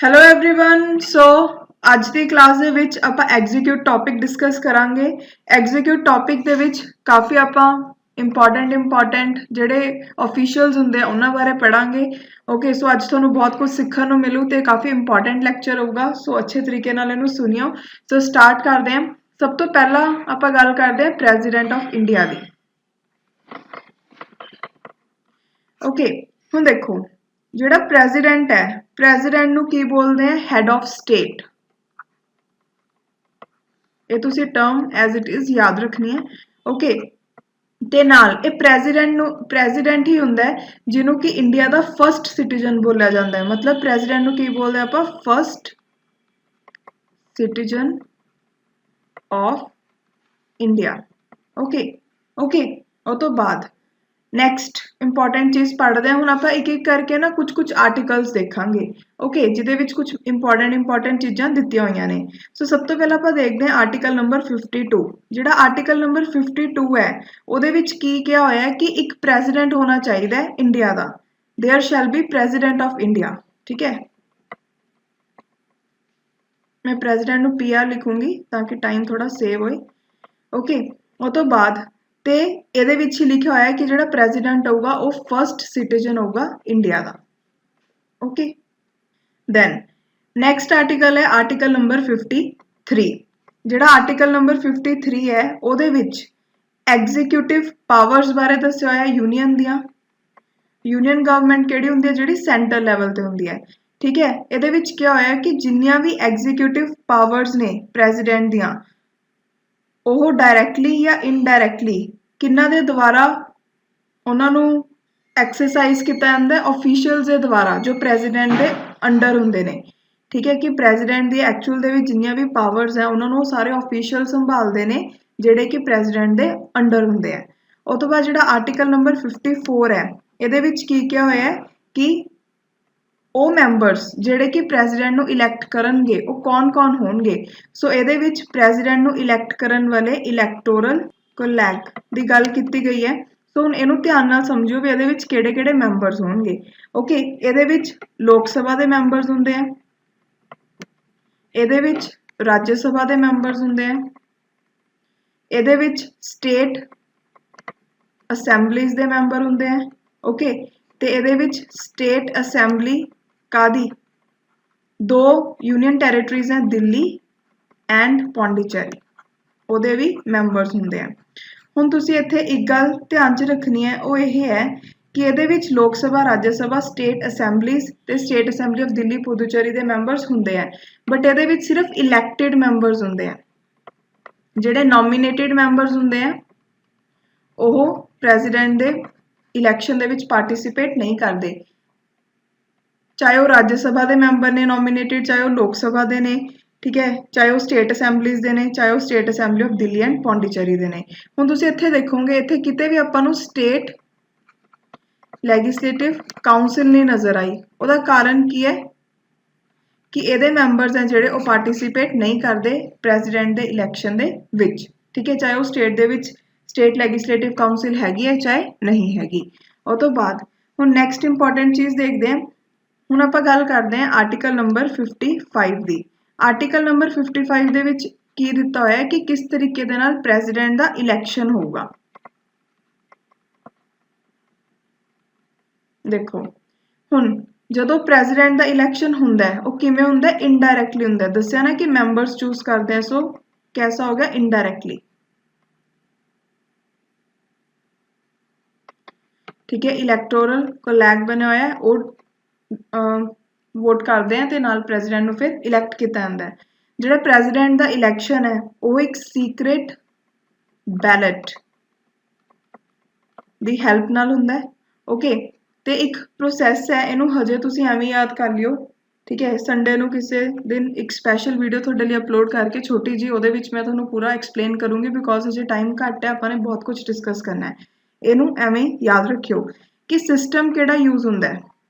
Hello everyone so ਅੱਜ ਦੀ class ਦੇ ਵਿੱਚ ਆਪਾਂ ਐਗਜ਼ੀਕਿਊਟ ਟੌਪਿਕ ਡਿਸਕਸ ਕਰਾਂਗੇ। ਐਗਜ਼ੀਕਿਊਟ ਟੌਪਿਕ ਦੇ ਵਿੱਚ ਕਾਫੀ ਆਪਾਂ ਇੰਪੋਰਟੈਂਟ ਜਿਹੜੇ ਅਫੀਸ਼ੀਅਲਸ ਹੁੰਦੇ ਆ ਉਹਨਾਂ ਬਾਰੇ ਪੜਾਂਗੇ। ਓਕੇ ਸੋ ਅੱਜ ਤੁਹਾਨੂੰ ਬਹੁਤ ਕੁਝ ਸਿੱਖਣ ਨੂੰ ਮਿਲੂ ਤੇ ਕਾਫੀ ਇੰਪੋਰਟੈਂਟ ਲੈਕਚਰ ਹੋਊਗਾ, ਸੋ ਅੱਛੇ ਤਰੀਕੇ ਨਾਲ ਇਹਨੂੰ ਸੁਣਿਓ। ਸੋ ਸਟਾਰਟ ਕਰਦੇ ਹਾਂ। ਸਭ ਤੋਂ ਪਹਿਲਾਂ ਆਪਾਂ ਗੱਲ ਕਰਦੇ ਹਾਂ president of India the. Okay ਹੁਣ ਦੇਖੋ, ਜਿਹੜਾ ਪ੍ਰੈਜ਼ੀਡੈਂਟ ਹੈ, ਪ੍ਰੈਜ਼ੀਡੈਂਟ ਨੂੰ ਕੀ ਬੋਲਦੇ ਆ? Head of state. ਇਹ ਤੁਸੀਂ ਟਰਮ ਐਜ਼ ਇਟ ਇਜ਼ ਯਾਦ ਰੱਖਣੀ ਹੈ। ਓਕੇ ਤੇ ਨਾਲ ਇਹ ਪ੍ਰੈਜ਼ੀਡੈਂਟ ਹੀ ਹੁੰਦਾ ਹੈ ਜਿਹਨੂੰ ਕਿ ਇੰਡੀਆ ਦਾ ਫਸਟ ਸਿਟੀਜ਼ਨ ਬੋਲਿਆ ਜਾਂਦਾ ਹੈ। ਮਤਲਬ ਪ੍ਰੈਜ਼ੀਡੈਂਟ ਨੂੰ ਕੀ ਬੋਲਦੇ ਆਪਾਂ? First citizen of India. Okay ਉਹ ਤੋਂ ਬਾਅਦ ਨੈਕਸਟ ਇੰਪੋਰਟੈਂਟ ਚੀਜ਼ ਪੜ੍ਹਦੇ ਹਾਂ। ਹੁਣ ਆਪਾਂ ਇੱਕ ਇੱਕ ਕਰਕੇ ਨਾ ਕੁਝ ਆਰਟੀਕਲਸ ਦੇਖਾਂਗੇ। ਓਕੇ ਜਿਹਦੇ ਵਿੱਚ ਕੁਝ ਇੰਪੋਰਟੈਂਟ ਚੀਜ਼ਾਂ ਦਿੱਤੀਆਂ ਹੋਈਆਂ ਨੇ। ਸੋ ਸਭ ਤੋਂ ਪਹਿਲਾਂ ਆਪਾਂ ਦੇਖਦੇ ਹਾਂ ਆਰਟੀਕਲ ਨੰਬਰ 52। ਜਿਹੜਾ ਆਰਟੀਕਲ ਨੰਬਰ 52 ਹੈ ਉਹਦੇ ਵਿੱਚ ਕੀ ਕਿਹਾ ਹੋਇਆ ਹੈ ਕਿ ਇੱਕ ਪ੍ਰੈਜ਼ੀਡੈਂਟ ਹੋਣਾ ਚਾਹੀਦਾ ਹੈ ਇੰਡੀਆ ਦਾ। There shall be president of India. ठीक है, मैं प्रेजिडेंट ਨੂੰ PR ਲਿਖੂੰਗੀ ਤਾਂ ਕਿ ਟਾਈਮ ਥੋੜਾ ਸੇਵ ਹੋਏ। ਓਕੇ ਉਹ ਤੋਂ ਬਾਅਦ ਤੇ ਇਹਦੇ ਵਿੱਚ ਹੀ ਲਿਖਿਆ ਹੋਇਆ ਹੈ ਕਿ ਜਿਹੜਾ ਪ੍ਰੈਜ਼ੀਡੈਂਟ ਹੋਊਗਾ ਉਹ ਫਸਟ ਸਿਟੀਜ਼ਨ ਹੋਊਗਾ ਇੰਡੀਆ ਦਾ। ਓਕੇ ਦੈਨ ਨੈਕਸਟ ਆਰਟੀਕਲ ਹੈ ਆਰਟੀਕਲ ਨੰਬਰ 53। ਜਿਹੜਾ ਆਰਟੀਕਲ ਨੰਬਰ 53 ਹੈ ਉਹਦੇ ਵਿੱਚ ਐਗਜ਼ੀਕਿਊਟਿਵ ਪਾਵਰਸ ਬਾਰੇ ਦੱਸਿਆ ਹੋਇਆ ਯੂਨੀਅਨ ਦੀਆਂ। ਯੂਨੀਅਨ ਗਵਰਨਮੈਂਟ ਕਿਹੜੀ ਹੁੰਦੀ ਹੈ? ਜਿਹੜੀ ਸੈਂਟਰ ਲੈਵਲ ਤੇ ਹੁੰਦੀ ਹੈ। ਠੀਕ ਹੈ, ਇਹਦੇ ਵਿੱਚ ਕਿਹਾ ਹੋਇਆ ਕਿ ਜਿੰਨੀਆਂ ਵੀ ਐਗਜ਼ੀਕਿਊਟਿਵ ਪਾਵਰਸ ਨੇ ਪ੍ਰੈਜ਼ੀਡੈਂਟ ਦੀਆਂ, ਉਹ ਡਾਇਰੈਕਟਲੀ ਜਾਂ ਇਨਡਾਇਰੈਕਟਲੀ ਕਿਹਨਾਂ ਦੇ ਦੁਆਰਾ ਉਹਨਾਂ ਨੂੰ ਐਕਸਰਸਾਈਜ਼ ਕੀਤਾ ਜਾਂਦਾ? ਅਫੀਸ਼ੀਅਲਸ ਦੇ ਦੁਆਰਾ ਜੋ ਪ੍ਰੈਜ਼ੀਡੈਂਟ ਦੇ ਅੰਡਰ ਹੁੰਦੇ ਨੇ। ਠੀਕ ਹੈ, ਕਿ ਪ੍ਰੈਜ਼ੀਡੈਂਟ ਦੀ ਐਕਚੁਅਲ ਦੇ ਵਿੱਚ ਜਿੰਨੀਆਂ ਵੀ ਪਾਵਰਸ ਹੈ ਉਹਨਾਂ ਨੂੰ ਸਾਰੇ ਅਫੀਸ਼ੀਅਲ ਸੰਭਾਲਦੇ ਨੇ ਜਿਹੜੇ ਕਿ ਪ੍ਰੈਜ਼ੀਡੈਂਟ ਦੇ ਅੰਡਰ ਹੁੰਦੇ ਆ। ਉਹ ਤੋਂ ਬਾਅਦ ਜਿਹੜਾ ਆਰਟੀਕਲ ਨੰਬਰ 54 ਹੈ ਇਹਦੇ ਵਿੱਚ ਕੀ ਕਿਹਾ ਹੋਇਆ ਹੈ ਕਿ ਉਹ ਮੈਂਬਰਸ ਜਿਹੜੇ ਕਿ ਪ੍ਰੈਜ਼ੀਡੈਂਟ ਨੂੰ ਇਲੈਕਟ ਕਰਨਗੇ ਉਹ ਕੌਣ ਹੋਣਗੇ? ਸੋ ਇਹਦੇ ਵਿੱਚ ਪ੍ਰੈਜ਼ੀਡੈਂਟ ਨੂੰ ਇਲੈਕਟ ਕਰਨ ਵਾਲੇ ਇਲੈਕਟੋਰਲ ਕੋਲੈਗ ਦੀ ਗੱਲ ਕੀਤੀ ਗਈ ਹੈ। ਸੋ ਹੁਣ ਇਹਨੂੰ ਧਿਆਨ ਨਾਲ ਸਮਝਿਓ ਵੀ ਇਹਦੇ ਵਿੱਚ ਕਿਹੜੇ ਮੈਂਬਰਸ ਹੋਣਗੇ। ਓਕੇ ਇਹਦੇ ਵਿੱਚ ਲੋਕ ਸਭਾ ਦੇ ਮੈਂਬਰਸ ਹੁੰਦੇ ਆ, ਇਹਦੇ ਵਿੱਚ ਰਾਜ ਸਭਾ ਦੇ ਮੈਂਬਰਸ ਹੁੰਦੇ ਆ, ਇਹਦੇ ਵਿੱਚ ਸਟੇਟ ਅਸੈਂਬਲੀਜ਼ ਦੇ ਮੈਂਬਰ ਹੁੰਦੇ ਆ। ਓਕੇ ਤੇ ਇਹਦੇ ਵਿੱਚ ਸਟੇਟ ਅਸੈਂਬਲੀ ਕਾਦੀ? ਦੋ ਯੂਨੀਅਨ ਟੈਰੀਟਰੀਜ਼ ਹੈ, ਦਿੱਲੀ ਐਂਡ ਪੌਂਡੀਚੇਰੀ, ਉਹਦੇ ਵੀ ਮੈਂਬਰਸ ਹੁੰਦੇ ਆ। ਹੁਣ ਤੁਸੀਂ ਇੱਥੇ ਇੱਕ ਗੱਲ ਧਿਆਨ 'ਚ ਰੱਖਣੀ ਹੈ, ਉਹ ਇਹ ਹੈ ਕਿ ਇਹਦੇ ਵਿੱਚ ਲੋਕ ਸਭਾ, ਰਾਜ ਸਭਾ, ਸਟੇਟ ਅਸੈਂਬਲੀਜ਼ ਤੇ state assembly of Delhi Puducherry ਦੇ ਮੈਂਬਰਸ ਹੁੰਦੇ ਆ, ਬਟ ਇਹਦੇ ਵਿੱਚ ਸਿਰਫ ਇਲੈਕਟਿਡ ਮੈਂਬਰਸ ਹੁੰਦੇ ਆ। ਜਿਹੜੇ ਨੋਮੀਨੇਟਿਡ ਮੈਂਬਰਸ ਹੁੰਦੇ ਆ ਉਹ ਪ੍ਰੈਜ਼ੀਡੈਂਟ ਦੇ ਇਲੈਕਸ਼ਨ ਦੇ ਵਿੱਚ ਪਾਰਟਿਸਿਪੇਟ ਨਹੀਂ ਕਰਦੇ, ਚਾਹੇ ਉਹ ਰਾਜ ਸਭਾ ਦੇ ਮੈਂਬਰ ਨੇ ਨੋਮੀਨੇਟਿਡ, ਚਾਹੇ ਉਹ ਲੋਕ ਸਭਾ ਦੇ ਨੇ। ਠੀਕ ਹੈ, ਚਾਹੇ ਉਹ ਸਟੇਟ ਅਸੈਂਬਲੀਜ਼ ਦੇ ਨੇ, ਚਾਹੇ ਉਹ state assembly of Delhi and Pondicherry ਦੇ ਨੇ। ਹੁਣ ਤੁਸੀਂ ਇੱਥੇ ਦੇਖੋਗੇ ਇੱਥੇ ਕਿਤੇ ਵੀ ਆਪਾਂ ਨੂੰ ਸਟੇਟ ਲੈਜਿਸਲੇਟਿਵ ਕਾਉਂਸਲ ਨਹੀਂ ਨਜ਼ਰ ਆਈ। ਉਹਦਾ ਕਾਰਨ ਕੀ ਹੈ ਕਿ ਇਹਦੇ ਮੈਂਬਰਸ ਹੈ ਜਿਹੜੇ ਉਹ ਪਾਰਟਿਸਿਪੇਟ ਨਹੀਂ ਕਰਦੇ ਪ੍ਰੈਜ਼ੀਡੈਂਟ ਦੇ ਇਲੈਕਸ਼ਨ ਦੇ ਵਿੱਚ। ਠੀਕ ਹੈ, ਚਾਹੇ ਉਹ ਸਟੇਟ ਦੇ ਵਿੱਚ ਸਟੇਟ ਲੈਜਿਸਲੇਟਿਵ ਕਾਉਂਸਲ ਹੈਗੀ ਹੈ ਚਾਹੇ ਨਹੀਂ ਹੈਗੀ। ਉਹ ਤੋਂ ਬਾਅਦ ਹੁਣ ਨੈਕਸਟ ਇੰਪੋਰਟੈਂਟ ਚੀਜ਼ ਦੇਖਦੇ ਹਾਂ। ਹੁਣ ਆਪਾਂ ਗੱਲ ਕਰਦੇ ਹਾਂ ਆਰਟੀਕਲ ਨੰਬਰ 55 ਦੀ। ਆਰਟੀਕਲ ਨੰਬਰ 55 ਦੇ ਵਿੱਚ ਕੀ ਦਿੱਤਾ ਹੋਇਆ ਹੈ ਕਿ ਕਿਸ ਤਰੀਕੇ ਦੇ ਨਾਲ ਪ੍ਰੈਜ਼ੀਡੈਂਟ ਦਾ ਇਲੈਕਸ਼ਨ ਹੋਊਗਾ। ਦੇਖੋ ਹੁਣ ਜਦੋਂ ਪ੍ਰੈਜ਼ੀਡੈਂਟ ਦਾ ਇਲੈਕਸ਼ਨ ਹੁੰਦਾ ਹੈ ਉਹ ਕਿਵੇਂ ਹੁੰਦਾ ਹੈ? ਇਨਡਾਇਰੈਕਟਲੀ ਹੁੰਦਾ ਹੈ। ਦੱਸਿਆ ਨਾ ਕਿ ਮੈਂਬਰਸ ਚੂਜ਼ ਕਰਦੇ ਆ, ਸੋ ਕੈਸਾ ਹੋ ਗਿਆ? ਇਨਡਾਇਰੈਕਟਲੀ। ਠੀਕ ਹੈ, ਇਲੈਕਟੋਰਲ ਕੋਲੈਗ ਬਣਿਆ ਹੋਇਆ ਹੈ, ਉਹ ਵੋਟ ਕਰਦੇ ਆ ਤੇ ਨਾਲ ਪ੍ਰੈਜ਼ੀਡੈਂਟ ਨੂੰ ਫਿਰ ਇਲੈਕਟ ਕੀਤਾ ਜਾਂਦਾ ਹੈ। ਜਿਹੜਾ ਪ੍ਰੈਜ਼ੀਡੈਂਟ ਦਾ ਇਲੈਕਸ਼ਨ ਹੈ ਉਹ ਇੱਕ ਸੀਕ੍ਰੇਟ ਬੈਲਟ ਦੀ ਹੈਲਪ ਨਾਲ ਹੁੰਦਾ ਹੈ। ਓਕੇ ਤੇ ਇੱਕ ਪ੍ਰੋਸੈਸ ਹੈ, ਇਹਨੂੰ ਹਜੇ ਤੁਸੀਂ ਐਵੇਂ ਯਾਦ ਕਰ ਲਿਓ। ਠੀਕ ਹੈ, ਸੰਡੇ ਨੂੰ ਕਿਸੇ ਦਿਨ ਇੱਕ ਸਪੈਸ਼ਲ ਵੀਡੀਓ ਤੁਹਾਡੇ ਲਈ ਅਪਲੋਡ ਕਰਕੇ ਛੋਟੀ ਜੀ, ਉਹਦੇ ਵਿੱਚ ਮੈਂ ਤੁਹਾਨੂੰ ਪੂਰਾ ਐਕਸਪਲੇਨ ਕਰੂੰਗੀ ਬਿਕੋਜ਼ ਅਜੇ ਟਾਈਮ ਘੱਟ ਹੈ, ਆਪਾਂ ਨੇ ਬਹੁਤ ਕੁਝ ਡਿਸਕਸ ਕਰਨਾ ਹੈ। ਇਹਨੂੰ ਐਵੇਂ ਯਾਦ ਰੱਖਿਓ ਕਿ ਸਿਸਟਮ ਕਿਹੜਾ ਯੂਜ਼ ਹੁੰਦਾ ਹੈ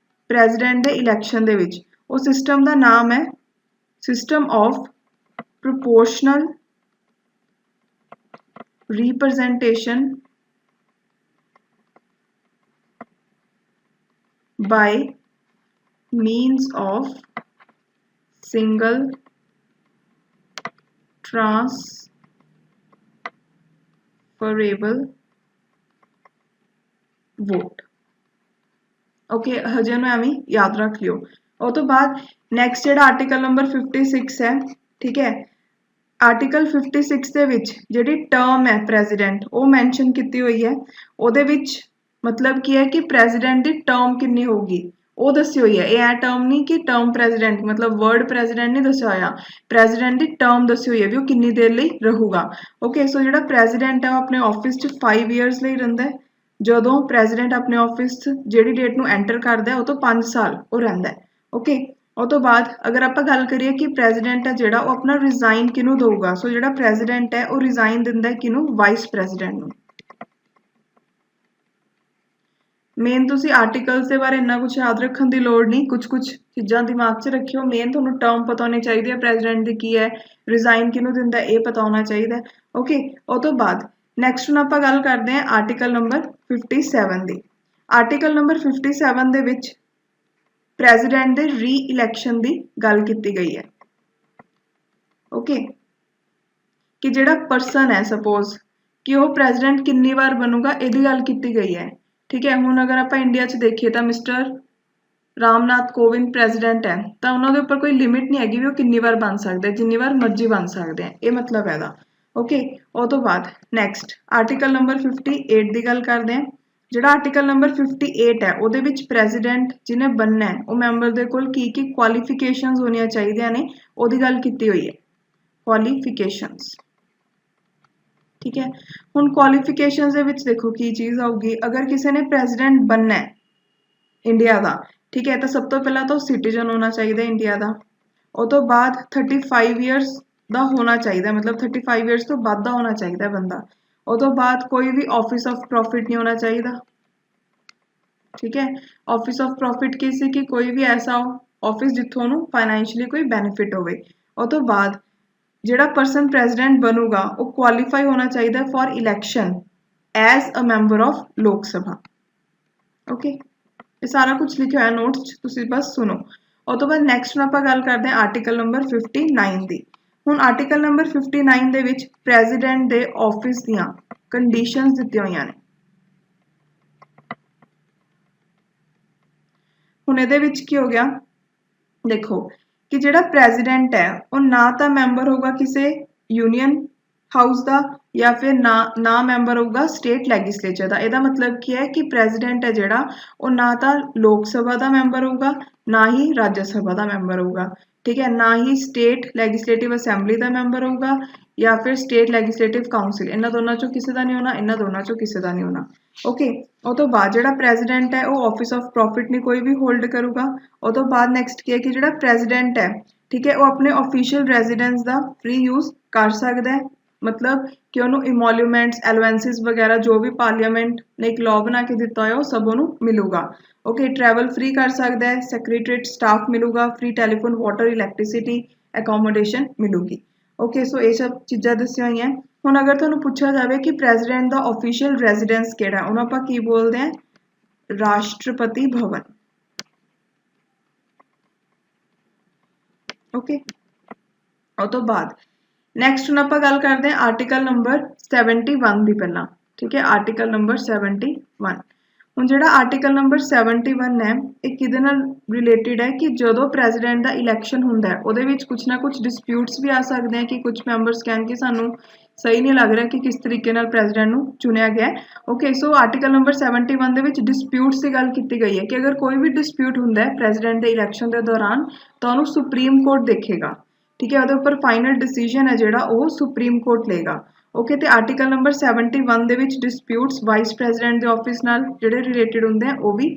ਪ੍ਰੈਜ਼ੀਡੈਂਟ ਦੇ ਇਲੈਕਸ਼ਨ ਦੇ ਵਿੱਚ। ਉਹ ਸਿਸਟਮ ਦਾ ਨਾਮ ਹੈ system of proportional representation by means of single transferable vote. Okay हजे इहनूं एवें याद रख लियो। उस तो बाद नैक्सट जिहड़ा आर्टिकल नंबर 56 है, ठीक है, आर्टिकल 56 ਦੇ ਵਿੱਚ ਜਿਹੜੀ ਟਰਮ ਹੈ ਪ੍ਰੈਜ਼ੀਡੈਂਟ ਉਹ ਮੈਂਸ਼ਨ ਕੀਤੀ ਹੋਈ ਹੈ। ਉਹਦੇ ਵਿੱਚ ਮਤਲਬ ਕੀ ਹੈ ਕਿ ਪ੍ਰੈਜ਼ੀਡੈਂਟ ਦੀ ਟਰਮ ਕਿੰਨੀ ਹੋਊਗੀ ਉਹ ਦੱਸੀ ਹੋਈ ਹੈ। ਇਹ ਐ ਟਰਮ ਨਹੀਂ ਕਿ ਟਰਮ ਪ੍ਰੈਜ਼ੀਡੈਂਟ ਮਤਲਬ ਵਰਡ ਪ੍ਰੈਜ਼ੀਡੈਂਟ ਨਹੀਂ ਦੱਸਿਆ ਹੋਇਆ, ਪ੍ਰੈਜ਼ੀਡੈਂਟ ਦੀ ਟਰਮ ਦੱਸੀ ਹੋਈ ਹੈ ਵੀ ਉਹ ਕਿੰਨੀ ਦੇਰ ਲਈ ਰਹੂਗਾ। ਓਕੇ ਸੋ ਜਿਹੜਾ ਪ੍ਰੈਜ਼ੀਡੈਂਟ ਹੈ ਉਹ ਆਪਣੇ ਆਫਿਸ 'ਚ 5 ਇਅਰਸ ਲਈ ਰਹਿੰਦਾ ਹੈ। ਜਦੋਂ ਪ੍ਰੈਜ਼ੀਡੈਂਟ ਆਪਣੇ ਆਫਿਸ 'ਚ ਜਿਹੜੀ ਡੇਟ ਨੂੰ ਐਂਟਰ ਕਰਦਾ ਉਹ ਤੋਂ 5 ਸਾਲ ਉਹ ਰਹਿੰਦਾ ਹੈ। ਓਕੇ ਉਹ ਤੋਂ ਬਾਅਦ ਅਗਰ ਆਪਾਂ ਗੱਲ ਕਰੀਏ ਕਿ ਪ੍ਰੈਜ਼ੀਡੈਂਟ ਹੈ ਜਿਹੜਾ ਉਹ ਆਪਣਾ ਰਿਜ਼ਾਈਨ ਕਿਹਨੂੰ ਦਊਗਾ, ਸੋ ਜਿਹੜਾ ਪ੍ਰੈਜ਼ੀਡੈਂਟ ਹੈ ਉਹ ਰਿਜ਼ਾਈਨ ਦਿੰਦਾ ਹੈ ਕਿਹਨੂੰ, ਵਾਈਸ ਪ੍ਰੈਜ਼ੀਡੈਂਟ ਨੂੰ। ਮੇਨ ਤੁਸੀਂ ਆਰਟੀਕਲਸ ਦੇ ਬਾਰੇ ਇੰਨਾ ਕੁਝ ਯਾਦ ਰੱਖਣ ਦੀ ਲੋੜ ਨਹੀਂ, ਕੁਝ ਚੀਜ਼ਾਂ ਦਿਮਾਗ 'ਚ ਰੱਖਿਓ। ਮੇਨ ਤੁਹਾਨੂੰ ਟਰਮ ਪਤਾ ਹੋਣੀ ਚਾਹੀਦੀ ਹੈ ਪ੍ਰੈਜ਼ੀਡੈਂਟ ਦੀ ਕੀ ਹੈ, ਰਿਜ਼ਾਈਨ ਕਿਹਨੂੰ ਦਿੰਦਾ ਇਹ ਪਤਾ ਹੋਣਾ ਚਾਹੀਦਾ। ਓਕੇ ਉਹ ਤੋਂ ਬਾਅਦ ਨੈਕਸਟ ਹੁਣ ਆਪਾਂ ਗੱਲ ਕਰਦੇ ਹਾਂ ਆਰਟੀਕਲ ਨੰਬਰ 57 ਦੀ। ਆਰਟੀਕਲ ਨੰਬਰ 57 ਦੇ ਵਿੱਚ ਪ੍ਰੈਜ਼ੀਡੈਂਟ ਦੇ ਰੀ ਇਲੈਕਸ਼ਨ ਦੀ ਗੱਲ ਕੀਤੀ ਗਈ ਹੈ। ਓਕੇ ਕਿ ਜਿਹੜਾ ਪਰਸਨ ਹੈ ਸਪੋਜ਼ ਕਿ ਉਹ ਪ੍ਰੈਜ਼ੀਡੈਂਟ ਕਿੰਨੀ ਵਾਰ ਬਣੂਗਾ ਇਹਦੀ ਗੱਲ ਕੀਤੀ ਗਈ ਹੈ। ਠੀਕ ਹੈ ਹੁਣ ਅਗਰ ਆਪਾਂ ਇੰਡੀਆ 'ਚ ਦੇਖੀਏ ਤਾਂ ਮਿਸਟਰ ਰਾਮਨਾਥ ਕੋਵਿੰਦ ਪ੍ਰੈਜ਼ੀਡੈਂਟ ਹੈ ਤਾਂ ਉਹਨਾਂ ਦੇ ਉੱਪਰ ਕੋਈ ਲਿਮਿਟ ਨਹੀਂ ਹੈਗੀ ਵੀ ਉਹ ਕਿੰਨੀ ਵਾਰ ਬਣ ਸਕਦੇ, ਜਿੰਨੀ ਵਾਰ ਮਰਜ਼ੀ ਬਣ ਸਕਦੇ ਆ, ਇਹ ਮਤਲਬ ਇਹਦਾ। ਓਕੇ ਉਹ ਤੋਂ ਬਾਅਦ ਨੈਕਸਟ ਆਰਟੀਕਲ ਨੰਬਰ 58 ਦੀ ਗੱਲ ਕਰਦੇ ਹਾਂ। ਜਿਹੜਾ ਆਰਟੀਕਲ ਨੰਬਰ 58 ਹੈ ਉਹਦੇ ਵਿੱਚ ਪ੍ਰੈਜ਼ੀਡੈਂਟ ਜਿਹਨੇ ਬਣਨਾ ਹੈ ਉਹ ਮੈਂਬਰ ਦੇ ਕੋਲ ਕੀ ਕੀ ਕੁਆਲੀਫਿਕੇਸ਼ਨਸ ਹੋਣੀਆਂ ਚਾਹੀਦੀਆਂ ਨੇ ਉਹਦੀ ਗੱਲ ਕੀਤੀ ਹੋਈ ਹੈ, ਕੁਆਲੀਫਿਕੇਸ਼ਨਸ। ਠੀਕ ਹੈ ਹੁਣ ਕੁਆਲੀਫਿਕੇਸ਼ਨਸ ਦੇ ਵਿੱਚ ਦੇਖੋ ਕੀ ਚੀਜ਼ ਆਊਗੀ। ਅਗਰ ਕਿਸੇ ਨੇ ਪ੍ਰੈਜ਼ੀਡੈਂਟ ਬਣਨਾ ਹੈ ਇੰਡੀਆ ਦਾ, ਠੀਕ ਹੈ, ਤਾਂ ਸਭ ਤੋਂ ਪਹਿਲਾਂ ਤਾਂ ਉਹ ਸਿਟੀਜ਼ਨ ਹੋਣਾ ਚਾਹੀਦਾ ਇੰਡੀਆ ਦਾ। ਉਹ ਤੋਂ ਬਾਅਦ 35 ਇਅਰਸ ਦਾ ਹੋਣਾ ਚਾਹੀਦਾ, ਮਤਲਬ 35 ਇਅਰਸ ਤੋਂ ਵੱਧ ਦਾ ਹੋਣਾ ਚਾਹੀਦਾ ਬੰਦਾ। ਉਹ ਤੋਂ ਬਾਅਦ ਕੋਈ ਵੀ ਆਫਿਸ ਆਫ ਪ੍ਰੋਫਿਟ ਨਹੀਂ ਹੋਣਾ ਚਾਹੀਦਾ। ਠੀਕ ਹੈ ਆਫਿਸ ਆਫ ਪ੍ਰੋਫਿਟ ਕੀ ਸੀ ਕਿ ਕੋਈ ਵੀ ਐਸਾ ਆਫਿਸ ਜਿੱਥੋਂ ਉਹਨੂੰ ਫਾਈਨੈਂਸ਼ੀਅਲੀ ਕੋਈ ਬੈਨੀਫਿਟ ਹੋਵੇ। ਉਹ ਤੋਂ ਬਾਅਦ ਜਿਹੜਾ ਪਰਸਨ ਪ੍ਰੈਜ਼ੀਡੈਂਟ ਬਣੂਗਾ ਉਹ ਕੁਆਲੀਫਾਈ ਹੋਣਾ ਚਾਹੀਦਾ for election as a member of Lok Sabha. Okay ਇਹ ਸਾਰਾ ਕੁਝ ਲਿਖਿਆ ਹੋਇਆ ਨੋਟਸ 'ਚ, ਤੁਸੀਂ ਬਸ ਸੁਣੋ। ਉਹ ਤੋਂ ਬਾਅਦ ਨੈਕਸਟ ਆਪਾਂ ਗੱਲ ਕਰਦੇ ਹਾਂ ਆਰਟੀਕਲ ਨੰਬਰ 59 ਦੀ। ਹੁਣ ਆਰਟੀਕਲ ਨੰਬਰ 59 ਦੇ ਵਿੱਚ ਪ੍ਰੈਜ਼ੀਡੈਂਟ ਦੇ ਆਫਿਸ ਦੀਆਂ ਕੰਡੀਸ਼ਨਸ ਦਿੱਤੀਆਂ ਹੋਈਆਂ ਨੇ। ਹੁਣ ਇਹਦੇ ਵਿੱਚ ਕੀ ਹੋ ਗਿਆ ਦੇਖੋ ਕਿ ਜਿਹੜਾ ਪ੍ਰੈਜ਼ੀਡੈਂਟ ਹੈ ਉਹ ਨਾ ਤਾਂ ਮੈਂਬਰ ਹੋਊਗਾ ਕਿਸੇ ਯੂਨੀਅਨ ਹਾਊਸ ਦਾ ਜਾਂ ਫਿਰ ਨਾ ਮੈਂਬਰ ਹੋਊਗਾ ਸਟੇਟ ਲੈਜਿਸਲੇਚਰ ਦਾ। ਇਹਦਾ ਮਤਲਬ ਕੀ ਹੈ ਕਿ ਪ੍ਰੈਜ਼ੀਡੈਂਟ ਹੈ ਜਿਹੜਾ ਉਹ ਨਾ ਤਾਂ ਲੋਕ ਸਭਾ ਦਾ ਮੈਂਬਰ ਹੋਊਗਾ ਨਾ ਹੀ ਰਾਜ ਸਭਾ ਦਾ ਮੈਂਬਰ ਹੋਊਗਾ। ਠੀਕ ਹੈ ਨਾ ਹੀ ਸਟੇਟ ਲੈਜਿਸਲੇਟਿਵ ਅਸੈਂਬਲੀ ਦਾ ਮੈਂਬਰ ਹੋਊਗਾ ਜਾਂ ਫਿਰ ਸਟੇਟ ਲੈਜਿਸਲੇਟਿਵ ਕਾਉਂਸਿਲ, ਇਹਨਾਂ ਦੋਨਾਂ ਚੋਂ ਕਿਸੇ ਦਾ ਨਹੀਂ ਹੋਣਾ, ਇਹਨਾਂ ਦੋਨਾਂ ਚੋਂ ਕਿਸੇ ਦਾ ਨਹੀਂ ਹੋਣਾ। ਓਕੇ ਉਹ ਤੋਂ ਬਾਅਦ ਜਿਹੜਾ ਪ੍ਰੈਜ਼ੀਡੈਂਟ ਹੈ ਉਹ ਆਫਿਸ ਆਫ ਪ੍ਰੋਫਿਟ ਨਹੀਂ ਕੋਈ ਵੀ ਹੋਲਡ ਕਰੂਗਾ। ਉਹ ਤੋਂ ਬਾਅਦ ਨੈਕਸਟ ਕੀ ਹੈ ਕਿ ਜਿਹੜਾ ਪ੍ਰੈਜ਼ੀਡੈਂਟ ਹੈ ਠੀਕ ਹੈ ਉਹ ਆਪਣੇ ਆਫੀਸ਼ੀਅਲ ਰੈਜ਼ੀਡੈਂਸ ਦਾ ਫ੍ਰੀ ਯੂਜ਼ ਕਰ ਸਕਦਾ ਹੈ, ਮਤਲਬ ਕਿ ਉਹਨੂੰ ਇਮੋਲਿਊਮੈਂਟਸ ਐਲਵੈਂਸਿਸ ਵਗੈਰਾ ਜੋ ਵੀ ਪਾਰਲੀਮੈਂਟ ਨੇ ਇੱਕ ਲਾਅ ਬਣਾ ਕੇ ਦਿੱਤਾ ਹੋਇਆ ਉਹ ਸਭ ਉਹਨੂੰ ਮਿਲੂਗਾ। ਓਕੇ ਟਰੈਵਲ ਫ੍ਰੀ ਕਰ ਸਕਦਾ ਹੈ, ਸੈਕਟਰੀਏਟ ਸਟਾਫ ਮਿਲੂਗਾ, ਫ੍ਰੀ ਟੈਲੀਫੋਨ ਵਾਟਰ ਇਲੈਕਟ੍ਰਿਸਿਟੀ ਐਕੋਮੋਡੇਸ਼ਨ ਮਿਲੂਗੀ। ਓਕੇ ਸੋ ਇਹ ਸਭ ਚੀਜ਼ਾਂ ਦੱਸੀਆਂ ਹੋਈਆਂ। ਹੁਣ ਅਗਰ ਤੁਹਾਨੂੰ ਪੁੱਛਿਆ ਜਾਵੇ ਕਿ ਪ੍ਰੈਜ਼ੀਡੈਂਟ ਦਾ ਆਫੀਸ਼ੀਅਲ ਰੈਜ਼ੀਡੈਂਸ ਕਿਹੜਾ ਉਹਨੂੰ ਆਪਾਂ ਕੀ ਬੋਲਦੇ ਹਾਂ, ਰਾਸ਼ਟਰਪਤੀ ਭਵਨ। ਓਕੇ ਉਹ ਤੋਂ ਬਾਅਦ ਨੈਕਸਟ ਹੁਣ ਆਪਾਂ ਗੱਲ ਕਰਦੇ ਹਾਂ ਆਰਟੀਕਲ ਨੰਬਰ 71 ਦੀ ਪਹਿਲਾਂ। ਠੀਕ ਹੈ ਆਰਟੀਕਲ ਨੰਬਰ 71। ਹੁਣ ਜਿਹੜਾ ਆਰਟੀਕਲ ਨੰਬਰ 71 ਹੈ ਇਹ ਕਿਹਦੇ ਨਾਲ ਰਿਲੇਟਿਡ ਹੈ ਕਿ ਜਦੋਂ ਪ੍ਰੈਜ਼ੀਡੈਂਟ ਦਾ ਇਲੈਕਸ਼ਨ ਹੁੰਦਾ ਹੈ ਉਹਦੇ ਵਿੱਚ ਕੁਝ ਨਾ ਕੁਝ ਡਿਸਪਿਊਟਸ ਵੀ ਆ ਸਕਦੇ ਆ ਕਿ ਕੁਝ ਮੈਂਬਰਸ ਕਹਿਣ ਕਿ ਸਾਨੂੰ ਸਹੀ ਨਹੀਂ ਲੱਗ ਰਿਹਾ ਕਿ ਕਿਸ ਤਰੀਕੇ ਨਾਲ ਪ੍ਰੈਜ਼ੀਡੈਂਟ ਨੂੰ ਚੁਣਿਆ ਗਿਆ। ਓਕੇ ਸੋ ਆਰਟੀਕਲ ਨੰਬਰ 71 ਦੇ ਵਿੱਚ ਡਿਸਪਿਊਟਸ ਦੀ ਗੱਲ ਕੀਤੀ ਗਈ ਹੈ ਕਿ ਅਗਰ ਕੋਈ ਵੀ ਡਿਸਪਿਊਟ ਹੁੰਦਾ ਹੈ ਪ੍ਰੈਜ਼ੀਡੈਂਟ ਦੇ ਇਲੈਕਸ਼ਨ ਦੇ ਦੌਰਾਨ ਤਾਂ ਉਹਨੂੰ ਸੁਪਰੀਮ ਕੋਰਟ ਦੇਖੇਗਾ। ਠੀਕ ਹੈ ਉਹਦੇ ਉੱਪਰ ਫਾਈਨਲ ਡਿਸੀਜਨ ਹੈ ਜਿਹੜਾ ਉਹ ਸੁਪਰੀਮ ਕੋਰਟ ਲਏਗਾ। ਓਕੇ ਤੇ ਆਰਟੀਕਲ ਨੰਬਰ 71 ਦੇ ਵਿੱਚ ਡਿਸਪਿਊਟਸ ਵਾਈਸ ਪ੍ਰੈਜ਼ੀਡੈਂਟ ਦੇ ਆਫਿਸ ਨਾਲ ਜਿਹੜੇ ਰਿਲੇਟਿਡ ਹੁੰਦੇ ਆ ਉਹ ਵੀ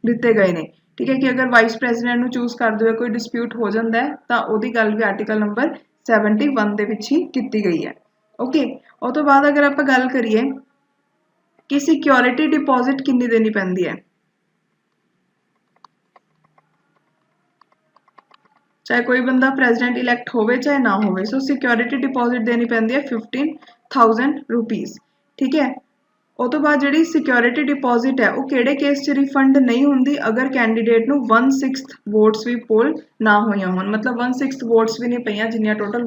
ਦਿੱਤੇ ਗਏ ਨੇ। ਠੀਕ ਹੈ ਕਿ ਅਗਰ ਵਾਈਸ ਪ੍ਰੈਜ਼ੀਡੈਂਟ ਨੂੰ ਚੂਜ਼ ਕਰਦੇ ਹੋਏ ਕੋਈ ਡਿਸਪਿਊਟ ਹੋ ਜਾਂਦਾ ਹੈ ਤਾਂ ਉਹਦੀ ਗੱਲ ਵੀ ਆਰਟੀਕਲ ਨੰਬਰ 71 ਦੇ ਵਿੱਚ ਹੀ ਕੀਤੀ ਗਈ ਹੈ। ਓਕੇ ਉਹ ਤੋਂ ਬਾਅਦ ਅਗਰ ਆਪਾਂ ਗੱਲ ਕਰੀਏ ਕਿ ਸਿਕਿਉਰਿਟੀ ਡਿਪੋਜ਼ਿਟ ਕਿੰਨੀ ਦੇਣੀ ਪੈਂਦੀ ਹੈ, ਚਾਹੇ ਕੋਈ ਬੰਦਾ ਪ੍ਰੈਜ਼ੀਡੈਂਟ ਇਲੈਕਟ ਹੋਵੇ ਚਾਹੇ ਨਾ ਹੋਵੇ। ਸੋ ਸਿਕਿਉਰਿਟੀ ਡਿਪੋਜ਼ਿਟ ਦੇਣੀ ਪੈਂਦੀ ਹੈ 15,000 ਰੁਪੀਜ਼। ਠੀਕ ਹੈ ਉਹ ਤੋਂ ਬਾਅਦ ਜਿਹੜੀ ਸਿਕਿਉਰਿਟੀ ਡਿਪੋਜ਼ਿਟ ਹੈ ਉਹ ਕਿਹੜੇ ਕੇਸ 'ਚ ਰਿਫੰਡ ਨਹੀਂ ਹੁੰਦੀ, ਅਗਰ ਕੈਂਡੀਡੇਟ ਨੂੰ 1/6 ਵੋਟਸ ਵੀ ਪੋਲ ਨਾ ਹੋਈਆਂ ਹੋਣ, ਮਤਲਬ 1/6 ਵੋਟਸ ਵੀ ਨਹੀਂ ਪਈਆਂ ਜਿੰਨੀਆਂ ਟੋਟਲ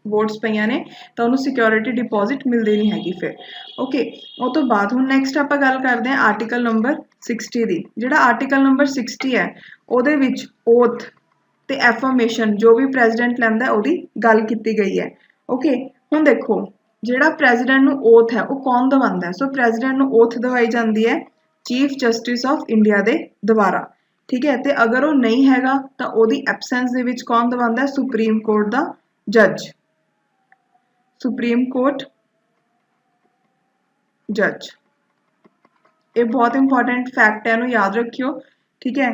ਵੋਟਸ ਪਈਆਂ ਨੇ ਤਾਂ ਉਹਨੂੰ ਸਿਕਿਉਰਿਟੀ ਡਿਪੋਜ਼ਿਟ ਮਿਲਦੀ ਨਹੀਂ ਹੈਗੀ ਫਿਰ। ਓਕੇ, ਉਹ ਤੋਂ ਬਾਅਦ ਹੁਣ ਨੈਕਸਟ ਆਪਾਂ ਗੱਲ ਕਰਦੇ ਹਾਂ ਆਰਟੀਕਲ ਨੰਬਰ 60 ਦੀ। ਜਿਹੜਾ ਆਰਟੀਕਲ ਨੰਬਰ 60 ਹੈ ਉਹਦੇ ਵਿੱਚ ਓਥ ਤੇ ਐਫਰਮੇਸ਼ਨ ਜੋ ਵੀ ਪ੍ਰੈਜ਼ੀਡੈਂਟ ਲੈਂਦਾ ਉਹਦੀ ਗੱਲ ਕੀਤੀ ਗਈ ਹੈ। ਓਕੇ, ਹੁਣ ਦੇਖੋ ਜਿਹੜਾ ਪ੍ਰੈਜ਼ੀਡੈਂਟ ਨੂੰ ਓਥ ਹੈ ਉਹ ਕੌਣ ਦਵਾਉਂਦਾ ਹੈ? ਸੋ ਪ੍ਰੈਜ਼ੀਡੈਂਟ ਨੂੰ ਓਥ ਦਵਾਈ ਜਾਂਦੀ ਹੈ ਚੀਫ ਜਸਟਿਸ ਆਫ ਇੰਡੀਆ ਦੇ ਦੁਆਰਾ, ਠੀਕ ਹੈ। ਤੇ ਅਗਰ ਉਹ ਨਹੀਂ ਹੈਗਾ ਤਾਂ ਉਹਦੀ ਐਬਸੈਂਸ ਦੇ ਵਿੱਚ ਕੌਣ ਦਵਾਉਂਦਾ ਹੈ? ਸੁਪਰੀਮ ਕੋਰਟ ਦਾ ਜੱਜ, ਸੁਪਰੀਮ ਕੋਰਟ ਜੱਜ। ਇਹ ਬਹੁਤ ਇੰਪੋਰਟੈਂਟ ਫੈਕਟ ਹੈ, ਇਹਨੂੰ ਯਾਦ ਰੱਖਿਓ, ਠੀਕ ਹੈ।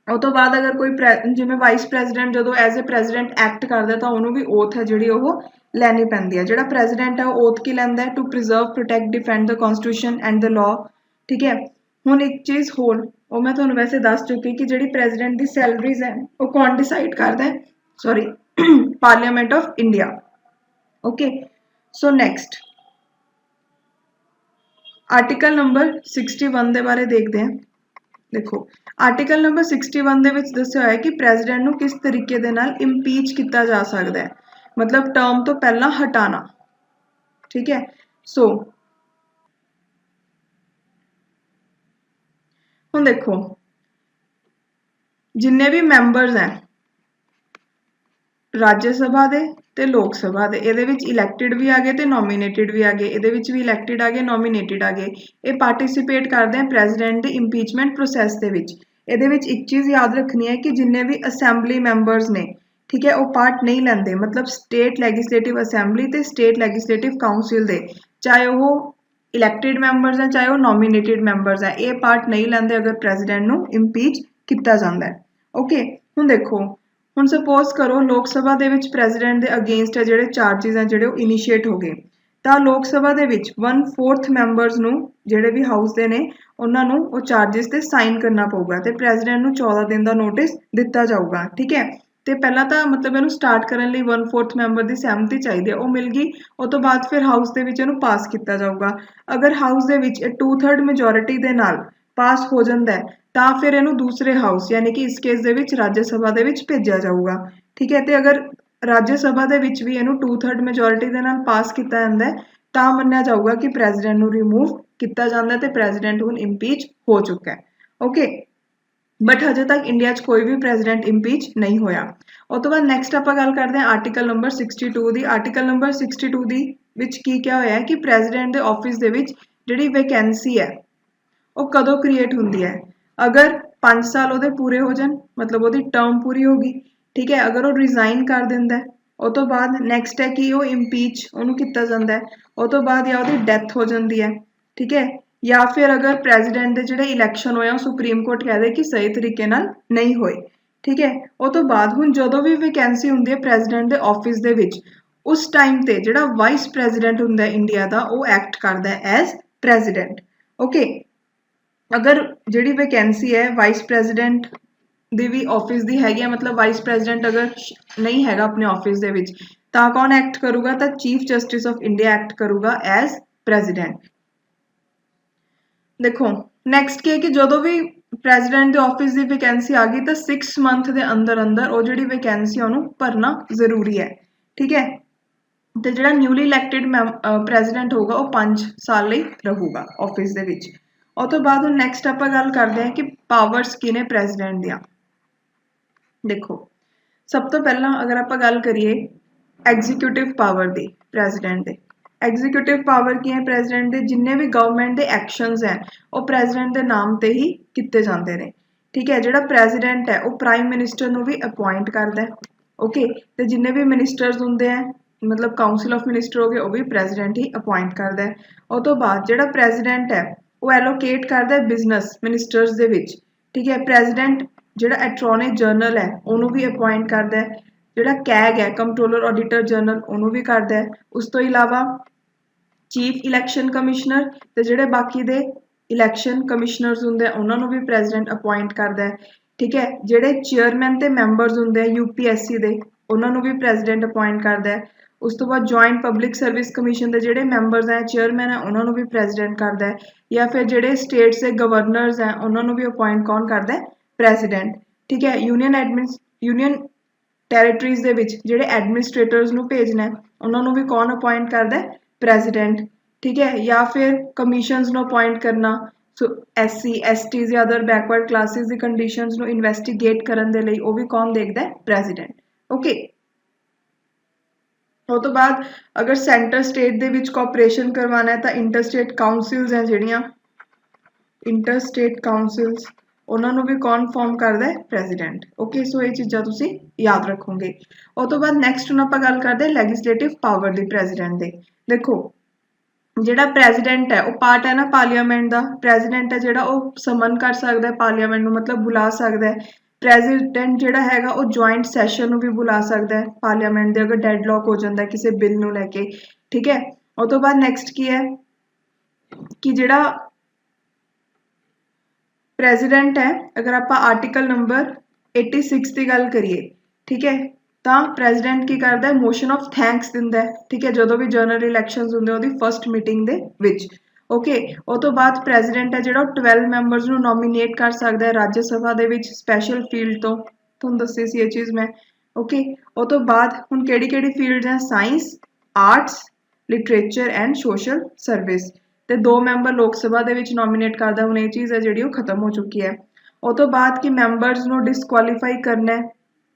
ਉਹ ਤੋਂ ਬਾਅਦ ਅਗਰ ਕੋਈ ਜਿਵੇਂ ਵਾਈਸ ਪ੍ਰੈਜ਼ੀਡੈਂਟ ਜਦੋਂ ਐਜ਼ ਅ ਪ੍ਰੈਜ਼ੀਡੈਂਟ ਐਕਟ ਕਰਦਾ ਤਾਂ ਉਹਨੂੰ ਵੀ ਓਥ ਹੈ ਜਿਹੜੀ ਉਹ ਲੈਣੀ ਪੈਂਦੀ ਹੈ। ਜਿਹੜਾ ਪ੍ਰੈਜ਼ੀਡੈਂਟ ਹੈ ਉਹ ਓਥ ਕੀ ਲੈਂਦਾ ਹੈ? To preserve, protect, defend the constitution and the law, ਠੀਕ ਹੈ। ਹੁਣ ਇੱਕ ਚੀਜ਼ ਹੋਰ, ਉਹ ਮੈਂ ਤੁਹਾਨੂੰ ਵੈਸੇ ਦੱਸ ਚੁੱਕੀ ਕਿ ਜਿਹੜੀ ਪ੍ਰੈਜ਼ੀਡੈਂਟ ਦੀ ਸੈਲਰੀਜ਼ ਹੈ ਉਹ ਕੌਣ ਡਿਸਾਈਡ ਕਰਦਾ ਹੈ? Sorry, parliament of India. Okay, so next article number 61 ਦੇ ਬਾਰੇ ਦੇਖਦੇ ਹਾਂ। ਦੇਖੋ ਆਰਟੀਕਲ ਨੰਬਰ 61 ਦੇ ਵਿੱਚ ਦੱਸਿਆ ਹੋਇਆ ਹੈ ਕਿ ਪ੍ਰੈਜ਼ੀਡੈਂਟ ਨੂੰ ਕਿਸ ਤਰੀਕੇ ਦੇ ਨਾਲ ਇੰਪੀਚ ਕੀਤਾ ਜਾ ਸਕਦਾ ਹੈ, ਮਤਲਬ ਟਰਮ ਤੋਂ ਪਹਿਲਾਂ ਹਟਾਣਾ, ਠੀਕ ਹੈ। ਸੋ ਹੁਣ ਦੇਖੋ ਜਿੰਨੇ ਵੀ ਮੈਂਬਰਸ ਹੈ ਰਾਜ ਸਭਾ ਦੇ ਤੇ ਲੋਕ ਸਭਾ ਦੇ, ਇਹਦੇ ਵਿੱਚ ਇਲੈਕਟਿਡ ਵੀ ਆ ਗਏ ਤੇ ਨੋਮੀਨੇਟਿਡ ਵੀ ਆ ਗਏ, ਇਹਦੇ ਵਿੱਚ ਵੀ ਇਲੈਕਟਿਡ ਆ ਗਏ, ਨੋਮੀਨੇਟਿਡ ਆ ਗਏ, ਇਹ ਪਾਰਟਿਸਿਪੇਟ ਕਰਦੇ ਆ ਪ੍ਰੈਜ਼ੀਡੈਂਟ ਦੇ ਇੰਪੀਚਮੈਂਟ ਪ੍ਰੋਸੈਸ ਦੇ ਵਿੱਚ। ਇਹਦੇ ਵਿੱਚ ਇੱਕ ਚੀਜ਼ ਯਾਦ ਰੱਖਣੀ ਹੈ ਕਿ ਜਿੰਨੇ ਵੀ ਅਸੈਂਬਲੀ ਮੈਂਬਰਸ ਨੇ, ਠੀਕ ਹੈ, ਉਹ ਪਾਰਟ ਨਹੀਂ ਲੈਂਦੇ, ਮਤਲਬ ਸਟੇਟ ਲੈਜਿਸਲੇਟਿਵ ਅਸੈਂਬਲੀ ਤੇ ਸਟੇਟ ਲੈਜਿਸਲੇਟਿਵ ਕਾਊਂਸਿਲ ਦੇ, ਚਾਹੇ ਉਹ ਇਲੈਕਟਿਡ ਮੈਂਬਰਸ ਹੈ ਚਾਹੇ ਉਹ ਨੋਮੀਨੇਟਿਡ ਮੈਂਬਰਸ ਹੈ, ਇਹ ਪਾਰਟ ਨਹੀਂ ਲੈਂਦੇ ਅਗਰ ਪ੍ਰੈਜ਼ੀਡੈਂਟ ਨੂੰ ਇੰਪੀਚ ਕੀਤਾ ਜਾਂਦਾ ਹੈ। ਓਕੇ, ਹੁਣ ਦੇਖੋ, ਹੁਣ ਸਪੋਜ਼ ਕਰੋ ਲੋਕ ਸਭਾ ਦੇ ਵਿੱਚ ਪ੍ਰੈਜ਼ੀਡੈਂਟ ਦੇ ਅਗੇਂਸਟ ਹੈ ਜਿਹੜੇ ਚਾਰਜਿਸ ਹੈ ਜਿਹੜੇ ਉਹ ਇਨੀਸ਼ੀਏਟ ਹੋ ਗਏ, ਤਾਂ ਲੋਕ ਸਭਾ ਦੇ ਵਿੱਚ 1/4 ਮੈਂਬਰਸ ਨੂੰ ਜਿਹੜੇ ਵੀ ਹਾਊਸ ਦੇ ਨੇ ਉਹਨਾਂ ਨੂੰ ਉਹ ਚਾਰਜਿਸ ਤੇ ਸਾਈਨ ਕਰਨਾ ਪਊਗਾ ਤੇ ਪ੍ਰੈਜ਼ੀਡੈਂਟ ਨੂੰ 14 ਦਿਨ ਦਾ ਨੋਟਿਸ ਦਿੱਤਾ ਜਾਊਗਾ, ਠੀਕ ਹੈ। ਤੇ ਪਹਿਲਾਂ ਤਾਂ ਮਤਲਬ ਇਹਨੂੰ ਸਟਾਰਟ ਕਰਨ ਲਈ 1/4 ਮੈਂਬਰ ਦੀ ਸਹਿਮਤੀ ਚਾਹੀਦੀ ਹੈ, ਉਹ ਮਿਲ ਗਈ। ਉਹ ਤੋਂ ਬਾਅਦ ਫਿਰ ਹਾਊਸ ਦੇ ਵਿੱਚ ਇਹਨੂੰ ਪਾਸ ਕੀਤਾ ਜਾਊਗਾ। ਅਗਰ ਹਾਊਸ ਦੇ ਵਿੱਚ 2/3 ਮੈਜੋਰਿਟੀ ਦੇ ਨਾਲ ਪਾਸ ਹੋ ਜਾਂਦਾ ਹੈ ਤਾਂ ਫਿਰ ਇਹਨੂੰ ਦੂਸਰੇ ਹਾਊਸ ਯਾਨੀ ਕਿ ਇਸ ਕੇਸ ਦੇ ਵਿੱਚ ਰਾਜ ਸਭਾ ਦੇ ਵਿੱਚ ਭੇਜਿਆ ਜਾਊਗਾ, ਠੀਕ ਹੈ। ਤੇ ਅਗਰ ਰਾਜ ਸਭਾ ਦੇ ਵਿੱਚ ਵੀ ਇਹਨੂੰ 2/3 ਮੈਜੋਰਿਟੀ ਦੇ ਨਾਲ ਪਾਸ ਕੀਤਾ ਜਾਂਦਾ ਹੈ ਤਾਂ ਮੰਨਿਆ ਜਾਊਗਾ ਕਿ ਪ੍ਰੈਜ਼ੀਡੈਂਟ ਨੂੰ ਰਿਮੂਵ ਕੀਤਾ ਜਾਂਦਾ ਤੇ ਪ੍ਰੈਜ਼ੀਡੈਂਟ ਹੁਣ ਇੰਪੀਚ ਹੋ ਚੁੱਕਾ ਹੈ। ਓਕੇ, ਬਟ ਹਜੇ ਤੱਕ ਇੰਡੀਆ 'ਚ ਕੋਈ ਵੀ ਪ੍ਰੈਜ਼ੀਡੈਂਟ ਇੰਪੀਚ ਨਹੀਂ ਹੋਇਆ। ਉਹ ਤੋਂ ਬਾਅਦ ਨੈਕਸਟ ਆਪਾਂ ਗੱਲ ਕਰਦੇ ਹਾਂ ਆਰਟੀਕਲ ਨੰਬਰ 62 ਦੀ। ਆਰਟੀਕਲ ਨੰਬਰ 62 ਦੀ ਵਿੱਚ ਕੀ ਕਿਹਾ ਹੋਇਆ ਹੈ ਕਿ ਪ੍ਰੈਜ਼ੀਡੈਂਟ ਦੇ ਆਫਿਸ ਦੇ ਵਿੱਚ ਜਿਹੜੀ ਵੈਕੈਂਸੀ ਹੈ ਉਹ ਕਦੋਂ ਕ੍ਰੀਏਟ ਹੁੰਦੀ ਹੈ? ਅਗਰ 5 ਸਾਲ ਉਹਦੇ ਪੂਰੇ ਹੋ ਜਾਣ, ਮਤਲਬ ਉਹਦੀ ਟਰਮ ਪੂਰੀ ਹੋ ਗਈ, ਠੀਕ ਹੈ। ਅਗਰ ਉਹ ਰਿਜ਼ਾਈਨ ਕਰ ਦਿੰਦਾ, ਉਹ ਤੋਂ ਬਾਅਦ ਨੈਕਸਟ ਹੈ ਕਿ ਉਹ ਇੰਪੀਚ ਉਹਨੂੰ ਕੀਤਾ ਜਾਂਦਾ ਹੈ, ਉਹ ਤੋਂ ਬਾਅਦ ਜਾਂ ਉਹਦੀ ਡੈਥ ਹੋ ਜਾਂਦੀ ਹੈ, ਠੀਕ ਹੈ। ਜਾਂ ਫਿਰ ਅਗਰ ਪ੍ਰੈਜ਼ੀਡੈਂਟ ਦੇ ਜਿਹੜੇ ਇਲੈਕਸ਼ਨ ਹੋਏ ਉਹ ਸੁਪਰੀਮ ਕੋਰਟ ਕਹਿ ਦੇ ਕਿ ਸਹੀ ਤਰੀਕੇ ਨਾਲ ਨਹੀਂ ਹੋਏ, ਠੀਕ ਹੈ। ਉਹ ਤੋਂ ਬਾਅਦ ਹੁਣ ਜਦੋਂ ਵੀ ਵੈਕੈਂਸੀ ਹੁੰਦੀ ਹੈ ਪ੍ਰੈਜ਼ੀਡੈਂਟ ਦੇ ਆਫਿਸ ਦੇ ਵਿੱਚ, ਉਸ ਟਾਈਮ ਤੇ ਜਿਹੜਾ ਵਾਈਸ ਪ੍ਰੈਜ਼ੀਡੈਂਟ ਹੁੰਦਾ ਇੰਡੀਆ ਦਾ ਉਹ ਐਕਟ ਕਰਦਾ ਹੈ ਐਜ਼ ਪ੍ਰੈਜ਼ੀਡੈਂਟ। ਓਕੇ, ਅਗਰ ਜਿਹੜੀ ਵੈਕੈਂਸੀ ਹੈ ਵਾਈਸ ਪ੍ਰੈਜ਼ੀਡੈਂਟ ਦੀ ਵੀ ਆਫਿਸ ਦੀ ਹੈਗੀ ਹੈ, ਮਤਲਬ ਵਾਈਸ ਪ੍ਰੈਜ਼ੀਡੈਂਟ ਅਗਰ ਨਹੀਂ ਹੈਗਾ ਆਪਣੇ ਆਫਿਸ ਦੇ ਵਿੱਚ ਤਾਂ ਕੌਣ ਐਕਟ ਕਰੂਗਾ? ਤਾਂ chief justice of India act ਕਰੂਗਾ ਐਜ਼ ਪ੍ਰੈਜ਼ੀਡੈਂਟ। ਦੇਖੋ ਨੈਕਸਟ ਕੀ ਹੈ ਕਿ ਜਦੋਂ ਵੀ ਪ੍ਰੈਜ਼ੀਡੈਂਟ ਦੇ ਆਫਿਸ ਦੀ ਵੈਕੈਂਸੀ ਆ ਗਈ ਤਾਂ 6 ਮੰਥ ਦੇ ਅੰਦਰ ਅੰਦਰ ਉਹ ਜਿਹੜੀ ਵੈਕੈਂਸੀ ਉਹਨੂੰ ਭਰਨਾ ਜ਼ਰੂਰੀ ਹੈ, ਠੀਕ ਹੈ। ਤੇ ਜਿਹੜਾ ਨਿਊਲੀ ਇਲੈਕਟਿਡ ਪ੍ਰੈਜ਼ੀਡੈਂਟ ਹੋਊਗਾ ਉਹ 5 ਸਾਲ ਲਈ ਰਹੂਗਾ ਆਫਿਸ ਦੇ ਵਿੱਚ। ਉਹ ਤੋਂ ਬਾਅਦ ਹੁਣ ਨੈਕਸਟ ਆਪਾਂ ਗੱਲ ਕਰਦੇ ਹਾਂ ਕਿ ਪਾਵਰਸ ਕੀ ਨੇ ਪ੍ਰੈਜ਼ੀਡੈਂਟ ਦੀਆਂ। ਦੇਖੋ ਸਭ ਤੋਂ ਪਹਿਲਾਂ ਅਗਰ ਆਪਾਂ ਗੱਲ ਕਰੀਏ ਐਗਜ਼ੀਕਿਊਟਿਵ ਪਾਵਰ ਦੀ ਪ੍ਰੈਜ਼ੀਡੈਂਟ ਦੇ, ਐਗਜ਼ੀਕਿਊਟਿਵ ਪਾਵਰ ਕੀ ਹੈ ਪ੍ਰੈਜ਼ੀਡੈਂਟ ਦੇ? ਜਿੰਨੇ ਵੀ ਗਵਰਨਮੈਂਟ ਦੇ ਐਕਸ਼ਨਸ ਹੈ ਉਹ ਪ੍ਰੈਜ਼ੀਡੈਂਟ ਦੇ ਨਾਮ ਤੇ ਹੀ ਕੀਤੇ ਜਾਂਦੇ ਨੇ, ਠੀਕ ਹੈ। ਜਿਹੜਾ ਪ੍ਰੈਜ਼ੀਡੈਂਟ ਹੈ ਉਹ ਪ੍ਰਾਈਮ ਮਿਨਿਸਟਰ ਨੂੰ ਵੀ ਅਪੁਆਇੰਟ ਕਰਦਾ ਹੈ, ਓਕੇ। ਤੇ ਜਿੰਨੇ ਵੀ ਮਿਨਿਸਟਰਸ ਹੁੰਦੇ ਆ ਮਤਲਬ ਕਾਊਂਸਲ ਆਫ ਮਿਨਿਸਟਰ ਹੋ ਗਏ ਉਹ ਵੀ ਪ੍ਰੈਜ਼ੀਡੈਂਟ ਹੀ ਅਪੁਆਇੰਟ ਕਰਦਾ ਹੈ। ਉਹ ਤੋਂ ਬਾਅਦ ਜਿਹੜਾ ਪ੍ਰੈਜ਼ੀਡੈਂਟ ਹੈ ਉਹ ਐਲੋਕੇਟ ਕਰਦਾ ਹੈ ਬਿਜ਼ਨਸ ਮਿਨਿਸਟਰਸ ਦੇ ਵਿੱਚ, ਠੀਕ ਹੈ। ਪ੍ਰੈਜ਼ੀਡੈਂਟ ਜਿਹੜਾ ਅਟਾਰਨੀ ਜਨਰਲ ਹੈ ਉਹਨੂੰ ਵੀ ਅਪੁਆਇੰਟ ਕਰਦਾ ਹੈ, ਜਿਹੜਾ ਕੈਗ ਹੈ ਕੰਟਰੋਲਰ ਆਡੀਟਰ ਜਨਰਲ ਉਹਨੂੰ ਵੀ ਕਰਦਾ ਹੈ। ਉਸ ਤੋਂ ਇਲਾਵਾ ਚੀਫ ਇਲੈਕਸ਼ਨ ਕਮਿਸ਼ਨਰ ਤੇ ਜਿਹੜੇ ਬਾਕੀ ਦੇ ਇਲੈਕਸ਼ਨ ਕਮਿਸ਼ਨਰਸ ਹੁੰਦੇ ਆ ਉਹਨਾਂ ਨੂੰ ਵੀ ਪ੍ਰੈਜ਼ੀਡੈਂਟ ਅਪੁਆਇੰਟ ਕਰਦਾ ਹੈ, ਠੀਕ ਹੈ। ਜਿਹੜੇ ਚੇਅਰਮੈਨ ਤੇ ਮੈਂਬਰਸ ਹੁੰਦੇ ਆ UPSC ਦੇ ਉਹਨਾਂ ਨੂੰ ਵੀ ਪ੍ਰੈਜ਼ੀਡੈਂਟ ਅਪੁਆਇੰਟ ਕਰਦਾ ਹੈ। ਉਸ ਤੋਂ ਬਾਅਦ ਜੁਆਇੰਟ ਪਬਲਿਕ ਸਰਵਿਸ ਕਮਿਸ਼ਨ ਦੇ ਜਿਹੜੇ ਮੈਂਬਰਸ ਹੈ ਚੇਅਰਮੈਨ ਹੈ ਉਹਨਾਂ ਨੂੰ ਵੀ ਪ੍ਰੈਜ਼ੀਡੈਂਟ ਕਰਦਾ ਹੈ, ਜਾਂ ਫਿਰ ਜਿਹੜੇ ਸਟੇਟਸ ਦੇ ਗਵਰਨਰਸ ਹੈ ਉਹਨਾਂ ਨੂੰ ਵੀ ਅਪਾਇੰਟ ਕੌਣ ਕਰਦਾ ਹੈ? ਪ੍ਰੈਜ਼ੀਡੈਂਟ। ਠੀਕ ਹੈ, ਯੂਨੀਅਨ ਟੈਰੀਟਰੀਜ਼ ਦੇ ਵਿੱਚ ਜਿਹੜੇ ਐਡਮਿਨਿਸਟ੍ਰੇਟਰਸ ਨੂੰ ਭੇਜਣਾ ਹੈ ਉਹਨਾਂ ਨੂੰ ਵੀ ਕੌਣ ਅਪਾਇੰਟ ਕਰਦਾ ਹੈ? ਪ੍ਰੈਜ਼ੀਡੈਂਟ। ਠੀਕ ਹੈ, ਜਾਂ ਫਿਰ ਕਮਿਸ਼ਨਸ ਨੂੰ ਅਪਾਇੰਟ ਕਰਨਾ, ਸੋ SC ST ਜਾਂ ਅਦਰ ਬੈਕਵਰਡ ਕਲਾਸਿਸ ਦੀ ਕੰਡੀਸ਼ਨਸ ਨੂੰ ਇਨਵੈਸਟੀਗੇਟ ਕਰਨ ਦੇ ਲਈ ਉਹ ਵੀ ਕੌਣ ਦੇਖਦਾ ਹੈ? ਪ੍ਰੈਜ਼ੀਡੈਂਟ। ਓਕੇ, ਉਹ ਤੋਂ ਬਾਅਦ ਅਗਰ ਸੈਂਟਰ ਸਟੇਟ ਦੇ ਵਿੱਚ ਕੋਆਪਰੇਸ਼ਨ ਕਰਵਾਉਣਾ ਹੈ ਤਾਂ ਇੰਟਰਸਟੇਟ ਕਾਉਂਸਿਲਸ ਹੈ ਜਿਹੜੀਆਂ ਇੰਟਰਸਟੇਟ ਕਾਉਂਸਿਲਸ ਉਹਨਾਂ ਨੂੰ ਵੀ ਕੌਣ ਫਾਰਮ ਕਰਦਾ ਹੈ? ਪ੍ਰੈਜ਼ੀਡੈਂਟ। ਓਕੇ, ਸੋ ਇਹ ਚੀਜ਼ਾਂ ਤੁਸੀਂ ਯਾਦ ਰੱਖੋਗੇ। ਉਹ ਤੋਂ ਬਾਅਦ ਨੈਕਸਟ ਹੁਣ ਆਪਾਂ ਗੱਲ ਕਰਦੇ ਹਾਂ ਲੈਜਿਸਲੇਟਿਵ ਪਾਵਰ ਦੀ ਪ੍ਰੈਜ਼ੀਡੈਂਟ ਦੇ। ਦੇਖੋ ਜਿਹੜਾ ਪ੍ਰੈਜ਼ੀਡੈਂਟ ਹੈ ਉਹ ਪਾਰਟ ਹੈ ਨਾ ਪਾਰਲੀਮੈਂਟ ਦਾ। ਪ੍ਰੈਜ਼ੀਡੈਂਟ ਹੈ ਜਿਹੜਾ ਉਹ ਸਮਨ ਕਰ ਸਕਦਾ ਹੈ ਪਾਰਲੀਮੈਂਟ ਨੂੰ, ਮਤਲਬ ਬੁਲਾ ਸਕਦਾ ਹੈ। ਪ੍ਰੈਜ਼ੀਡੈਂਟ ਜਿਹੜਾ ਹੈਗਾ ਉਹ ਜੁਆਇੰਟ ਸੈਸ਼ਨ ਨੂੰ ਵੀ ਬੁਲਾ ਸਕਦਾ ਹੈ ਪਾਰਲੀਮੈਂਟ ਦੇ, ਅਗਰ ਡੈਡਲੌਕ ਹੋ ਜਾਂਦਾ ਕਿਸੇ ਬਿੱਲ ਨੂੰ ਲੈ ਕੇ। ਠੀਕ ਹੈ, ਉਹ ਤੋਂ ਬਾਅਦ ਨੈਕਸਟ ਕੀ ਹੈ ਕਿ ਜਿਹੜਾ ਪ੍ਰੈਜ਼ੀਡੈਂਟ ਹੈ, ਅਗਰ ਆਪਾਂ ਆਰਟੀਕਲ ਨੰਬਰ 86 ਦੀ ਗੱਲ ਕਰੀਏ, ਠੀਕ ਹੈ, ਤਾਂ ਪ੍ਰੈਜ਼ੀਡੈਂਟ ਕੀ ਕਰਦਾ ਹੈ? ਮੋਸ਼ਨ ਆਫ ਥੈਂਕਸ ਦਿੰਦਾ ਹੈ। ਠੀਕ ਹੈ, ਜਦੋਂ ਵੀ ਜਨਰਲ ਇਲੈਕਸ਼ਨਸ ਹੁੰਦੇ ਉਹਦੀ ਫਸਟ ਮੀਟਿੰਗ ਦੇ ਵਿੱਚ। ਓਕੇ, ਉਹ ਤੋਂ ਬਾਅਦ ਪ੍ਰੈਜ਼ੀਡੈਂਟ ਹੈ ਜਿਹੜਾ ਉਹ 12 ਮੈਂਬਰਸ ਨੂੰ ਨੋਮੀਨੇਟ ਕਰ ਸਕਦਾ ਹੈ ਰਾਜ ਸਭਾ ਦੇ ਵਿੱਚ ਸਪੈਸ਼ਲ ਫੀਲਡ ਤੋਂ, ਤੁਹਾਨੂੰ ਦੱਸੀ ਸੀ ਇਹ ਚੀਜ਼ ਮੈਂ। ਓਕੇ, ਉਹ ਤੋਂ ਬਾਅਦ ਹੁਣ ਕਿਹੜੀ ਕਿਹੜੀ ਫੀਲਡਸ ਹੈ? Science, arts, literature and social service. ਤੇ 2 ਮੈਂਬਰ ਲੋਕ ਸਭਾ ਦੇ ਵਿੱਚ ਨੋਮੀਨੇਟ ਕਰਦਾ, ਹੁਣ ਇਹ ਚੀਜ਼ ਹੈ ਜਿਹੜੀ ਉਹ ਖਤਮ ਹੋ ਚੁੱਕੀ ਹੈ। ਉਹ ਤੋਂ ਬਾਅਦ ਕਿ ਮੈਂਬਰਸ ਨੂੰ ਡਿਸਕੁਆਲੀਫਾਈ ਕਰਨਾ ਹੈ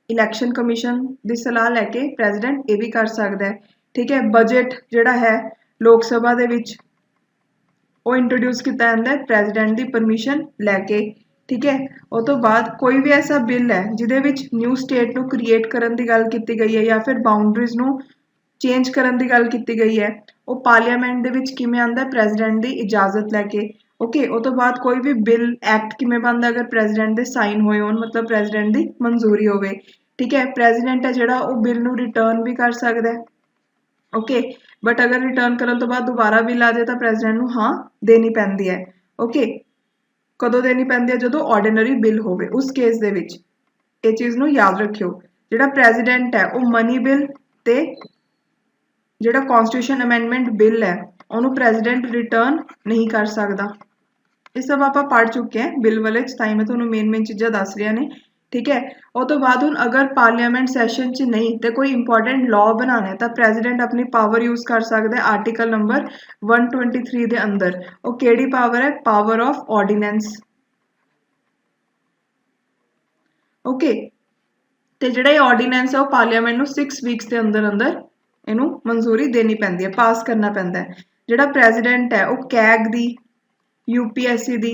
ਇਲੈਕਸ਼ਨ ਕਮਿਸ਼ਨ ਦੀ ਸਲਾਹ ਲੈ ਕੇ ਪ੍ਰੈਜ਼ੀਡੈਂਟ ਇਹ ਵੀ ਕਰ ਸਕਦਾ ਹੈ। ਠੀਕ ਹੈ, ਬਜਟ ਜਿਹੜਾ ਹੈ ਲੋਕ ਸਭਾ ਦੇ ਵਿੱਚ ਉਹ ਇੰਟਰੋਡਿਊਸ ਕੀਤਾ ਜਾਂਦਾ ਹੈ ਪ੍ਰੈਜ਼ੀਡੈਂਟ ਦੀ ਪਰਮਿਸ਼ਨ ਲੈ ਕੇ। ਠੀਕ ਹੈ, ਉਹ ਤੋਂ ਬਾਅਦ ਕੋਈ ਵੀ ਐਸਾ ਬਿੱਲ ਹੈ ਜਿਹਦੇ ਵਿੱਚ ਨਿਊ ਸਟੇਟ ਨੂੰ ਕ੍ਰੀਏਟ ਕਰਨ ਦੀ ਗੱਲ ਕੀਤੀ ਗਈ ਹੈ ਜਾਂ ਫਿਰ ਬਾਉਂਡਰੀਜ਼ ਨੂੰ ਚੇਂਜ ਕਰਨ ਦੀ ਗੱਲ ਕੀਤੀ ਗਈ ਹੈ, ਉਹ ਪਾਰਲੀਮੈਂਟ ਦੇ ਵਿੱਚ ਕਿਵੇਂ ਆਉਂਦਾ? ਪ੍ਰੈਜ਼ੀਡੈਂਟ ਦੀ ਇਜਾਜ਼ਤ ਲੈ ਕੇ। ਓਕੇ, ਉਹ ਤੋਂ ਬਾਅਦ ਕੋਈ ਵੀ ਬਿੱਲ ਐਕਟ ਕਿਵੇਂ ਬਣਦਾ? ਅਗਰ ਪ੍ਰੈਜ਼ੀਡੈਂਟ ਦੇ ਸਾਈਨ ਹੋਏ ਹੋਣ, ਮਤਲਬ ਪ੍ਰੈਜ਼ੀਡੈਂਟ ਦੀ ਮਨਜ਼ੂਰੀ ਹੋਵੇ। ਠੀਕ ਹੈ, ਪ੍ਰੈਜ਼ੀਡੈਂਟ ਹੈ ਜਿਹੜਾ ਉਹ ਬਿੱਲ ਨੂੰ ਰਿਟਰਨ ਵੀ ਕਰ ਸਕਦਾ ਹੈ। ਓਕੇ, ਬਟ ਅਗਰ ਰਿਟਰਨ ਕਰਨ ਤੋਂ ਬਾਅਦ ਦੁਬਾਰਾ ਬਿੱਲ ਆ ਜਾਏ ਤਾਂ ਪ੍ਰੈਜ਼ੀਡੈਂਟ ਨੂੰ ਹਾਂ ਦੇਣੀ ਪੈਂਦੀ ਹੈ। ਓਕੇ, ਕਦੋਂ ਦੇਣੀ ਪੈਂਦੀ ਹੈ? ਜਦੋਂ ਆਰਡੀਨਰੀ ਬਿੱਲ ਹੋਵੇ, ਉਸ ਕੇਸ ਦੇ ਵਿੱਚ। ਇਹ ਚੀਜ਼ ਨੂੰ ਯਾਦ ਰੱਖਿਓ। ਜਿਹੜਾ ਪ੍ਰੈਜ਼ੀਡੈਂਟ ਹੈ ਉਹ ਮਨੀ ਬਿੱਲ ਤੇ ਜਿਹੜਾ ਕਨਸਟੀਟਿਊਸ਼ਨ ਅਮੈਂਡਮੈਂਟ ਬਿੱਲ ਹੈ ਉਹਨੂੰ ਪ੍ਰੈਜ਼ੀਡੈਂਟ ਰਿਟਰਨ ਨਹੀਂ ਕਰ ਸਕਦਾ। ਇਹ ਸਭ ਆਪਾਂ ਪੜ੍ਹ ਚੁੱਕੇ ਹਾਂ ਬਿੱਲ ਵਾਲੇ 'ਚ, ਤਾਂ ਹੀ ਮੈਂ ਤੁਹਾਨੂੰ ਮੇਨ ਚੀਜ਼ਾਂ ਦੱਸ ਰਹੀਆਂ ਨੇ। ਠੀਕ ਹੈ, ਉਹ ਤੋਂ ਬਾਅਦ ਹੁਣ ਅਗਰ ਪਾਰਲੀਮੈਂਟ ਸੈਸ਼ਨ 'ਚ ਨਹੀਂ ਤੇ ਕੋਈ ਇੰਪੋਰਟੈਂਟ ਲਾਅ ਬਣਾਉਣਾ ਹੈ ਤਾਂ ਪ੍ਰੈਜ਼ੀਡੈਂਟ ਆਪਣੀ ਪਾਵਰ ਯੂਜ਼ ਕਰ ਸਕਦਾ ਹੈ ਆਰਟੀਕਲ ਨੰਬਰ 123 ਦੇ ਅੰਦਰ। ਉਹ ਕਿਹੜੀ ਪਾਵਰ ਹੈ? Power of ordinance. ਓਕੇ, ਤੇ ਜਿਹੜਾ ਇਹ ਆਰਡੀਨੈਂਸ ਹੈ ਉਹ ਪਾਰਲੀਮੈਂਟ ਨੂੰ 6 ਵੀਕਸ ਦੇ ਅੰਦਰ ਅੰਦਰ ਇਹਨੂੰ ਮਨਜ਼ੂਰੀ ਦੇਣੀ ਪੈਂਦੀ ਹੈ, ਪਾਸ ਕਰਨਾ ਪੈਂਦਾ ਹੈ। ਜਿਹੜਾ ਪ੍ਰੈਜ਼ੀਡੈਂਟ ਹੈ ਉਹ ਕੈਗ ਦੀ, UPSC ਦੀ,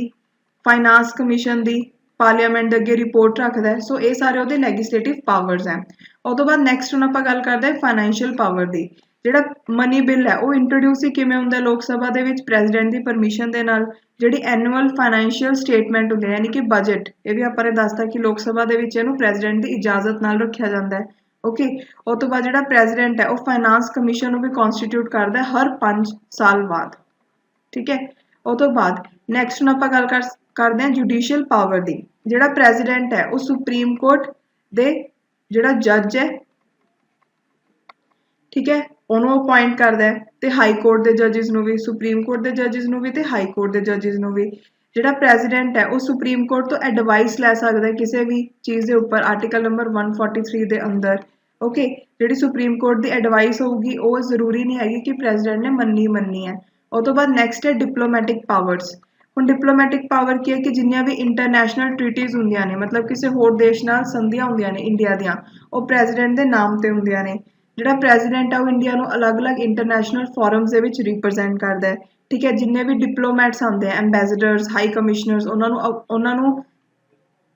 ਫਾਈਨਾਂਸ ਕਮਿਸ਼ਨ ਦੀ, ਪਾਰਲੀਮੈਂਟ ਦੇ ਅੱਗੇ ਰਿਪੋਰਟ ਰੱਖਦਾ ਹੈ। ਸੋ ਇਹ ਸਾਰੇ ਉਹਦੇ ਲੈਜਿਸਲੇਟਿਵ ਪਾਵਰਸ ਹੈ। ਉਹ ਤੋਂ ਬਾਅਦ ਨੈਕਸਟ ਹੁਣ ਆਪਾਂ ਗੱਲ ਕਰਦੇ ਹਾਂ ਫਾਈਨੈਂਸ਼ੀਅਲ ਪਾਵਰ ਦੀ। ਜਿਹੜਾ ਮਨੀ ਬਿੱਲ ਹੈ ਉਹ ਇੰਟਰੋਡਿਊਸ ਹੀ ਕਿਵੇਂ ਹੁੰਦਾ ਲੋਕ ਸਭਾ ਦੇ ਵਿੱਚ? ਪ੍ਰੈਜ਼ੀਡੈਂਟ ਦੀ ਪਰਮਿਸ਼ਨ ਦੇ ਨਾਲ। ਜਿਹੜੀ ਐਨੂਅਲ ਫਾਈਨੈਂਸ਼ੀਅਲ ਸਟੇਟਮੈਂਟ ਹੁੰਦੀ ਹੈ ਯਾਨੀ ਕਿ ਬਜਟ, ਇਹ ਵੀ ਆਪਾਂ ਨੇ ਦੱਸਤਾ ਕਿ ਲੋਕ ਸਭਾ ਦੇ ਵਿੱਚ ਇਹਨੂੰ ਪ੍ਰੈਜ਼ੀਡੈਂਟ ਦੀ ਇਜਾਜ਼ਤ ਨਾਲ ਰੱਖਿਆ ਜਾਂਦਾ ਹੈ। ਓਕੇ, ਉਹ ਤੋਂ ਬਾਅਦ ਜਿਹੜਾ ਪ੍ਰੈਜ਼ੀਡੈਂਟ ਹੈ ਉਹ ਫਾਈਨਾਂਸ ਕਮਿਸ਼ਨ ਨੂੰ ਵੀ ਕਨਸਟੀਟਿਊਟ ਕਰਦਾ ਹੈ ਹਰ 5 ਸਾਲ ਬਾਅਦ। ਠੀਕ ਹੈ, ਉਹ ਤੋਂ ਬਾਅਦ ਨੈਕਸਟ ਹੁਣ ਆਪਾਂ ਗੱਲ ਕਰਦੇ ਹਾਂ ਜੁਡੀਸ਼ੀਅਲ ਪਾਵਰ ਦੀ। ਜਿਹੜਾ ਪ੍ਰੈਜ਼ੀਡੈਂਟ ਹੈ ਉਹ ਸੁਪਰੀਮ ਕੋਰਟ ਦੇ ਜਿਹੜਾ ਜੱਜ ਹੈ, ਠੀਕ ਹੈ, ਉਹਨੂੰ ਅਪਾਇੰਟ ਕਰਦਾ ਹੈ, ਤੇ ਹਾਈ ਕੋਰਟ ਦੇ ਜੱਜਿਸ ਨੂੰ ਵੀ, ਸੁਪਰੀਮ ਕੋਰਟ ਦੇ ਜੱਜਿਸ ਨੂੰ ਵੀ ਤੇ ਹਾਈ ਕੋਰਟ ਦੇ ਜੱਜਿਸ ਨੂੰ ਵੀ। ਜਿਹੜਾ ਪ੍ਰੈਜ਼ੀਡੈਂਟ ਹੈ ਉਹ ਸੁਪਰੀਮ ਕੋਰਟ ਤੋਂ ਐਡਵਾਈਸ ਲੈ ਸਕਦਾ ਹੈ ਕਿਸੇ ਵੀ ਚੀਜ਼ ਦੇ ਉੱਪਰ ਆਰਟੀਕਲ ਨੰਬਰ 143 ਦੇ ਅੰਦਰ। ਓਕੇ, ਜਿਹੜੀ ਸੁਪਰੀਮ ਕੋਰਟ ਦੀ ਐਡਵਾਈਸ ਹੋਊਗੀ ਉਹ ਜ਼ਰੂਰੀ ਨਹੀਂ ਹੈਗੀ ਕਿ ਪ੍ਰੈਜ਼ੀਡੈਂਟ ਨੇ ਮੰਨੀ ਹੈ। ਉਹ ਤੋਂ ਬਾਅਦ ਨੈਕਸਟ ਹੈ ਡਿਪਲੋਮੈਟਿਕ ਪਾਵਰਸ। ਹੁਣ ਡਿਪਲੋਮੈਟਿਕ ਪਾਵਰ ਕੀ ਹੈ ਕਿ ਜਿੰਨੀਆਂ ਵੀ ਇੰਟਰਨੈਸ਼ਨਲ ਟ੍ਰੀਟੀਜ਼ ਹੁੰਦੀਆਂ ਨੇ, ਮਤਲਬ ਕਿਸੇ ਹੋਰ ਦੇਸ਼ ਨਾਲ ਸੰਧੀਆਂ ਹੁੰਦੀਆਂ ਨੇ ਇੰਡੀਆ ਦੀਆਂ, ਉਹ ਪ੍ਰੈਜ਼ੀਡੈਂਟ ਦੇ ਨਾਮ ਤੇ ਹੁੰਦੀਆਂ ਨੇ। ਜਿਹੜਾ ਪ੍ਰੈਜ਼ੀਡੈਂਟ ਹੈ ਉਹ ਇੰਡੀਆ ਨੂੰ ਅਲੱਗ-ਅਲੱਗ ਇੰਟਰਨੈਸ਼ਨਲ ਫੋਰਮਸ ਦੇ ਵਿੱਚ ਰਿਪਰੈਜ਼ੈਂਟ ਕਰਦਾ ਹੈ। ਠੀਕ ਹੈ, ਜਿੰਨੇ ਵੀ ਡਿਪਲੋਮੈਟਸ ਆਉਂਦੇ ਆ, ਐਂਬੈਸਡਰਸ, ਹਾਈ ਕਮਿਸ਼ਨਰਸ, ਉਹਨਾਂ ਨੂੰ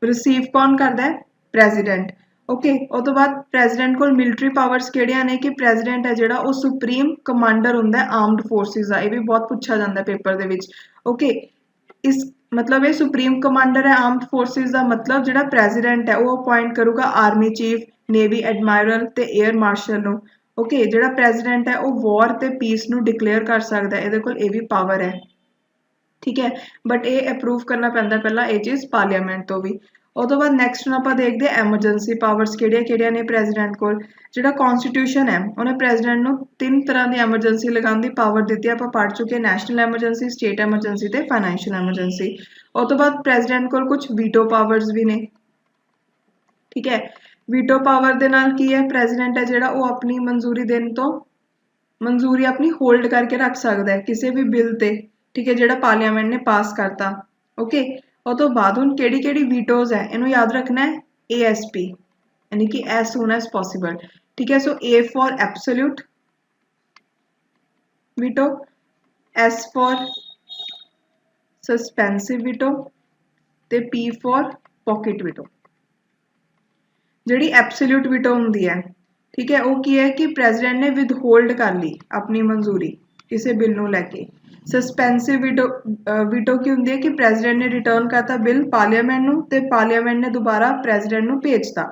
ਰਿਸੀਵ ਕੌਣ ਕਰਦਾ ਹੈ? ਪ੍ਰੈਜ਼ੀਡੈਂਟ। ਓਕੇ, ਉਹ ਤੋਂ ਬਾਅਦ ਪ੍ਰੈਜ਼ੀਡੈਂਟ ਕੋਲ ਮਿਲਟਰੀ ਪਾਵਰਸ ਕਿਹੜੀਆਂ ਨੇ? ਕਿ ਪ੍ਰੈਜ਼ੀਡੈਂਟ ਹੈ ਜਿਹੜਾ ਉਹ ਸੁਪਰੀਮ ਕਮਾਂਡਰ ਹੁੰਦਾ ਹੈ ਆਰਮਡ ਫੋਰਸਿਸ ਦਾ। ਇਹ ਵੀ ਬਹੁਤ ਪੁੱਛਿਆ ਜਾਂਦਾ ਪੇਪਰ ਦੇ ਵਿੱਚ। ਓਕੇ, ਇਸ ਮਤਲਬ ਇਹ ਸੁਪਰੀਮ ਕਮਾਂਡਰ ਹੈ ਆਰਮਡ ਫੋਰਸਿਸ ਦਾ, ਮਤਲਬ ਜਿਹੜਾ ਪ੍ਰੈਜ਼ੀਡੈਂਟ ਹੈ ਉਹ ਅਪਾਇੰਟ ਕਰੂਗਾ ਆਰਮੀ ਚੀਫ, ਨੇਵੀ ਐਡਮਾਇਰਲ ਤੇ 에ਅਰ ਮਾਰਸ਼ਲ ਨੂੰ। ਓਕੇ, ਜਿਹੜਾ ਪ੍ਰੈਜ਼ੀਡੈਂਟ ਹੈ ਉਹ ਵਾਰ ਤੇ ਪੀਸ ਨੂੰ ਡਿਕਲੇਅਰ ਕਰ ਸਕਦਾ ਹੈ, ਇਹਦੇ ਕੋਲ ਇਹ ਵੀ ਪਾਵਰ ਹੈ। ਠੀਕ ਹੈ, ਬਟ ਇਹ ਅਪਰੂਵ ਕਰਨਾ ਪੈਂਦਾ ਪਹਿਲਾਂ ਇਹ ਚੀਜ਼ ਪਾਰਲੀਮੈਂਟ ਤੋਂ ਵੀ। ਉਹ ਤੋਂ ਬਾਅਦ ਨੈਕਸਟ ਨੂੰ ਆਪਾਂ ਦੇਖਦੇ ਹਾਂ ਐਮਰਜੈਂਸੀ ਪਾਵਰਸ ਕਿਹੜੀਆਂ ਨੇ ਪ੍ਰੈਜ਼ੀਡੈਂਟ ਕੋਲ। ਜਿਹੜਾ ਕਨਸਟੀਟਿਊਸ਼ਨ ਹੈ ਉਹਨੇ ਪ੍ਰੈਜ਼ੀਡੈਂਟ ਨੂੰ 3 ਤਰ੍ਹਾਂ ਦੀ ਐਮਰਜੈਂਸੀ ਲਗਾਉਣ ਦੀ ਪਾਵਰ ਦਿੱਤੀ ਹੈ, ਆਪਾਂ ਪੜ੍ਹ ਚੁੱਕੇ ਨੈਸ਼ਨਲ ਐਮਰਜੈਂਸੀ, ਸਟੇਟ ਐਮਰਜੈਂਸੀ ਤੇ ਫਾਈਨੈਂਸ਼ੀਅਲ ਐਮਰਜੈਂਸੀ। ਉਹ ਤੋਂ ਬਾਅਦ ਪ੍ਰੈਜ਼ੀਡੈਂਟ ਕੋਲ ਕੁਝ ਵੀਟੋ ਪਾਵਰਸ ਵੀ ਨੇ, ਠੀਕ ਹੈ। ਵੀਟੋ ਪਾਵਰ ਦੇ ਨਾਲ ਕੀ ਹੈ, ਪ੍ਰੈਜ਼ੀਡੈਂਟ ਹੈ ਜਿਹੜਾ ਉਹ ਆਪਣੀ ਮਨਜ਼ੂਰੀ ਦੇਣ ਤੋਂ ਮਨਜ਼ੂਰੀ ਆਪਣੀ ਹੋਲਡ ਕਰਕੇ ਰੱਖ ਸਕਦਾ ਹੈ ਕਿਸੇ ਵੀ ਬਿੱਲ ਤੇ, ਠੀਕ ਹੈ, ਜਿਹੜਾ ਪਾਰਲੀਮੈਂਟ ਨੇ ਪਾਸ ਕਰਤਾ। ਓਕੇ, ਉਹ ਤੋਂ ਬਾਅਦ ਹੁਣ ਕਿਹੜੀ ਵੀਟੋਜ਼ ਹੈ ਇਹਨੂੰ ਯਾਦ ਰੱਖਣਾ ਹੈ, ASP यानी कि एज सून एज पॉसिबल, ठीक है। सो A for absolute veto, S for suspensive veto ते P फॉर पॉकेट वीटो। जिहड़ी एब्सोल्यूट वीटो हुंदी है, ठीक है, वो की है कि प्रेजिडेंट ने विदहोल्ड कर ली अपनी मंजूरी किसी बिल नूं लैके। सस्पेंसिव वीटो की हुंदी है कि प्रेजिडेंट ने रिटर्न करता बिल पार्लीमेंट नूं ते पार्लीमेंट ने दोबारा प्रेजिडेंट नूं भेजता,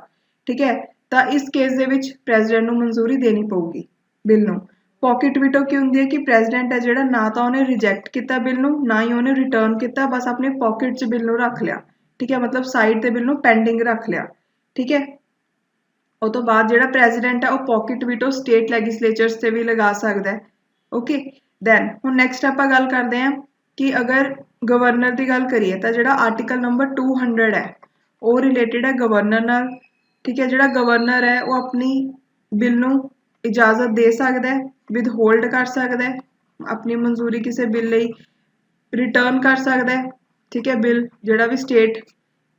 ठीक है। तो इस केस दे विच प्रेजिडेंट नूं मंजूरी देनी पऊगी बिल नूं। पॉकेट वीटो की हुंदी है कि प्रेजिडेंट है जिहड़ा ना तो उहने रिजैक्ट किया बिल नूं, ना ही उहने रिटर्न किया, बस अपने पॉकेट च बिल नूं रख लिया, ठीक है, मतलब साइड ते बिल नूं पेंडिंग रख लिया, ठीक है। उस तो बाद जिहड़ा प्रेजिडेंट है वो पॉकेट वीटो स्टेट लैजिसलेचर्स से भी लगा सकता है। ओके, दैन हुण नैक्सट आपां गल करते हैं कि अगर गवर्नर की गल करिए तो जिहड़ा आर्टिकल नंबर 200 है वो रिलेटेड है गवर्नर नाल, ठीक है। जिहड़ा गवर्नर है वो अपनी बिल नूं इजाजत दे सकदा है, विदहोल्ड कर सकदा है अपनी मंजूरी किसी बिल लई, रिटर्न कर सकदा है, ठीक है, बिल जिहड़ा भी स्टेट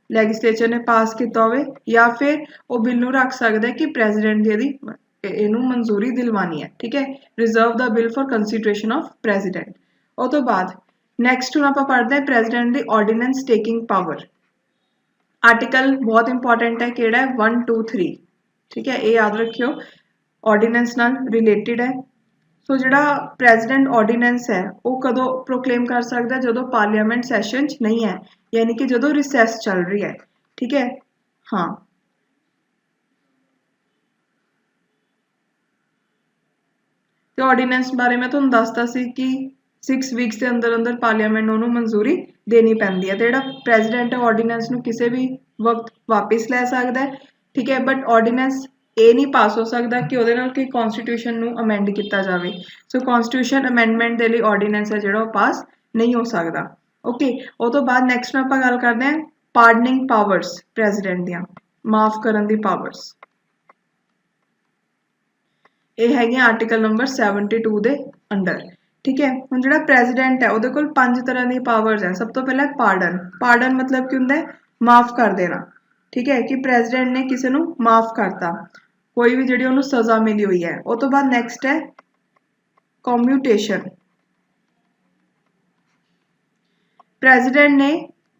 लैजिसलेचर ने पास किया होवे, या फिर वो बिल नूं रख सकदा है कि प्रेजिडेंट दी इहनूं मंजूरी दिलवानी है, ठीक है। Reserve the bill for consideration of president. उस तो बाद नैक्सट हुण आपां पढ़दे हैं प्रेजिडेंट दी ऑर्डीनेंस टेकिंग पावर। आर्टिकल बहुत इंपॉर्टेंट है, किहड़ा है 1, 2, 3, ठीक है, ये याद रखियो, ऑर्डीनेंस नाल रिलेटेड है। सो जिहड़ा प्रेजिडेंट ऑर्डीनेंस है वो कदों प्रोक्लेम कर सकता है, जदों पार्लीमेंट सैशन नहीं है, यानी कि जदों रिसैस चल रही है, ठीक है। हाँ, तो ऑर्डीनेंस बारे मैं तुहानूं दसदा सी कि 6 वीक्स के अंदर अंदर पार्लीमेंट नूं मंजूरी देनी पैंदी है। तो जिहड़ा प्रेजिडेंट है ऑर्डीनेंस नूं किसी भी वक्त वापस लै सकदा है, ठीक है, बट ऑर्डीनेंस ये नहीं पास हो सकता कि उहदे नाल कोई कॉन्स्टिट्यूशन नूं अमेंड किया जाए। सो कॉन्स्टिट्यूशन अमेंडमेंट के लिए ऑर्डीनेंस है जिहड़ा पास नहीं हो सकता। ओके, उस तो बाद नैक्सट आपां गल करदे हां पार्डनिंग पावर्स प्रेजिडेंट दियां, माफ करन दी पावर्स। ये है आर्टिकल नंबर 72 के अंडर, ठीक है। हुण जिहड़ा प्रेजिडेंट है उहदे कोल 5 तरह की पावर्स है। सब तो पहला पार्डन। पार्डन मतलब की हुंदा है माफ कर देना, ठीक है, कि प्रेजिडेंट ने किसी नूं माफ करता, कोई भी जिहड़ी उहनूं सज़ा मिली हुई है। उस तो बाद नैक्सट है कॉम्यूटेशन। प्रेजिडेंट ने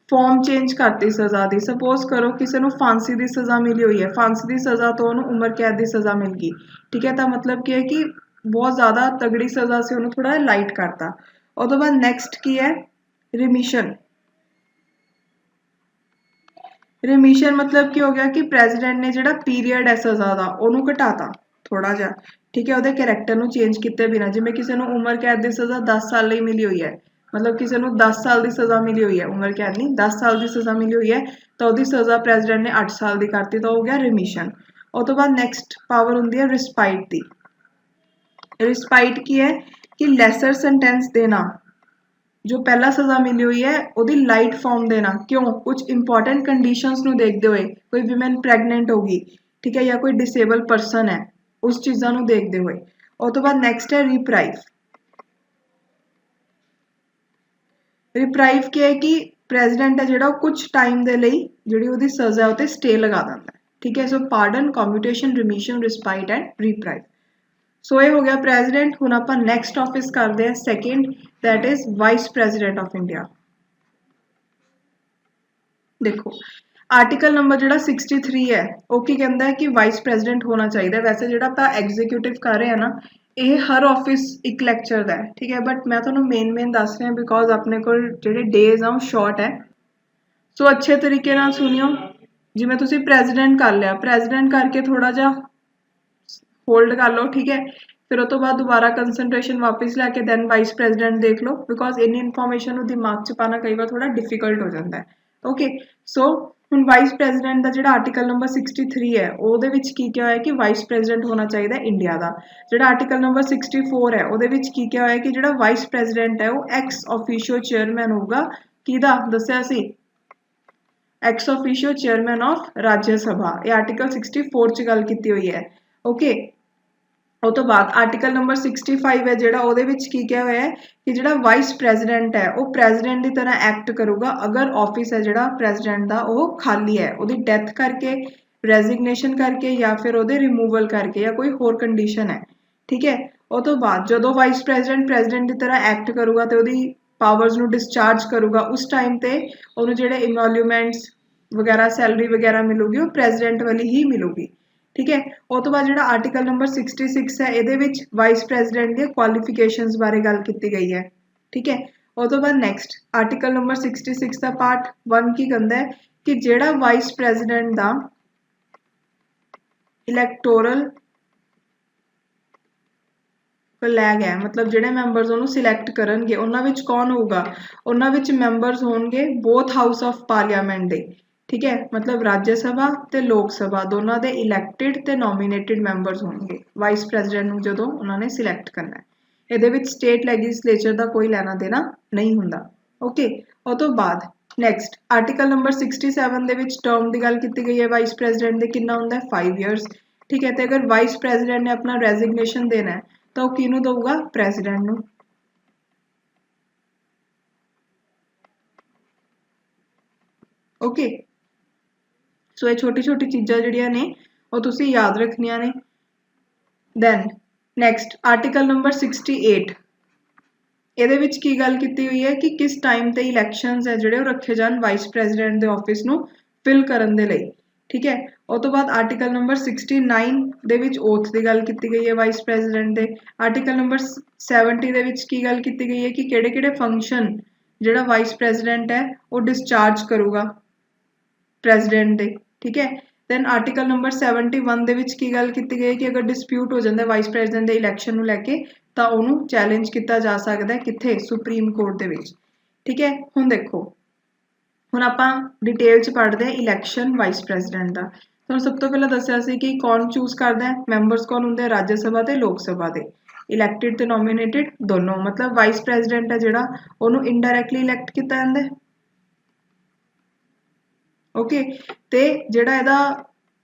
फॉर्म चेंज करती सज़ा की। सपोज करो किसी को फांसी की सज़ा मिली हुई है, फांसी की सज़ा तो उन्होंने उम्र कैद की सज़ा मिल गई, ठीक है। तो मतलब क्या है कि बहुत ज़्यादा तगड़ी सज़ा से उन्होंने थोड़ा लाइट करता। और तो बाद नैक्सट की है रिमिशन। रिमिशन मतलब की हो गया कि प्रेजिडेंट ने जिहड़ा पीरियड है सज़ा का उन्होंने घटाता थोड़ा जा, ठीक है, वो करैक्टर में चेंज किए बिना। जिवें किसी को उम्र कैद की सज़ा 10 साल लिए मिली हुई है, मतलब किसी को 10 साल की सज़ा मिली हुई है, उम्र कैद नहीं, 10 साल की सज़ा मिली हुई है, तो उसकी सज़ा प्रेजिडेंट ने 8 साल की करती, तो हो गया रिमिशन। उस तो बाद नैक्सट पावर होंगी है रिस्पाइट की। रिस्पाइट की है कि लैसर सेंटेंस देना, जो पहला सज़ा मिली हुई है उसकी लाइट फॉर्म देना। क्यों? कुछ इंपॉर्टेंट कंडीशंस नूं देखते हुए, कोई वीमेन प्रैगनेंट होगी, ठीक है, या कोई डिसेबल परसन है, उस चीज़ों को देखते हुए। और तो बाद नैक्सट है रिप्राइव। रिप्राइव क्या है कि प्रेजिडेंट है जिहड़ा कुछ टाइम के लिए जिहड़ी उहदी सज़ा है उते स्टे लगा दिंदा है, ठीक है। So pardon, commutation, remission, respite and reprieve. So ये हो गया प्रेजिडेंट। हुण आपां नैक्सट ऑफिस करते हैं second, that is vice president of India. देखो आर्टिकल नंबर जिहड़ा 63 है वो की कहता है कि वाइस प्रेजिडेंट होना चाहिए। वैसे जिहड़ा आपां एग्जीक्यूटिव कर रहे हैं ना, ये हर ऑफिस एक लैक्चर का है, ठीक है, बट मैं तुहानूं मेन दस रही बिकॉज अपने कोल जिहड़े डेज आ शॉर्ट है। सो अच्छे तरीके नाल सुनियो। जिवें तुसीं प्रेजिडेंट कर लिया, प्रेजिडेंट करके थोड़ा जा होल्ड कर लो, ठीक है, फिर उस तो बाद दोबारा कंसनट्रेशन वापस लैके दैन वाइस प्रेजिडेंट देख लो, बिकॉज इन्नी इन्फॉर्मेशन दिमाग च पाना कई बार थोड़ा डिफिकल्ट हो जाता है। ओके, सो ਹੁਣ ਵਾਈਸ ਪ੍ਰੈਜ਼ੀਡੈਂਟ ਦਾ ਜਿਹੜਾ ਆਰਟੀਕਲ ਨੰਬਰ 63 ਹੈ ਉਹਦੇ ਵਿੱਚ ਕੀ ਕਿਹਾ ਹੋਇਆ ਕਿ ਵਾਈਸ ਪ੍ਰੈਜ਼ੀਡੈਂਟ ਹੋਣਾ ਚਾਹੀਦਾ ਇੰਡੀਆ ਦਾ। ਜਿਹੜਾ ਆਰਟੀਕਲ ਨੰਬਰ 64 ਹੈ ਉਹਦੇ ਵਿੱਚ ਕੀ ਕਿਹਾ ਹੋਇਆ ਕਿ ਜਿਹੜਾ ਵਾਈਸ ਪ੍ਰੈਜ਼ੀਡੈਂਟ ਹੈ ਉਹ ਐਕਸ ਆਫੀਸ਼ੀਓ ਚੇਅਰਮੈਨ ਹੋਊਗਾ। ਕਿਹਦਾ ਦੱਸਿਆ ਸੀ? ਐਕਸ ਆਫੀਸ਼ੀਓ ਚੇਅਰਮੈਨ ਆਫ ਰਾਜ ਸਭਾ। ਇਹ ਆਰਟੀਕਲ 64 ਚ ਗੱਲ ਕੀਤੀ ਹੋਈ ਹੈ। ਓਕੇ, ਉਹ ਤੋਂ ਬਾਅਦ ਆਰਟੀਕਲ ਨੰਬਰ 65 ਹੈ ਜਿਹੜਾ ਉਹਦੇ ਵਿੱਚ ਕੀ ਕਿਹਾ ਹੋਇਆ ਹੈ ਕਿ ਜਿਹੜਾ ਵਾਈਸ ਪ੍ਰੈਜ਼ੀਡੈਂਟ ਹੈ ਉਹ ਪ੍ਰੈਜ਼ੀਡੈਂਟ ਦੀ ਤਰ੍ਹਾਂ ਐਕਟ ਕਰੂਗਾ ਅਗਰ ਆਫਿਸ ਹੈ ਜਿਹੜਾ ਪ੍ਰੈਜ਼ੀਡੈਂਟ ਦਾ ਉਹ ਖਾਲੀ ਹੈ, ਉਹਦੀ ਡੈਥ ਕਰਕੇ, ਰੈਜ਼ਿਗਨੇਸ਼ਨ ਕਰਕੇ ਜਾਂ ਫਿਰ ਉਹਦੇ ਰਿਮੂਵਲ ਕਰਕੇ ਜਾਂ ਕੋਈ ਹੋਰ ਕੰਡੀਸ਼ਨ ਹੈ। ਠੀਕ ਹੈ, ਉਹ ਤੋਂ ਬਾਅਦ ਜਦੋਂ ਵਾਈਸ ਪ੍ਰੈਜ਼ੀਡੈਂਟ ਦੀ ਤਰ੍ਹਾਂ ਐਕਟ ਕਰੂਗਾ ਤੇ ਉਹਦੀ ਪਾਵਰਸ ਨੂੰ ਡਿਸਚਾਰਜ ਕਰੂਗਾ, ਉਸ ਟਾਈਮ ਤੇ ਉਹਨੂੰ ਜਿਹੜੇ ਇਮੋਲੂਮੈਂਟਸ ਵਗੈਰਾ ਸੈਲਰੀ ਵਗੈਰਾ ਮਿਲੂਗੀ ਉਹ ਪ੍ਰੈਜ਼ੀਡੈਂਟ ਵਾਲੀ ਹੀ ਮਿਲੂਗੀ। ਠੀਕ ਹੈ, ਉਹ ਤੋਂ ਬਾਅਦ ਜਿਹੜਾ ਆਰਟੀਕਲ ਨੰਬਰ 66 ਹੈ ਇਹਦੇ ਵਿੱਚ ਵਾਈਸ ਪ੍ਰੈਜ਼ੀਡੈਂਟ ਦੀਆਂ ਕੁਆਲੀਫਿਕੇਸ਼ਨਸ ਬਾਰੇ ਗੱਲ ਕੀਤੀ ਗਈ ਹੈ। ਠੀਕ ਹੈ, ਉਹ ਤੋਂ ਬਾਅਦ ਨੈਕਸਟ ਆਰਟੀਕਲ ਨੰਬਰ 66 ਦਾ ਪਾਰਟ 1 ਕੀ ਕਹਿੰਦਾ ਹੈ ਕਿ ਜਿਹੜਾ ਵਾਈਸ ਪ੍ਰੈਜ਼ੀਡੈਂਟ ਦਾ ਇਲੈਕਟੋਰਲ ਫਲੈਗ ਹੈ, ਮਤਲਬ ਜਿਹੜੇ ਮੈਂਬਰਸ ਉਹਨੂੰ ਸਿਲੈਕਟ ਕਰਨਗੇ ਉਹਨਾਂ ਵਿੱਚ ਕੌਣ ਹੋਊਗਾ? ਉਹਨਾਂ ਵਿੱਚ ਮੈਂਬਰਸ ਹੋਣਗੇ ਬੋਥ ਹਾਊਸ ਆਫ ਪਾਰਲੀਮੈਂਟ ਦੇ। ਠੀਕ ਹੈ, ਮਤਲਬ ਰਾਜ ਸਭਾ ਤੇ ਲੋਕ ਸਭਾ ਦੋਨਾਂ ਦੇ ਇਲੈਕਟਿਡ ਤੇ ਨੋਮੀਨੇਟਿਡ ਮੈਂਬਰਸ ਹੋਣਗੇ ਵਾਈਸ ਪ੍ਰੈਜ਼ੀਡੈਂਟ ਨੂੰ ਜਦੋਂ ਉਹਨਾਂ ਨੇ ਸਿਲੈਕਟ ਕਰਨਾ ਹੈ। ਇਹਦੇ ਵਿੱਚ ਸਟੇਟ ਲੈਜਿਸਲੇਚਰ ਦਾ ਕੋਈ ਲੈਣਾ ਦੇਣਾ ਨਹੀਂ ਹੁੰਦਾ। ਓਕੇ, ਉਹ ਤੋਂ ਬਾਅਦ ਨੈਕਸਟ ਆਰਟੀਕਲ ਨੰਬਰ 67 ਦੇ ਵਿੱਚ ਟਰਮ ਦੀ ਗੱਲ ਕੀਤੀ ਗਈ ਹੈ ਵਾਈਸ ਪ੍ਰੈਜ਼ੀਡੈਂਟ ਦੇ, ਕਿੰਨਾ ਹੁੰਦਾ ਹੈ? 5 ਇਅਰਸ। ਠੀਕ ਹੈ, ਤੇ ਅਗਰ ਵਾਈਸ ਪ੍ਰੈਜ਼ੀਡੈਂਟ ਨੇ ਆਪਣਾ ਰੈਜ਼ਿਗਨੇਸ਼ਨ ਦੇਣਾ ਹੈ ਤਾਂ ਉਹ ਕਿਹਨੂੰ ਦਊਗਾ? ਪ੍ਰੈਜ਼ੀਡੈਂਟ ਨੂੰ। ਓਕੇ, ਸੋ ਇਹ ਛੋਟੀ ਛੋਟੀ ਚੀਜ਼ਾਂ ਜਿਹੜੀਆਂ ਨੇ ਉਹ ਤੁਸੀਂ ਯਾਦ ਰੱਖਣੀਆਂ ਨੇ। ਦੈਨ ਨੈਕਸਟ ਆਰਟੀਕਲ ਨੰਬਰ 68, ਇਹਦੇ ਵਿੱਚ ਕੀ ਗੱਲ ਕੀਤੀ ਹੋਈ ਹੈ ਕਿ ਕਿਸ ਟਾਈਮ ਤੇ ਇਲੈਕਸ਼ਨਸ ਹੈ ਜਿਹੜੇ ਉਹ ਰੱਖੇ ਜਾਣ ਵਾਈਸ ਪ੍ਰੈਜ਼ੀਡੈਂਟ ਦੇ ਆਫਿਸ ਨੂੰ ਫਿਲ ਕਰਨ ਦੇ ਲਈ। ਠੀਕ ਹੈ, ਉਹ ਤੋਂ ਬਾਅਦ ਆਰਟੀਕਲ ਨੰਬਰ 69 ਦੇ ਵਿੱਚ ਓਥ ਦੀ ਗੱਲ ਕੀਤੀ ਗਈ ਹੈ ਵਾਈਸ ਪ੍ਰੈਜ਼ੀਡੈਂਟ ਦੇ। ਆਰਟੀਕਲ ਨੰਬਰ 70 ਦੇ ਵਿੱਚ ਕੀ ਗੱਲ ਕੀਤੀ ਗਈ ਹੈ ਕਿ ਕਿਹੜੇ ਕਿਹੜੇ ਫੰਕਸ਼ਨ ਜਿਹੜਾ ਵਾਈਸ ਪ੍ਰੈਜ਼ੀਡੈਂਟ ਹੈ ਉਹ ਡਿਸਚਾਰਜ ਕਰੂਗਾ ਪ੍ਰੈਜ਼ੀਡੈਂਟ ਦੇ। ਠੀਕ ਹੈ, ਦੈਨ ਆਰਟੀਕਲ ਨੰਬਰ 71 ਦੇ ਵਿੱਚ ਕੀ ਗੱਲ ਕੀਤੀ ਗਈ ਕਿ ਅਗਰ ਡਿਸਪਿਊਟ ਹੋ ਜਾਂਦਾ ਵਾਈਸ ਪ੍ਰੈਜ਼ੀਡੈਂਟ ਦੇ ਇਲੈਕਸ਼ਨ ਨੂੰ ਲੈ ਕੇ ਤਾਂ ਉਹਨੂੰ ਚੈਲੰਜ ਕੀਤਾ ਜਾ ਸਕਦਾ ਹੈ ਕਿੱਥੇ? ਸੁਪਰੀਮ ਕੋਰਟ ਦੇ ਵਿੱਚ। ਠੀਕ ਹੈ, ਹੁਣ ਦੇਖੋ, ਹੁਣ ਆਪਾਂ ਡਿਟੇਲ 'ਚ ਪੜ੍ਹਦੇ ਹਾਂ ਇਲੈਕਸ਼ਨ ਵਾਈਸ ਪ੍ਰੈਜ਼ੀਡੈਂਟ ਦਾ। ਤੁਹਾਨੂੰ ਸਭ ਤੋਂ ਪਹਿਲਾਂ ਦੱਸਿਆ ਸੀ ਕਿ ਕੌਣ ਚੂਜ਼ ਕਰਦਾ ਹੈ? ਮੈਂਬਰਸ ਕੌਣ ਹੁੰਦੇ? ਰਾਜ ਸਭਾ ਤੇ ਲੋਕ ਸਭਾ ਦੇ, ਇਲੈਕਟਿਡ ਤੇ ਨੋਮੀਨੇਟਿਡ ਦੋਨੋਂ। ਮਤਲਬ ਵਾਈਸ ਪ੍ਰੈਜ਼ੀਡੈਂਟ ਹੈ ਜਿਹੜਾ ਉਹਨੂੰ ਇਨਡਾਇਰੈਕਟਲੀ ਇਲੈਕਟ ਕੀਤਾ ਜਾਂਦਾ ਹੈ। ਓਕੇ, ਤੇ ਜਿਹੜਾ ਇਹਦਾ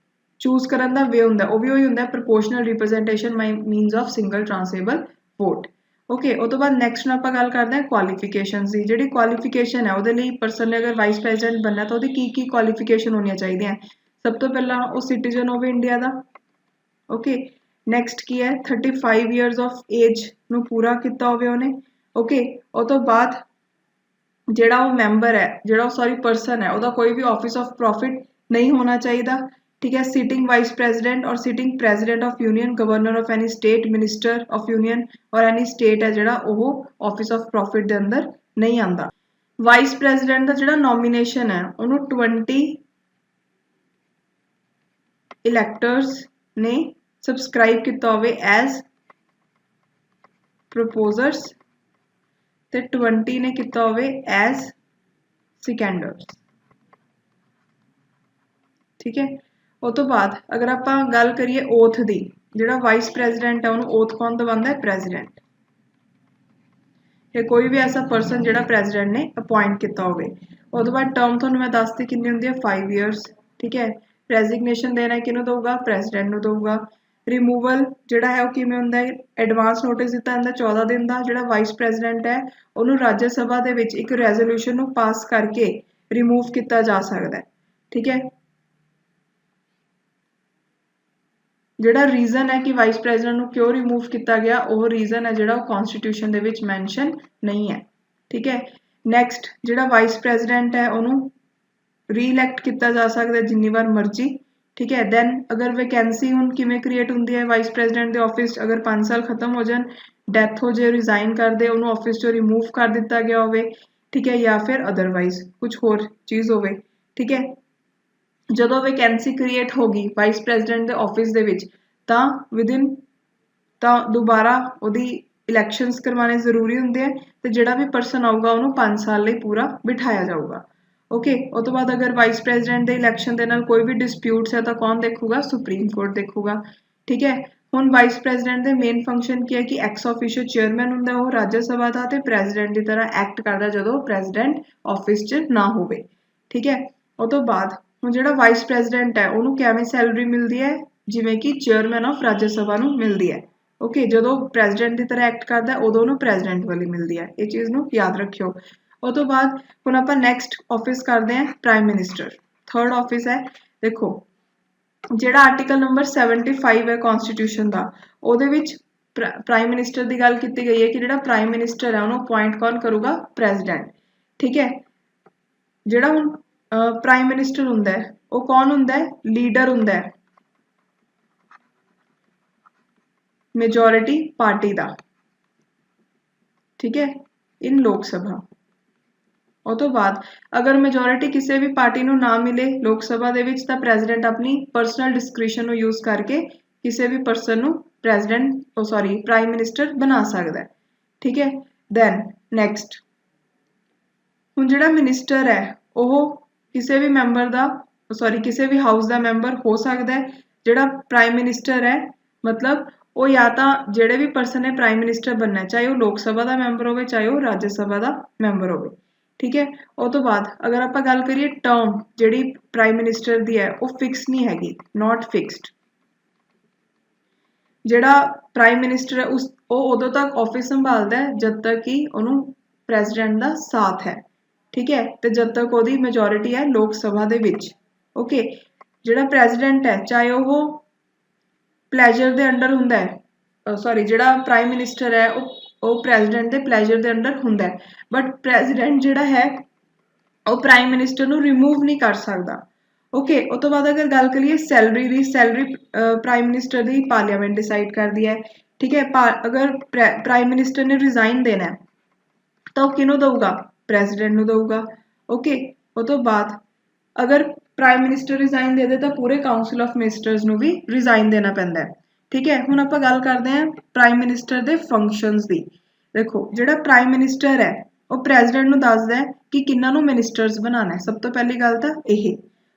ਚੂਜ਼ ਕਰਨ ਦਾ ਵੇ ਹੁੰਦਾ ਉਹ ਵੀ ਉਹੀ ਹੁੰਦਾ proportional representation means of single transferable vote. Okay, ਉਹ ਤੋਂ ਬਾਅਦ ਨੈਕਸਟ ਆਪਾਂ ਗੱਲ ਕਰਦੇ ਹਾਂ ਕੁਆਲੀਫਿਕੇਸ਼ਨਸ ਦੀ। ਜਿਹੜੀ ਕੁਆਲੀਫਿਕੇਸ਼ਨ ਹੈ ਉਹਦੇ ਲਈ ਪਰਸਨ ਨੇ ਅਗਰ ਵਾਈਸ ਪ੍ਰੈਜ਼ੀਡੈਂਟ ਬਣਨਾ ਤਾਂ ਉਹਦੀ ਕੀ ਕੀ ਕੁਆਲੀਫਿਕੇਸ਼ਨ ਹੋਣੀਆਂ ਚਾਹੀਦੀਆਂ? ਸਭ ਤੋਂ ਪਹਿਲਾਂ ਉਹ ਸਿਟੀਜ਼ਨ ਹੋਵੇ ਇੰਡੀਆ ਦਾ। ਓਕੇ, ਨੈਕਸਟ ਕੀ ਹੈ? 35 ਇਅਰਸ ਆਫ ਏਜ ਨੂੰ ਪੂਰਾ ਕੀਤਾ ਹੋਵੇ ਉਹਨੇ। ਓਕੇ, ਉਹ ਤੋਂ ਬਾਅਦ ਜਿਹੜਾ ਉਹ ਮੈਂਬਰ ਹੈ, ਜਿਹੜਾ ਉਹ ਸੌਰੀ ਪਰਸਨ ਹੈ, ਉਹਦਾ ਕੋਈ ਵੀ ਆਫਿਸ ਆਫ ਪ੍ਰੋਫਿਟ ਨਹੀਂ ਹੋਣਾ ਚਾਹੀਦਾ। ਠੀਕ ਹੈ, ਸਿਟਿੰਗ ਵਾਈਸ ਪ੍ਰੈਜ਼ੀਡੈਂਟ ਔਰ sitting president of union, governor of any state, minister of union ਔਰ ਐਨੀ ਸਟੇਟ ਹੈ ਜਿਹੜਾ ਉਹ ਆਫਿਸ ਆਫ ਪ੍ਰੋਫਿਟ ਦੇ ਅੰਦਰ ਨਹੀਂ ਆਉਂਦਾ। ਵਾਈਸ ਪ੍ਰੈਜ਼ੀਡੈਂਟ ਦਾ ਜਿਹੜਾ ਨੋਮੀਨੇਸ਼ਨ ਹੈ ਉਹਨੂੰ 20 ਇਲੈਕਟਰਸ ਨੇ ਸਬਸਕ੍ਰਾਈਬ ਕੀਤਾ ਹੋਵੇ ਐਜ਼ ਪ੍ਰਪੋਜ਼ਰਸ ਤੇ 20 ਨੇ ਕੀਤਾ ਹੋਵੇ ਐਜ਼ ਸਿਕੈਂਡਰਸ। ਠੀਕ ਹੈ, ਉਹ ਤੋਂ ਬਾਅਦ ਅਗਰ ਆਪਾਂ ਗੱਲ ਕਰੀਏ ਓਥ ਦੀ, ਜਿਹੜਾ ਵਾਈਸ ਪ੍ਰੈਜ਼ੀਡੈਂਟ ਹੈ ਉਹਨੂੰ ਓਥ ਕੌਣ ਦਵਾਉਂਦਾ ਹੈ? ਪ੍ਰੈਜ਼ੀਡੈਂਟ। ਇਹ ਕੋਈ ਵੀ ਐਸਾ ਪਰਸਨ ਜਿਹੜਾ ਪ੍ਰੈਜ਼ੀਡੈਂਟ ਨੇ ਅਪੁਆਇੰਟ ਕੀਤਾ ਹੋਵੇ। ਉਹ ਤੋਂ ਬਾਅਦ ਟਰਮ ਤੁਹਾਨੂੰ ਮੈਂ ਦੱਸਦੀ ਕਿੰਨੀ ਹੁੰਦੀ ਹੈ? 5 ਇਅਰਸ। ਠੀਕ ਹੈ, ਰੈਜ਼ਿਗਨੇਸ਼ਨ ਦੇਣਾ ਕਿਹਨੂੰ ਦਊਗਾ? ਪ੍ਰੈਜ਼ੀਡੈਂਟ ਨੂੰ ਦਊਗਾ। ਰਿਮੂਵਲ ਜਿਹੜਾ ਹੈ ਉਹ ਕਿਵੇਂ ਹੁੰਦਾ ਹੈ? ਐਡਵਾਂਸ ਨੋਟਿਸ ਦਿੱਤਾ ਜਾਂਦਾ 14 ਦਿਨ ਦਾ। ਜਿਹੜਾ ਵਾਈਸ ਪ੍ਰੈਜ਼ੀਡੈਂਟ ਹੈ ਉਹਨੂੰ ਰਾਜ ਸਭਾ ਦੇ ਵਿੱਚ ਇੱਕ ਰੈਜ਼ੋਲੂਸ਼ਨ ਨੂੰ ਪਾਸ ਕਰਕੇ ਰਿਮੂਵ ਕੀਤਾ ਜਾ ਸਕਦਾ ਹੈ। ਠੀਕ ਹੈ, ਜਿਹੜਾ ਰੀਜ਼ਨ ਹੈ ਕਿ ਵਾਈਸ ਪ੍ਰੈਜ਼ੀਡੈਂਟ ਨੂੰ ਕਿਉਂ ਰਿਮੂਵ ਕੀਤਾ ਗਿਆ ਉਹ ਰੀਜ਼ਨ ਹੈ ਜਿਹੜਾ ਉਹ ਕਨਸਟੀਟਿਊਸ਼ਨ ਦੇ ਵਿੱਚ ਮੈਂਸ਼ਨ ਨਹੀਂ ਹੈ। ਠੀਕ ਹੈ, ਨੈਕਸਟ ਜਿਹੜਾ ਵਾਈਸ ਪ੍ਰੈਜ਼ੀਡੈਂਟ ਹੈ ਉਹਨੂੰ ਰੀਇਲੈਕਟ ਕੀਤਾ ਜਾ ਸਕਦਾ ਜਿੰਨੀ ਵਾਰ ਮਰਜ਼ੀ। ਠੀਕ ਹੈ, ਦੈਨ ਅਗਰ ਵੈਕੈਂਸੀ ਹੁਣ ਕਿਵੇਂ ਕ੍ਰੀਏਟ ਹੁੰਦੀ ਹੈ ਵਾਈਸ ਪ੍ਰੈਜ਼ੀਡੈਂਟ ਦੇ ਆਫਿਸ? ਅਗਰ 5 ਸਾਲ ਖਤਮ ਹੋ ਜਾਣ, ਡੈਥ ਹੋ ਜਾਏ, ਰਿਜ਼ਾਈਨ ਕਰ ਦੇ, ਉਹਨੂੰ ਆਫਿਸ ਚੋਂ ਰਿਮੂਵ ਕਰ ਦਿੱਤਾ ਗਿਆ ਹੋਵੇ। ਠੀਕ ਹੈ, ਜਾਂ ਫਿਰ ਅਦਰਵਾਈਜ਼ ਕੁਝ ਹੋਰ ਚੀਜ਼ ਹੋਵੇ। ਠੀਕ ਹੈ, ਜਦੋਂ ਵੈਕੈਂਸੀ ਕ੍ਰੀਏਟ ਹੋ ਗਈ ਵਾਈਸ ਪ੍ਰੈਜ਼ੀਡੈਂਟ ਦੇ ਆਫਿਸ ਦੇ ਵਿੱਚ ਤਾਂ ਤਾਂ ਦੁਬਾਰਾ ਉਹਦੀ ਇਲੈਕਸ਼ਨਸ ਕਰਵਾਉਣੇ ਜ਼ਰੂਰੀ ਹੁੰਦੇ ਆ ਤੇ ਜਿਹੜਾ ਵੀ ਪਰਸਨ ਆਊਗਾ ਉਹਨੂੰ 5 ਸਾਲ ਲਈ ਪੂਰਾ ਬਿਠਾਇਆ ਜਾਊਗਾ। ओके उस तो बाद अगर वाइस प्रेजिडेंट के इलैक्शन के नाल कोई भी डिस्प्यूट्स है तो कौन देखूगा सुप्रीम कोर्ट देखूगा ठीक है हुण वाइस प्रेजिडेंट के मेन फंक्शन की है कि एक्स ऑफिशियो चेयरमैन हुंदा वो राज्य सभा का तो प्रेजिडेंट की तरह एक्ट करता जो प्रेजिडेंट ऑफिस च ना हो ठीक है उस तो बाद हुण जिहड़ा वाइस प्रेजिडेंट है उन्होंने किवें सैलरी मिलती है जिवें कि चेयरमैन ऑफ राज्य सभा नूं मिलती है ओके जो प्रेजिडेंट की तरह एक्ट करता है उदों प्रेजिडेंट वाली मिलती है ये चीज़ नूं याद रखियो उस तो बाद हुण आपां नैक्सट ऑफिस करते हैं प्राइम मिनिस्टर थर्ड ऑफिस है देखो जिहड़ा आर्टिकल नंबर 75 है कॉन्स्टिट्यूशन का उहदे विच प्राइम मिनिस्टर की गल की गई है कि जिहड़ा प्राइम मिनिस्टर है उन्होंने अपॉइंट कौन करूगा प्रेजिडेंट ठीक है जिहड़ा हुण प्राइम मिनिस्टर हुंदा है वो कौन हुंदा है लीडर हुंदा है मेजोरिटी पार्टी का ठीक है इन लोक सभा उस तो बाद अगर मेजोरिटी किसी भी पार्टी को ना मिले लोक सभा दे विच तां प्रेजिडेंट अपनी परसनल डिस्क्रिशन यूज़ करके किसी भी परसन को प्रेजिडेंट सॉरी प्राइम मिनिस्टर बना सकता है ठीक है दैन नैक्सट हुण जिहड़ा मिनिस्टर है वो किसी भी मैंबर का सॉरी किसी भी हाउस का मैंबर हो सकता है जिहड़ा प्राइम मिनिस्टर है मतलब वो या तो जिहड़े भी परसन ने प्राइम मिनिस्टर बनना है चाहे वो लोक सभा का मैंबर हो चाहे वो राज्य सभा का मैंबर हो ठीक है उस तो बाद अगर आप गल करिए टर्म जिहड़ी प्राइम मिनिस्टर की है वो फिक्स नहीं हैगी नॉट फिक्सड जिहड़ा प्राइम मिनिस्टर है उस उदों तक ऑफिस संभालता है जब तक कि उन्होंने प्रेजिडेंट का साथ है ठीक है तो जब तक वो मेजोरिटी है लोक सभा दे विच ओके जिहड़ा प्रेजिडेंट है चाहे वो प्लैजर के अंडर हुंदा है सॉरी जिहड़ा प्राइम मिनिस्टर है वो प्रेजिडेंट के प्लैजर के अंडर हुंदा है बट प्रेजिडेंट जिहड़ा है वो प्राइम मिनिस्टर नूं रिमूव नहीं कर सकता ओके उस तो बाद अगर गल करिए सैलरी प्राइम मिनिस्टर की पार्लीमेंट डिसाइड करती है ठीक है अगर प्राइम मिनिस्टर ने रिजाइन देना है तो किनों दूगा प्रेजिडेंट नूं दूगा ओके उस तो बाद अगर प्राइम मिनिस्टर रिजाइन दे दे तो पूरे काउंसिल ऑफ मिनिस्टर्स नूं भी रिजाइन देना पैंदा है ठीक है हुण आपां गल करते हैं प्राइम मिनिस्टर के फंक्शनस की देखो जिहड़ा प्राइम मिनिस्टर है वो प्रेजिडेंट नूं दसदा है कि किन्हां नूं मिनिस्टर्स बनाना है सब तो पहली गल तां यह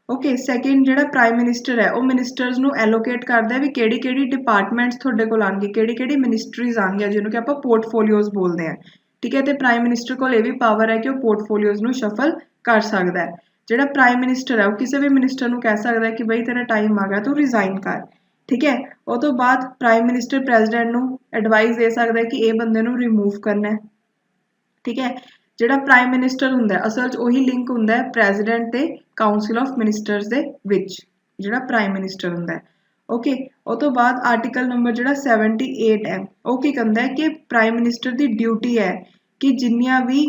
ओके सैकेंड जिहड़ा प्राइम मिनिस्टर है वो मिनिस्टर्स नूं एलोकेट करदा है भी किहड़ी डिपार्टमेंट्स तुहाडे कोल आउणगे किहड़ी मिनिस्ट्रीज आउणगियां जिन्हों कि आपां पोर्टफोलियोज बोलते हैं ठीक है तो प्राइम मिनिस्टर को यह भी पावर है कि वह पोर्टफोलियोज नूं शफल कर सकता है जिहड़ा प्राइम मिनिस्टर है वो किसी भी मिनिस्टर नूं कह सकता है कि बई तेरा टाइम आ गया तू रिजाइन कर ठीक है उस तो बाद प्राइम मिनिस्टर प्रेजिडेंट नूं एडवाइस दे सकता है कि ये बंदे नूं रिमूव करना है ठीक है जिहड़ा प्राइम मिनिस्टर हुंदा है असल च उही लिंक हुंदा है प्रेजिडेंट ते काउंसिल ऑफ मिनिस्टर्स दे विच जिहड़ा प्राइम मिनिस्टर हुंदा है ओके उस तो बाद आर्टिकल नंबर जिहड़ा 78 है वो की कहंदा है कि प्राइम मिनिस्टर की ड्यूटी है कि जिन्नियां भी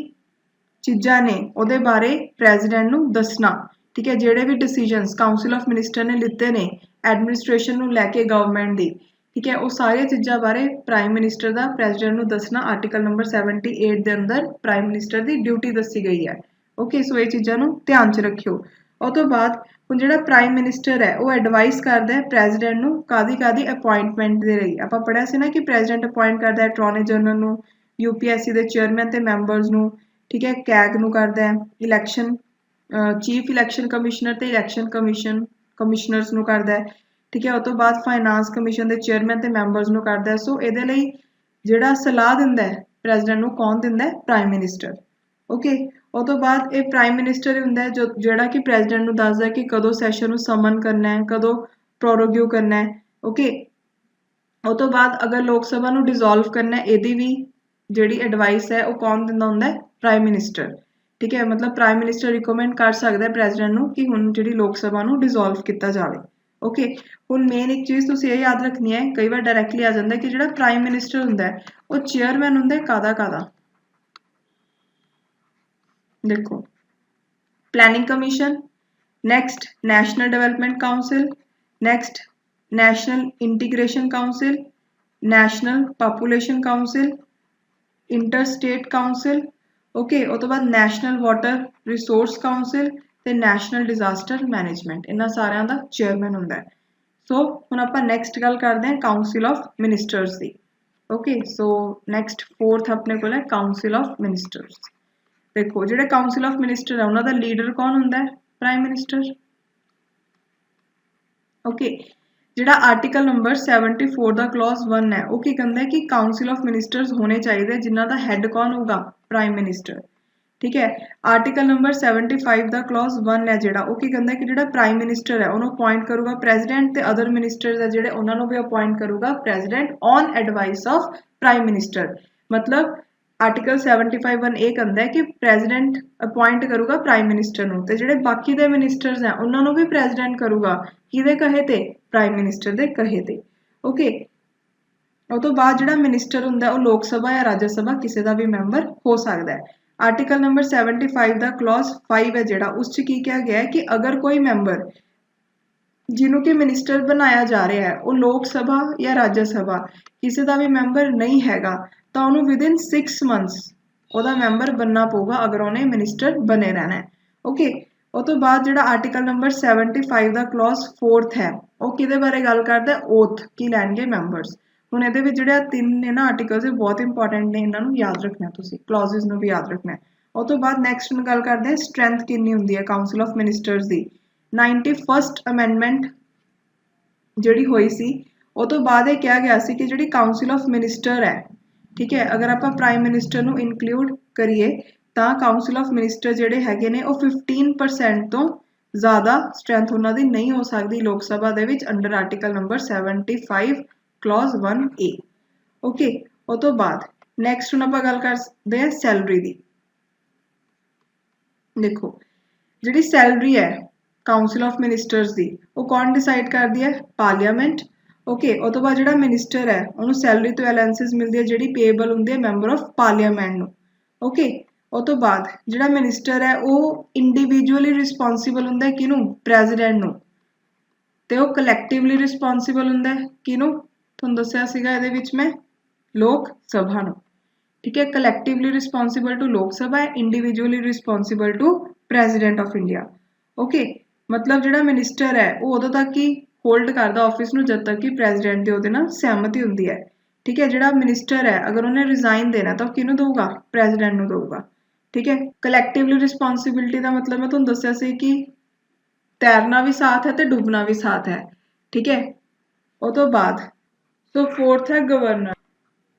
चीज़ां ने उहदे बारे प्रेजिडेंट नूं दसना ठीक है जिहड़े भी डिसीजनस काउंसिल ऑफ मिनिस्टर ने लिते ने एडमिनिस्ट्रेशन नूं लैके गवर्नमेंट दी ठीक है वो सारी चीज़ों बारे प्राइम मिनिस्टर का प्रेजिडेंट नूं दसना आर्टिकल नंबर 78 के अंदर प्राइम मिनिस्टर की ड्यूटी दसी गई है ओके सो ये चीज़ों नूं ध्यान च रखियो उस तो बाद हुण जिहड़ा प्राइम मिनिस्टर है वो एडवाइस करदा है प्रेजिडेंट नूं कादी अपॉइंटमेंट दे लई आपां पढ़िया सी ना कि प्रेजिडेंट अपॉइंट करदा है अटॉर्नी जनरल नूं यूपीएससी के चेयरमैन ते मैंबर्स नूं ठीक है कैग नूं करदा है इलैक्शन चीफ इलैक्शन कमिश्नर ते इलैक्शन कमिश्नर्स नूं करदा है ठीक है उस तो बाद फाइनांस कमीशन के चेयरमैन ते मैंबर्स नूं करदा है सो इहदे लई जिहड़ा सलाह दिंदा है प्रेजिडेंट नूं कौन दिंदा है प्राइम मिनिस्टर ओके उस तो बाद ये प्राइम मिनिस्टर ही हुंदा है जो जिहड़ा कि प्रेजिडेंट नूं दसदा है कि कदों सैशन नूं समन करना है कदों प्रोरोग्यू करना है ओके उस तो बाद अगर लोक सभा नूं डिसोल्व करना है इहदी भी जिहड़ी एडवाइस है वो कौन दिंदा हुंदा है प्राइम मिनिस्टर ठीक है मतलब प्राइम मिनिस्टर रिकमेंड कर सकता है प्रेजिडेंट नूं कि हुण जिहड़ी लोक सभा नूं डिसोल्व किया जाए ओके हुण मेन एक चीज़ तुसीं ये याद रखनी है कई बार डायरैक्टली आ जाता है कि जिहड़ा प्राइम मिनिस्टर हुंदा है वो चेयरमैन हुंदा है कादा देखो planning commission next national development council next national integration council national population council inter state council okay उस तो बाद नैशनल वाटर रिसोर्स काउंसिल ते नैशनल डिजास्टर मैनेजमेंट इन्हां सारियां दा चेयरमैन हुंदा है सो हुण आपां नैक्सट गल करदे हैं council of ministers the okay so next fourth अपने कोल है काउंसिल ऑफ मिनिस्टर्स देखो जिहड़े काउंसिल ऑफ मिनिस्टर है उन्हां दा लीडर कौन हुंदा है? Prime minister. ओके जिहड़ा आर्टिकल नंबर 74 दा क्लॉज 1 है वो की कहंदा है कि काउंसिल ऑफ मिनिस्टर्स होने चाहिए जिन्हां दा हैड कौन होगा? Prime minister. ठीक है आर्टिकल नंबर 75 दा क्लॉज 1 है जिहड़ा वो की कहंदा है कि जिहड़ा प्राइम मिनिस्टर है उन्होंने अपॉइंट करूगा प्रेजिडेंट ते अदर मिनिस्टर्स है जिहड़े उन्हां नूं भी अपॉइंट करूगा president on advice of prime minister. मतलब आर्टिकल 75(1) ਇਹ ਕਹਿੰਦਾ ਹੈ ਕਿ ਪ੍ਰੈਜ਼ੀਡੈਂਟ ਅਪਾਇੰਟ ਕਰੂਗਾ ਪ੍ਰਾਈਮ ਮਿਨਿਸਟਰ ਨੂੰ ਤੇ ਜਿਹੜੇ ਬਾਕੀ ਦੇ ਮਿਨਿਸਟਰਸ ਹੈ ਉਹਨਾਂ ਨੂੰ ਵੀ ਪ੍ਰੈਜ਼ੀਡੈਂਟ ਕਰੂਗਾ ਕਿਹਦੇ ਕਹੇ ਤੇ? ਪ੍ਰਾਈਮ ਮਿਨਿਸਟਰ ਦੇ ਕਹੇ ਤੇ। ਓਕੇ ਉਹ ਤੋਂ ਬਾਅਦ ਜਿਹੜਾ ਮਿਨਿਸਟਰ ਹੁੰਦਾ ਉਹ ਲੋਕ ਸਭਾ ਜਾਂ ਰਾਜ ਸਭਾ ਕਿਸੇ ਦਾ ਵੀ ਮੈਂਬਰ ਹੋ ਸਕਦਾ ਹੈ। ਆਰਟੀਕਲ ਨੰਬਰ 75 ਦਾ ਕਲੌਜ਼ 5 ਹੈ ਜਿਹੜਾ ਉਸ 'ਚ ਕੀ ਕਿਹਾ ਗਿਆ ਹੈ ਕਿ ਅਗਰ ਕੋਈ ਮੈਂਬਰ ਜਿਹਨੂੰ ਕਿ ਮਿਨਿਸਟਰ ਬਣਾਇਆ ਜਾ ਰਿਹਾ ਹੈ ਉਹ ਲੋਕ ਸਭਾ ਜਾਂ ਰਾਜ ਸਭਾ ਕਿਸੇ ਦਾ ਵੀ ਮੈਂਬਰ ਨਹੀਂ ਹੈਗਾ ਤਾਂ ਉਹਨੂੰ ਵਿਦਿਨ 6 ਮੰਥਸ ਉਹਦਾ ਮੈਂਬਰ ਬਣਨਾ ਪਊਗਾ ਅਗਰ ਉਹਨੇ ਮਿਨਿਸਟਰ ਬਣੇ ਰਹਿਣਾ ਹੈ। ਓਕੇ ਉਹ ਤੋਂ ਬਾਅਦ ਜਿਹੜਾ ਆਰਟੀਕਲ ਨੰਬਰ 75 ਦਾ ਕਲੌਜ਼ 4th ਹੈ ਉਹ ਕਿਹਦੇ ਬਾਰੇ ਗੱਲ ਕਰਦਾ? ਓਥ ਕੀ ਲੈਣਗੇ ਮੈਂਬਰਸ। ਹੁਣ ਇਹਦੇ ਵਿੱਚ ਜਿਹੜੇ ਤਿੰਨ ਨੇ ਨਾ ਆਰਟੀਕਲਸ ਇਹ ਬਹੁਤ ਇੰਪੋਰਟੈਂਟ ਨੇ ਇਹਨਾਂ ਨੂੰ ਯਾਦ ਰੱਖਣਾ ਤੁਸੀਂ ਕਲੌਜ਼ਸ ਨੂੰ ਵੀ ਯਾਦ ਰੱਖਣਾ। ਉਹ ਤੋਂ ਬਾਅਦ ਨੈਕਸਟ ਨੂੰ ਗੱਲ ਕਰਦੇ ਹਾਂ ਸਟਰੈਂਥ ਕਿੰਨੀ ਹੁੰਦੀ ਹੈ council of ministers the. 91st amendment ਜਿਹੜੀ ਹੋਈ ਸੀ ਉਹ ਤੋਂ ਬਾਅਦ ਇਹ ਕਿਹਾ ਗਿਆ ਸੀ ਕਿ ਜਿਹੜੀ ਕਾਉਂਸਲ ਆਫ ਮਿਨਿਸਟਰ ਹੈ ठीक है अगर आप प्राइम मिनिस्टर ਨੂੰ ਇਨਕਲੂਡ ਕਰੀਏ ਤਾਂ ਕਾਉਂਸਲ ਆਫ ਮਿਨਿਸਟਰ ਜਿਹੜੇ ਹੈਗੇ ਨੇ ਉਹ 15% ਤੋਂ ਜ਼ਿਆਦਾ ਸਟਰੈਂਥ ਉਹਨਾਂ ਦੀ ਨਹੀਂ ਹੋ ਸਕਦੀ ਲੋਕ ਸਭਾ ਦੇ ਵਿੱਚ under article number 75 clause 1A। Okay ਉਹ ਤੋਂ ਬਾਅਦ ਨੈਕਸਟ ਹੁਣ ਆਪਾਂ ਗੱਲ ਕਰਦੇ ਹਾਂ ਸੈਲਰੀ ਦੀ। ਦੇਖੋ ਜਿਹੜੀ ਸੈਲਰੀ ਹੈ ਕਾਉਂਸਲ ਆਫ ਮਿਨਿਸਟਰਸ ਦੀ ਉਹ ਕੌਣ ਡਿਸਾਈਡ ਕਰਦੀ ਹੈ? ਪਾਰਲੀਮੈਂਟ। ਓਕੇ ਉਹ ਤੋਂ ਬਾਅਦ ਜਿਹੜਾ ਮਿਨਿਸਟਰ ਹੈ ਉਹਨੂੰ ਸੈਲਰੀ ਤੋਂ ਅਲਾਉਂਸਸ ਮਿਲਦੀ ਹੈ ਜਿਹੜੀ ਪੇਏਬਲ ਹੁੰਦੀ ਹੈ ਮੈਂਬਰ ਆਫ ਪਾਰਲੀਮੈਂਟ ਨੂੰ। ਓਕੇ ਉਹ ਤੋਂ ਬਾਅਦ ਜਿਹੜਾ ਮਿਨਿਸਟਰ ਹੈ ਉਹ ਇੰਡੀਵਿਜੂਅਲੀ ਰਿਸਪੌਂਸਿਬਲ ਹੁੰਦਾ ਹੈ ਕਿਹਨੂੰ? ਪ੍ਰੈਜ਼ੀਡੈਂਟ ਨੂੰ ਤੇ ਉਹ ਕਲੈਕਟਿਵਲੀ ਰਿਸਪੌਂਸਿਬਲ ਹੁੰਦਾ ਹੈ ਕਿਹਨੂੰ? ਤੁਹਾਨੂੰ ਦੱਸਿਆ ਸੀਗਾ ਇਹਦੇ ਵਿੱਚ ਮੈਂ ਲੋਕ ਸਭਾ ਨੂੰ। ठीक है कलैक्टिवली रिस्पॉन्सिबल टू लोक सभा है individually responsible to president of India. Okay मतलब जिहड़ा मिनिस्टर है वो उदों तक ही होल्ड करदा ऑफिस नूं जद तक कि प्रेजिडेंट दी उहदे नाल सहमति हुंदी है। ठीक है जिहड़ा मिनिस्टर है अगर उन्हें रिजाइन देना तो किहनूं देऊगा? प्रेजिडेंट नूं देऊगा। ठीक है कलैक्टिवली रिस्पॉन्सिबिलिटी का मतलब मैं तुहानूं दस्सिया सी कि तैरना भी साथ है तो डुबना भी साथ है। ठीक है उस तो बाद सो 4th है गवर्नर।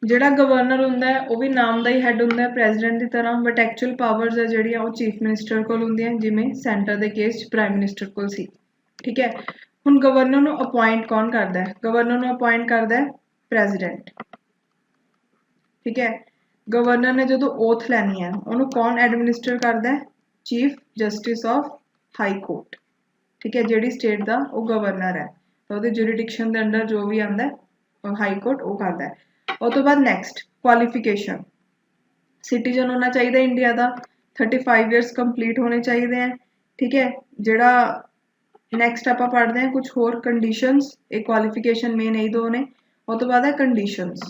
ਜਿਹੜਾ ਗਵਰਨਰ ਹੁੰਦਾ ਹੈ ਉਹ ਵੀ ਨਾਮ ਦਾ ਹੀ ਹੈੱਡ ਹੁੰਦਾ ਹੈ ਪ੍ਰੈਜ਼ੀਡੈਂਟ ਦੀ ਤਰ੍ਹਾਂ ਬਟ ਐਕਚੁਅਲ ਪਾਵਰਸ ਹੈ ਜਿਹੜੀਆਂ ਉਹ ਚੀਫ ਮਿਨਿਸਟਰ ਕੋਲ ਹੁੰਦੀਆਂ ਜਿਵੇਂ ਸੈਂਟਰ ਦੇ ਕੇਸ 'ਚ ਪ੍ਰਾਈਮ ਮਿਨਿਸਟਰ ਕੋਲ ਸੀ। ਠੀਕ ਹੈ ਹੁਣ ਗਵਰਨਰ ਨੂੰ ਅਪੁਆਇੰਟ ਕੌਣ ਕਰਦਾ ਹੈ? ਗਵਰਨਰ ਨੂੰ ਅਪੁਆਇੰਟ ਕਰਦਾ ਹੈ ਪ੍ਰੈਜ਼ੀਡੈਂਟ। ਠੀਕ ਹੈ ਗਵਰਨਰ ਨੇ ਜਦੋਂ ਓਥ ਲੈਣੀ ਹੈ ਉਹਨੂੰ ਕੌਣ ਐਡਮਿਨਿਸਟਰ ਕਰਦਾ ਹੈ? Chief justice of high court. ਠੀਕ ਹੈ ਜਿਹੜੀ ਸਟੇਟ ਦਾ ਉਹ ਗਵਰਨਰ ਹੈ ਤਾਂ ਉਹਦੇ ਜੁਰੀਡਿਕਸ਼ਨ ਦੇ ਅੰਡਰ ਜੋ ਵੀ ਆਉਂਦਾ ਹਾਈ ਕੋਰਟ ਉਹ ਕਰਦਾ ਹੈ। उस तो बाद नैक्सट क्वालिफिकेशन सिटीजन होना चाहिए इंडिया का 35 ईयर्स कंप्लीट होने चाहिए हैं। ठीक है जिहड़ा नैक्सट आप पढ़ते हैं कुछ होर कंडीशनस एक क्वालिफिकेशन मेन यही दो ने। उस तो बाद है कंडीशनस।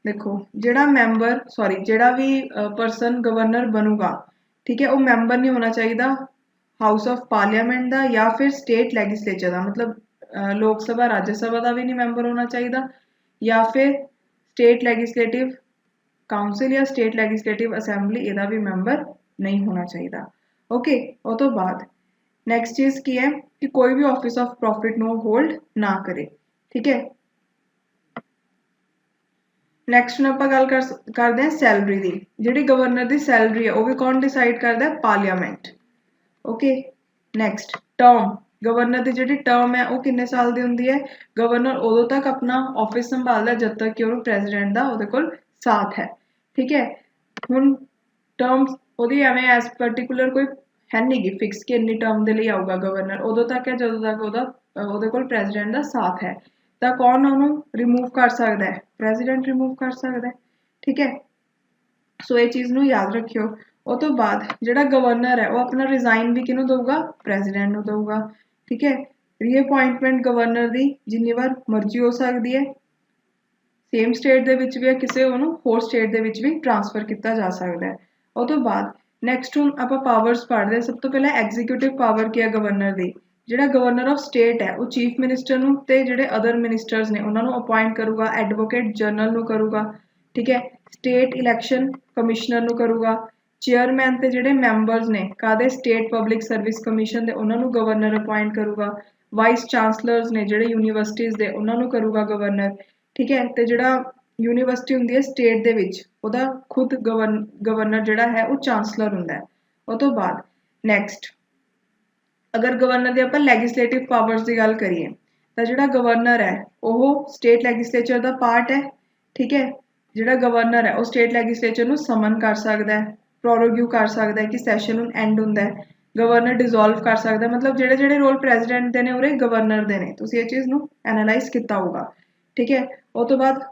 देखो जिहड़ा मैंबर जिहड़ा भी परसन गवर्नर बनूगा ठीक है वो मैंबर नहीं होना चाहिए हाउस ऑफ पार्लियामेंट का या फिर स्टेट लैजिसलेचर का मतलब लोक सभा राज्य सभा का भी नहीं मैंबर होना चाहिए या फिर स्टेट लैजिसलेटिव काउंसिल या स्टेट लैजिसलेटिव असैंबली ਇਹਦਾ भी मैंबर नहीं होना चाहिए। ओके उस तो बाद नैक्सट चीज़ की है कि कोई भी ऑफिस ऑफ प्रॉफिट नो होल्ड ना करे। ठीक है नैक्सट हम आप गल करते हैं सैलरी की। जिहड़ी गवर्नर की सैलरी है वो भी कौन डिसाइड करता है? Parliament. Okay next term governor की जिहड़ी टर्म है वो कितने साल की होंदी है? गवर्नर उदों तक अपना ऑफिस संभालदा जब तक कि उहनूं प्रेजिडेंट दा उहदे कोल साथ है। ठीक है हुण टर्म उहदी एवें एज पर्टिकुलर कोई है नहीं गी फिक्स कि इन्नी टर्म दे लई आऊगा गवर्नर उदों तक है जदों तक उहदे कोल प्रेजिडेंट दा साथ है। तां कौन उहनूं रिमूव कर सकदा है? प्रेजिडेंट रिमूव कर सकदा है। ठीक है सो ये चीज़ नूं याद रखियो। उस तो बाद जिहड़ा गवर्नर है वो अपना रिजाइन भी किहनूं देऊगा? प्रेजिडेंट नूं देऊगा। ठीक है रीअपॉइंटमेंट गवर्नर की जिन्नी बार मर्जी हो सकती है सेम स्टेट दे विच भी किसी उन्होंने होर स्टेट दे विच भी ट्रांसफर किया जा सकता है। उस तो बाद नैक्सट हम आप पावर्स पढ़ते हैं। सब तो पहले एग्जीक्यूटिव पावर की है गवर्नर की। जिहड़ा गवर्नर ऑफ स्टेट है वो चीफ मिनिस्टर नूं ते जिहड़े अदर मिनिस्टर्स ने उन्होंने अपॉइंट करूगा एडवोकेट जनरल नूं करूगा। ठीक है स्टेट इलैक्शन कमिश्नर नूं करूगा। चेयरमैन ते जिहड़े मैंबर्स ने कादे स्टेट पब्लिक सर्विस कमीशन दे उन्हां नूं गवर्नर अपॉइंट करूगा। वाइस चांसलर्स ने जिहड़े यूनीवर्सिटीज़ दे उन्हां नूं करूगा गवर्नर। ठीक है, ते जिहड़ा यूनीवर्सिटी हुंदी है स्टेट दे विच उहदा खुद गवर्नर जिहड़ा है वो चांसलर हुंदा है। उस तो बाद नैक्सट अगर गवर्नर दी आपां लैगिसलेटिव पावर्स की गल करिए तो जिहड़ा गवर्नर है वो स्टेट लैगिसलेचर का पार्ट है। ठीक है, जिहड़ा गवर्नर है वो स्टेट लैगिसलेचर नूं समन कर सकदा है, प्रोरोग्यू कर सकदा है कि सैशन हुण एंड हुंदा है। गवर्नर डिसोल्व कर सकदा है, मतलब जिहड़े जिहड़े रोल प्रेजिडेंट दे ने उहरे गवर्नर दे ने। तुसीं इह चीज़ नूं एनालाइज कीता होगा। ठीक है, उस तो बाद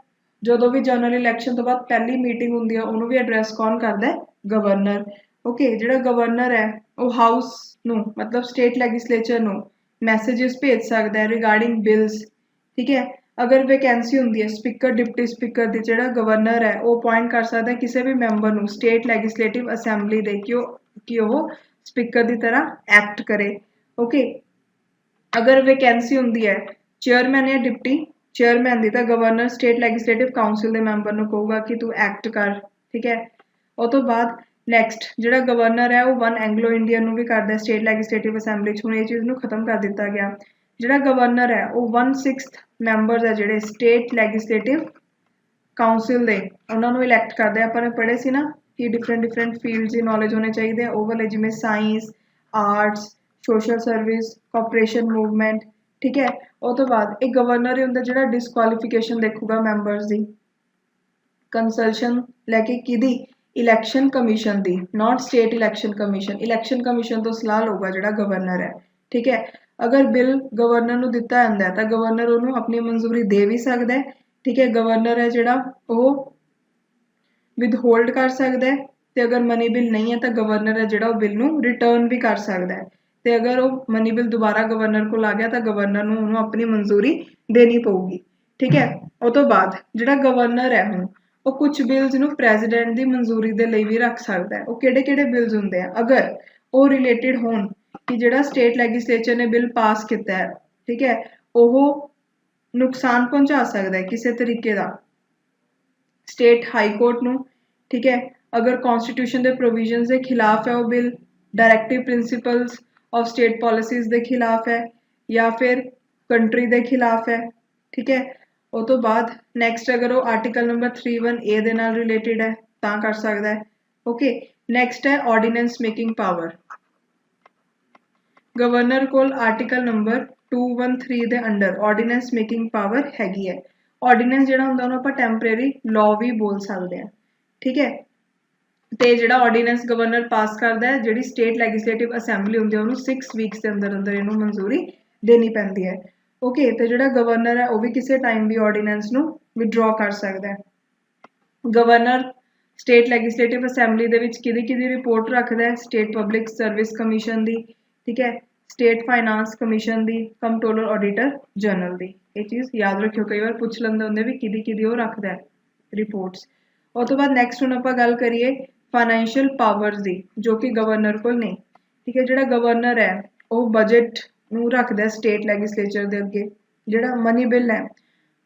ਜਦੋਂ भी जनरल इलैक्शन तो बाद पहली मीटिंग होंदी है उन्होंने भी एड्रैस कौन करता है? गवर्नर। ओके, जिहड़ा गवर्नर है वो हाउस नूं मतलब स्टेट लैगिसलेचर नूं मैसेजेस भेज सकता है रिगार्डिंग बिल्स। ठीक है, अगर वैकेंसी होंदी है स्पीकर डिप्टी स्पीकर दी, जिहड़ा गवर्नर है वो अपॉइंट कर सकता है किसी भी मैंबर नूं स्टेट लैगिसलेटिव असैंबली दे कि वो स्पीकर की तरह एक्ट करे। ओके, अगर वैकेंसी होंदी है चेयरमैन या डिप्टी चेयरमैन दी, तो गवर्नर स्टेट लैगिसलेटिव काउंसिल के मैंबर नूं कहूगा कि तू एक्ट कर। ठीक है, उस तो बाद नैक्सट जिहड़ा गवर्नर है वो वन एंग्लो इंडियन नूं भी करदा है स्टेट लैगिसलेटिव असैंबली च। हुण इह चीज़ नूं खत्म कर दिता गया। जिहड़ा गवर्नर है वो 1/6 मैंबर्स है जिहड़े स्टेट लैगिसलेटिव काउंसिल दे उन्हां नूं इलैक्ट करदे। आपां ने पढ़े सी ना कि डिफरेंट फील्ड्स की नॉलेज होने चाहिए, वो वाले जिवें science, arts, social service, cooperation movement. ठीक है, उस तो बाद एक गवर्नर ही हुंदा जिहड़ा डिसकुआलीफिकेशन देखूगा मैंबर्स की, कंसल्शन लैके किहदी इलैक्शन कमीशन दी, not state election commission. Election commission तो सलाह लऊगा जिहड़ा गवर्नर है। ठीक है, अगर बिल गवर्नर नूं दिता जांदा है तो गवर्नर उहनूं अपनी मंजूरी दे भी सकदा है। ठीक है, गवर्नर है जिहड़ा वो विदहोल्ड कर सकदा है, ते अगर मनी बिल नहीं है तो गवर्नर है जिहड़ा बिल नूं रिटर्न भी कर सकदा है। ते अगर वो मनी बिल दोबारा गवर्नर को आ गया तो गवर्नर नूं उहनूं अपनी मंजूरी देनी पऊगी। ठीक है, उस तो बाद जिहड़ा गवर्नर है हुण वो कुछ बिल्स नूं प्रेजिडेंट की मंजूरी दे लई भी रख सकदा है। वो किहड़े-किहड़े बिल्स हुंदे आ अगर वो रिलेटेड होण कि जिहड़ा स्टेट लैगिसलेचर ने बिल पास किया है, ठीक है, वो नुकसान पहुंचा सकदा है किसी तरीके का स्टेट हाई कोर्ट नूं। ठीक है, अगर कॉन्स्टिट्यूशन के प्रोविजनस के खिलाफ है वो बिल, डायरैक्टिव प्रिंसीपल्स ऑफ स्टेट पॉलिसीज़ के खिलाफ है या फिर कंट्री के खिलाफ है। ठीक है, उस तो बाद नैक्सट अगर वो आर्टिकल नंबर 31A दे नाल रिलेटेड है तां कर सकदा है। ओके, नैक्सट है ऑर्डीनेंस मेकिंग पावर। गवर्नर कोल आर्टिकल नंबर 213 दे अंडर ऑर्डीनेंस मेकिंग पावर हैगी है। ऑर्डीनेंस जिहड़ा हुंदा उहनूं आपां टैंपरेरी लॉ भी बोल सकते हैं। ठीक है, ते जिहड़ा ऑर्डीनेंस गवर्नर पास करदा है, जिहड़ी स्टेट लैगिसलेटिव असैंबली हुंदी है उहनूं 6 वीक्स के अंदर अंदर इहनूं मंजूरी देनी पैंदी है। ओके, तो जिहड़ा गवर्नर है वो भी किसी टाइम भी ऑर्डीनेंस नूं विड्रॉ कर सकदा है। गवर्नर स्टेट लैगिसलेटिव असैंबली दे विच किहदी रिपोर्ट रखदा है? स्टेट पब्लिक सर्विस कमीशन दी। ठीक है, स्टेट फाइनांस कमीशन दी, कंट्रोलर ऑडिटर जनरल दी। ये चीज़ याद रखियो, कई बार पूछ लैंदे हुंदे भी किहदी वो रखदा है रिपोर्ट्स। उस तो बाद नैक्सट हुण आपां गल करिए फाइनैंशियल पावर्स दी जो कि गवर्नर कोल नहीं। ठीक है, जिहड़ा गवर्नर है वो बजट नूं रखदा है स्टेट लैगिसलेचर दे अगे। जिहड़ा मनी बिल है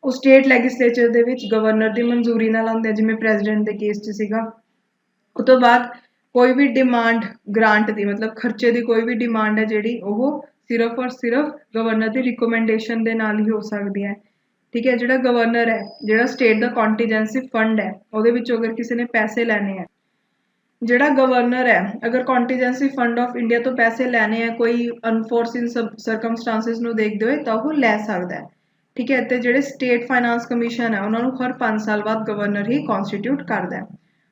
वो स्टेट लैगिसलेचर दे विच गवर्नर की मंजूरी नाल आउंदा है, जिवें प्रेजिडेंट के केस च सीगा। उस तो बाद कोई भी डिमांड ग्रांट की मतलब खर्चे की कोई भी डिमांड है जिहड़ी वो सिर्फ और सिर्फ गवर्नर की रिकमेंडेशन के नाल ही हो सकती है। ठीक है, जिहड़ा गवर्नर है जिहड़ा स्टेट का कॉन्टीजेंसी फंड है उहदे विचों अगर किसी ने पैसे लैने हैं, जिहड़ा गवर्नर है अगर कॉन्टीजेंसी फंड ऑफ इंडिया तो पैसे लैने हैं कोई अनफोर्सिन सरकमस्टांसिस नूं देखदे होए तां ओह लै सकदा है। ठीक है, तो जिहड़े स्टेट फाइनांस कमीशन है उन्होंने हर 5 साल बाद गवर्नर ही कॉन्स्टिट्यूट करता है।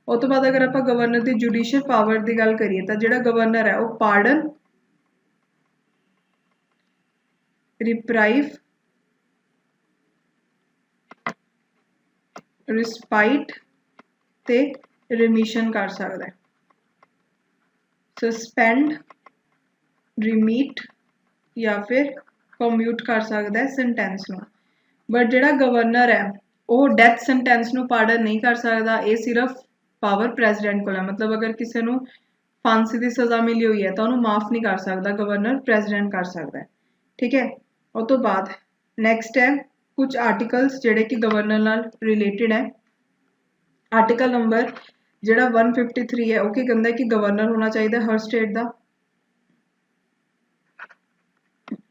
उस तो बाद अगर आप गवर्नर की जुडिशियल पावर की गल करिए तो जिहड़ा गवर्नर है वो पार्डन, रिप्राइव, रिस्पाइट ते रिमिशन कर सकता है। सस्पेंड, रिमीट या फिर कम्यूट कर सकता है सेंटेंस नूं। बट जिहड़ा गवर्नर है वो डैथ सेंटेंस नूं पार्डन नहीं कर सकता। ये सिर्फ पावर प्रेजिडेंट को है, मतलब अगर किसी नूं फांसी की सज़ा मिली हुई है तो उन्होंने माफ़ नहीं कर सकता, गवर्नर प्रेजिडेंट कर सकता है। ठीक है, उस तो बाद नैक्सट है कुछ आर्टिकल्स जिहड़े कि गवर्नर नाल रिलेटेड है। ਆਰਟੀਕਲ ਨੰਬਰ ਜਿਹੜਾ 153 ਹੈ ਉਹ ਕੀ ਕਹਿੰਦਾ ਕਿ ਗਵਰਨਰ ਹੋਣਾ ਚਾਹੀਦਾ ਹਰ ਸਟੇਟ ਦਾ।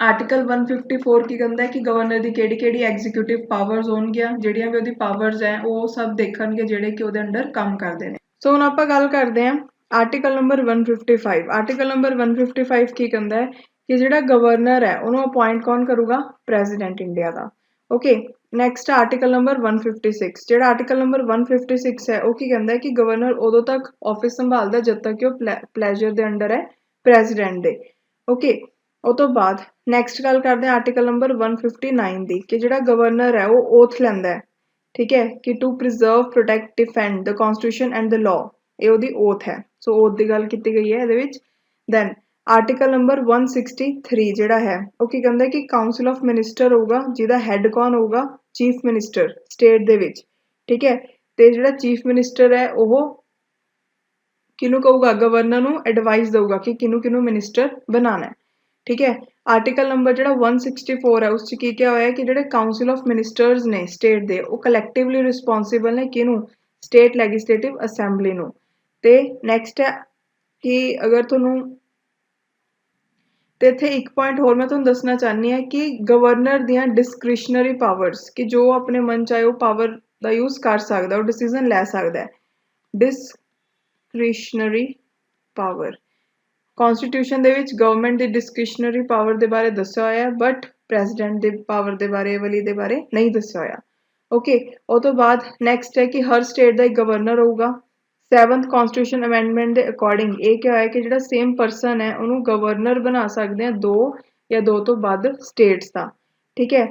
ਆਰਟੀਕਲ 154 ਕੀ ਕਹਿੰਦਾ ਕਿ ਗਵਰਨਰ ਦੀ ਕਿਹੜੀ ਐਗਜ਼ੀਕਿਊਟਿਵ ਪਾਵਰਸ ਹੋਣਗੀਆਂ, ਜਿਹੜੀਆਂ ਵੀ ਉਹਦੀ ਪਾਵਰਸ ਹੈ ਉਹ ਸਭ ਦੇਖਣਗੇ ਜਿਹੜੇ ਕਿ ਉਹਦੇ ਅੰਡਰ ਕੰਮ ਕਰਦੇ ਨੇ। ਸੋ ਹੁਣ ਆਪਾਂ ਗੱਲ ਕਰਦੇ ਹਾਂ ਆਰਟੀਕਲ ਨੰਬਰ 155। ਆਰਟੀਕਲ ਨੰਬਰ 155 ਕੀ ਕਹਿੰਦਾ ਹੈ ਕਿ ਜਿਹੜਾ ਗਵਰਨਰ ਹੈ ਉਹਨੂੰ ਅਪਾਇੰਟ ਕੌਣ ਕਰੂਗਾ, ਪ੍ਰੈਜ਼ੀਡੈਂਟ ਇੰਡੀਆ ਦਾ। Okay, next article number 156। ਜਿਹੜਾ ਆਰਟੀਕਲ ਨੰਬਰ 156 ਹੈ ਉਹ ਕੀ ਕਹਿੰਦਾ ਹੈ ਕਿ ਗਵਰਨਰ ਉਦੋਂ ਤੱਕ ਆਫਿਸ ਸੰਭਾਲਦਾ ਜਦ ਤੱਕ ਕਿ ਉਹ ਪਲੇਜ਼ਰ ਦੇ ਅੰਡਰ ਹੈ ਪ੍ਰੈਜ਼ੀਡੈਂਟ ਦੇ। ਓਕੇ, ਉਹ ਤੋਂ ਬਾਅਦ ਨੈਕਸਟ ਗੱਲ ਕਰਦੇ ਹਾਂ ਆਰਟੀਕਲ ਨੰਬਰ 159 ਦੀ ਕਿ ਜਿਹੜਾ ਗਵਰਨਰ ਹੈ ਉਹ ਓਥ ਲੈਂਦਾ ਹੈ, ਠੀਕ ਹੈ, ਕਿ to preserve, protect, defend the constitution and the law, ਇਹ ਉਹਦੀ ਓਥ ਹੈ। ਸੋ ਓਥ ਦੀ ਗੱਲ ਕੀਤੀ ਗਈ ਹੈ ਇਹਦੇ ਵਿੱਚ। ਦੈਨ ਆਰਟੀਕਲ ਨੰਬਰ 163 ਜਿਹੜਾ ਹੈ ਉਹ ਕੀ ਕਹਿੰਦਾ ਕਿ ਕਾਊਂਸਲ ਆਫ ਮਿਨਿਸਟਰ ਹੋਊਗਾ ਜਿਹਦਾ ਹੈੱਡ ਕੌਣ ਹੋਊਗਾ, ਚੀਫ ਮਿਨਿਸਟਰ ਸਟੇਟ ਦੇ ਵਿੱਚ, ਠੀਕ ਹੈ। ਤੇ ਜਿਹੜਾ ਚੀਫ ਮਿਨਿਸਟਰ ਹੈ ਉਹ ਕਿਹਨੂੰ ਕਹੂਗਾ, ਗਵਰਨਰ ਨੂੰ ਐਡਵਾਈਸ ਦਊਗਾ ਕਿ ਕਿਹਨੂੰ ਮਿਨਿਸਟਰ ਬਣਾਉਣਾ ਹੈ, ਠੀਕ ਹੈ। ਆਰਟੀਕਲ ਨੰਬਰ ਜਿਹੜਾ 164 ਹੈ ਉਸ 'ਚ ਕੀ ਕਿਹਾ ਹੋਇਆ ਕਿ ਜਿਹੜੇ ਕਾਊਂਸਲ ਆਫ ਮਿਨਿਸਟਰਸ ਨੇ ਸਟੇਟ ਦੇ ਉਹ ਕਲੈਕਟਿਵਲੀ ਰਿਸਪੌਂਸਿਬਲ ਨੇ ਕਿਹਨੂੰ, ਸਟੇਟ ਲੈਜਿਸਲੇਟਿਵ ਅਸੈਂਬਲੀ ਨੂੰ। ਤੇ ਨੈਕਸਟ ਹੈ ਕਿ ਅਗਰ ਤੁਹਾਨੂੰ ਤੇ ਇੱਥੇ ਇੱਕ ਪੁਆਇੰਟ ਹੋਰ ਮੈਂ ਤੁਹਾਨੂੰ ਦੱਸਣਾ ਚਾਹੁੰਦੀ ਹਾਂ ਕਿ ਗਵਰਨਰ ਦੀਆਂ ਡਿਸਕ੍ਰਿਸ਼ਨਰੀ ਪਾਵਰਸ, ਕਿ ਜੋ ਆਪਣੇ ਮਨ ਚਾਹੇ ਉਹ ਪਾਵਰ ਦਾ ਯੂਜ਼ ਕਰ ਸਕਦਾ, ਉਹ ਡਿਸੀਜ਼ਨ ਲੈ ਸਕਦਾ ਹੈ। ਡਿਸਕ੍ਰਿਸ਼ਨਰੀ ਪਾਵਰ ਕਨਸਟੀਟਿਊਸ਼ਨ ਦੇ ਵਿੱਚ ਗਵਰਨਮੈਂਟ ਦੀ ਡਿਸਕ੍ਰਿਸ਼ਨਰੀ ਪਾਵਰ ਦੇ ਬਾਰੇ ਦੱਸਿਆ ਹੋਇਆ ਹੈ, ਬਟ ਪ੍ਰੈਜ਼ੀਡੈਂਟ ਦੇ ਪਾਵਰ ਦੇ ਬਾਰੇ ਵਾਲੀ ਦੇ ਬਾਰੇ ਨਹੀਂ ਦੱਸਿਆ ਹੋਇਆ। ਓਕੇ, ਉਹ ਤੋਂ ਬਾਅਦ ਨੈਕਸਟ ਹੈ ਕਿ ਹਰ ਸਟੇਟ ਦਾ ਇੱਕ ਗਵਰਨਰ ਹੋਊਗਾ। 7th ਕਨਸਟੀਟਿਊਸ਼ਨ ਅਮੈਂਡਮੈਂਟ ਦੇ ਅਕੋਰਡਿੰਗ ਇਹ ਕਿਹਾ ਹੋਇਆ ਕਿ ਜਿਹੜਾ ਸੇਮ ਪਰਸਨ ਹੈ ਉਹਨੂੰ ਗਵਰਨਰ ਬਣਾ ਸਕਦੇ ਆ 2 ਜਾਂ 2 ਤੋਂ ਵੱਧ ਸਟੇਟਸ ਦਾ, ਠੀਕ ਹੈ।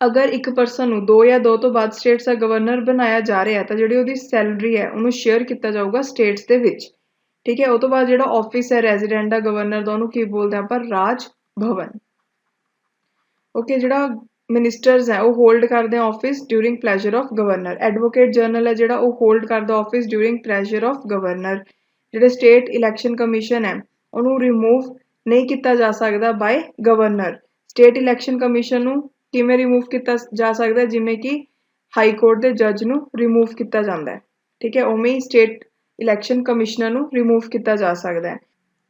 ਅਗਰ ਇੱਕ ਪਰਸਨ ਨੂੰ 2 ਜਾਂ 2 ਤੋਂ ਵੱਧ ਸਟੇਟਸ ਦਾ ਗਵਰਨਰ ਬਣਾਇਆ ਜਾ ਰਿਹਾ ਤਾਂ ਜਿਹੜੀ ਉਹਦੀ ਸੈਲਰੀ ਹੈ ਉਹਨੂੰ ਸ਼ੇਅਰ ਕੀਤਾ ਜਾਊਗਾ ਸਟੇਟਸ ਦੇ ਵਿੱਚ, ਠੀਕ ਹੈ। ਉਹ ਤੋਂ ਬਾਅਦ ਜਿਹੜਾ ਆਫਿਸ ਹੈ ਰੈਜ਼ੀਡੈਂਟ ਦਾ ਗਵਰਨਰ ਦਾ ਉਹਨੂੰ ਕੀ ਬੋਲਦੇ ਆਪਾਂ, ਰਾਜ ਭਵਨ। ਓਕੇ, ਜਿਹੜਾ ਮਿਨਿਸਟਰਸ ਹੈ ਉਹ ਹੋਲਡ ਕਰਦੇ ਆ office during pleasure of governor. Advocate general ਹੈ ਜਿਹੜਾ ਉਹ ਹੋਲਡ ਕਰਦਾ office during pleasure of governor. ਜਿਹੜੇ ਸਟੇਟ ਇਲੈਕਸ਼ਨ ਕਮਿਸ਼ਨ ਹੈ ਉਹਨੂੰ ਰਿਮੂਵ ਨਹੀਂ ਕੀਤਾ ਜਾ ਸਕਦਾ by governor. State election commission ਨੂੰ ਕਿਵੇਂ ਰਿਮੂਵ ਕੀਤਾ ਜਾ ਸਕਦਾ, ਜਿਵੇਂ ਕਿ ਹਾਈ ਕੋਰਟ ਦੇ ਜੱਜ ਨੂੰ ਰਿਮੂਵ ਕੀਤਾ ਜਾਂਦਾ ਹੈ, ਠੀਕ ਹੈ, ਉਵੇਂ ਹੀ ਸਟੇਟ ਇਲੈਕਸ਼ਨ ਕਮਿਸ਼ਨਰ ਨੂੰ ਰਿਮੂਵ ਕੀਤਾ ਜਾ ਸਕਦਾ ਹੈ।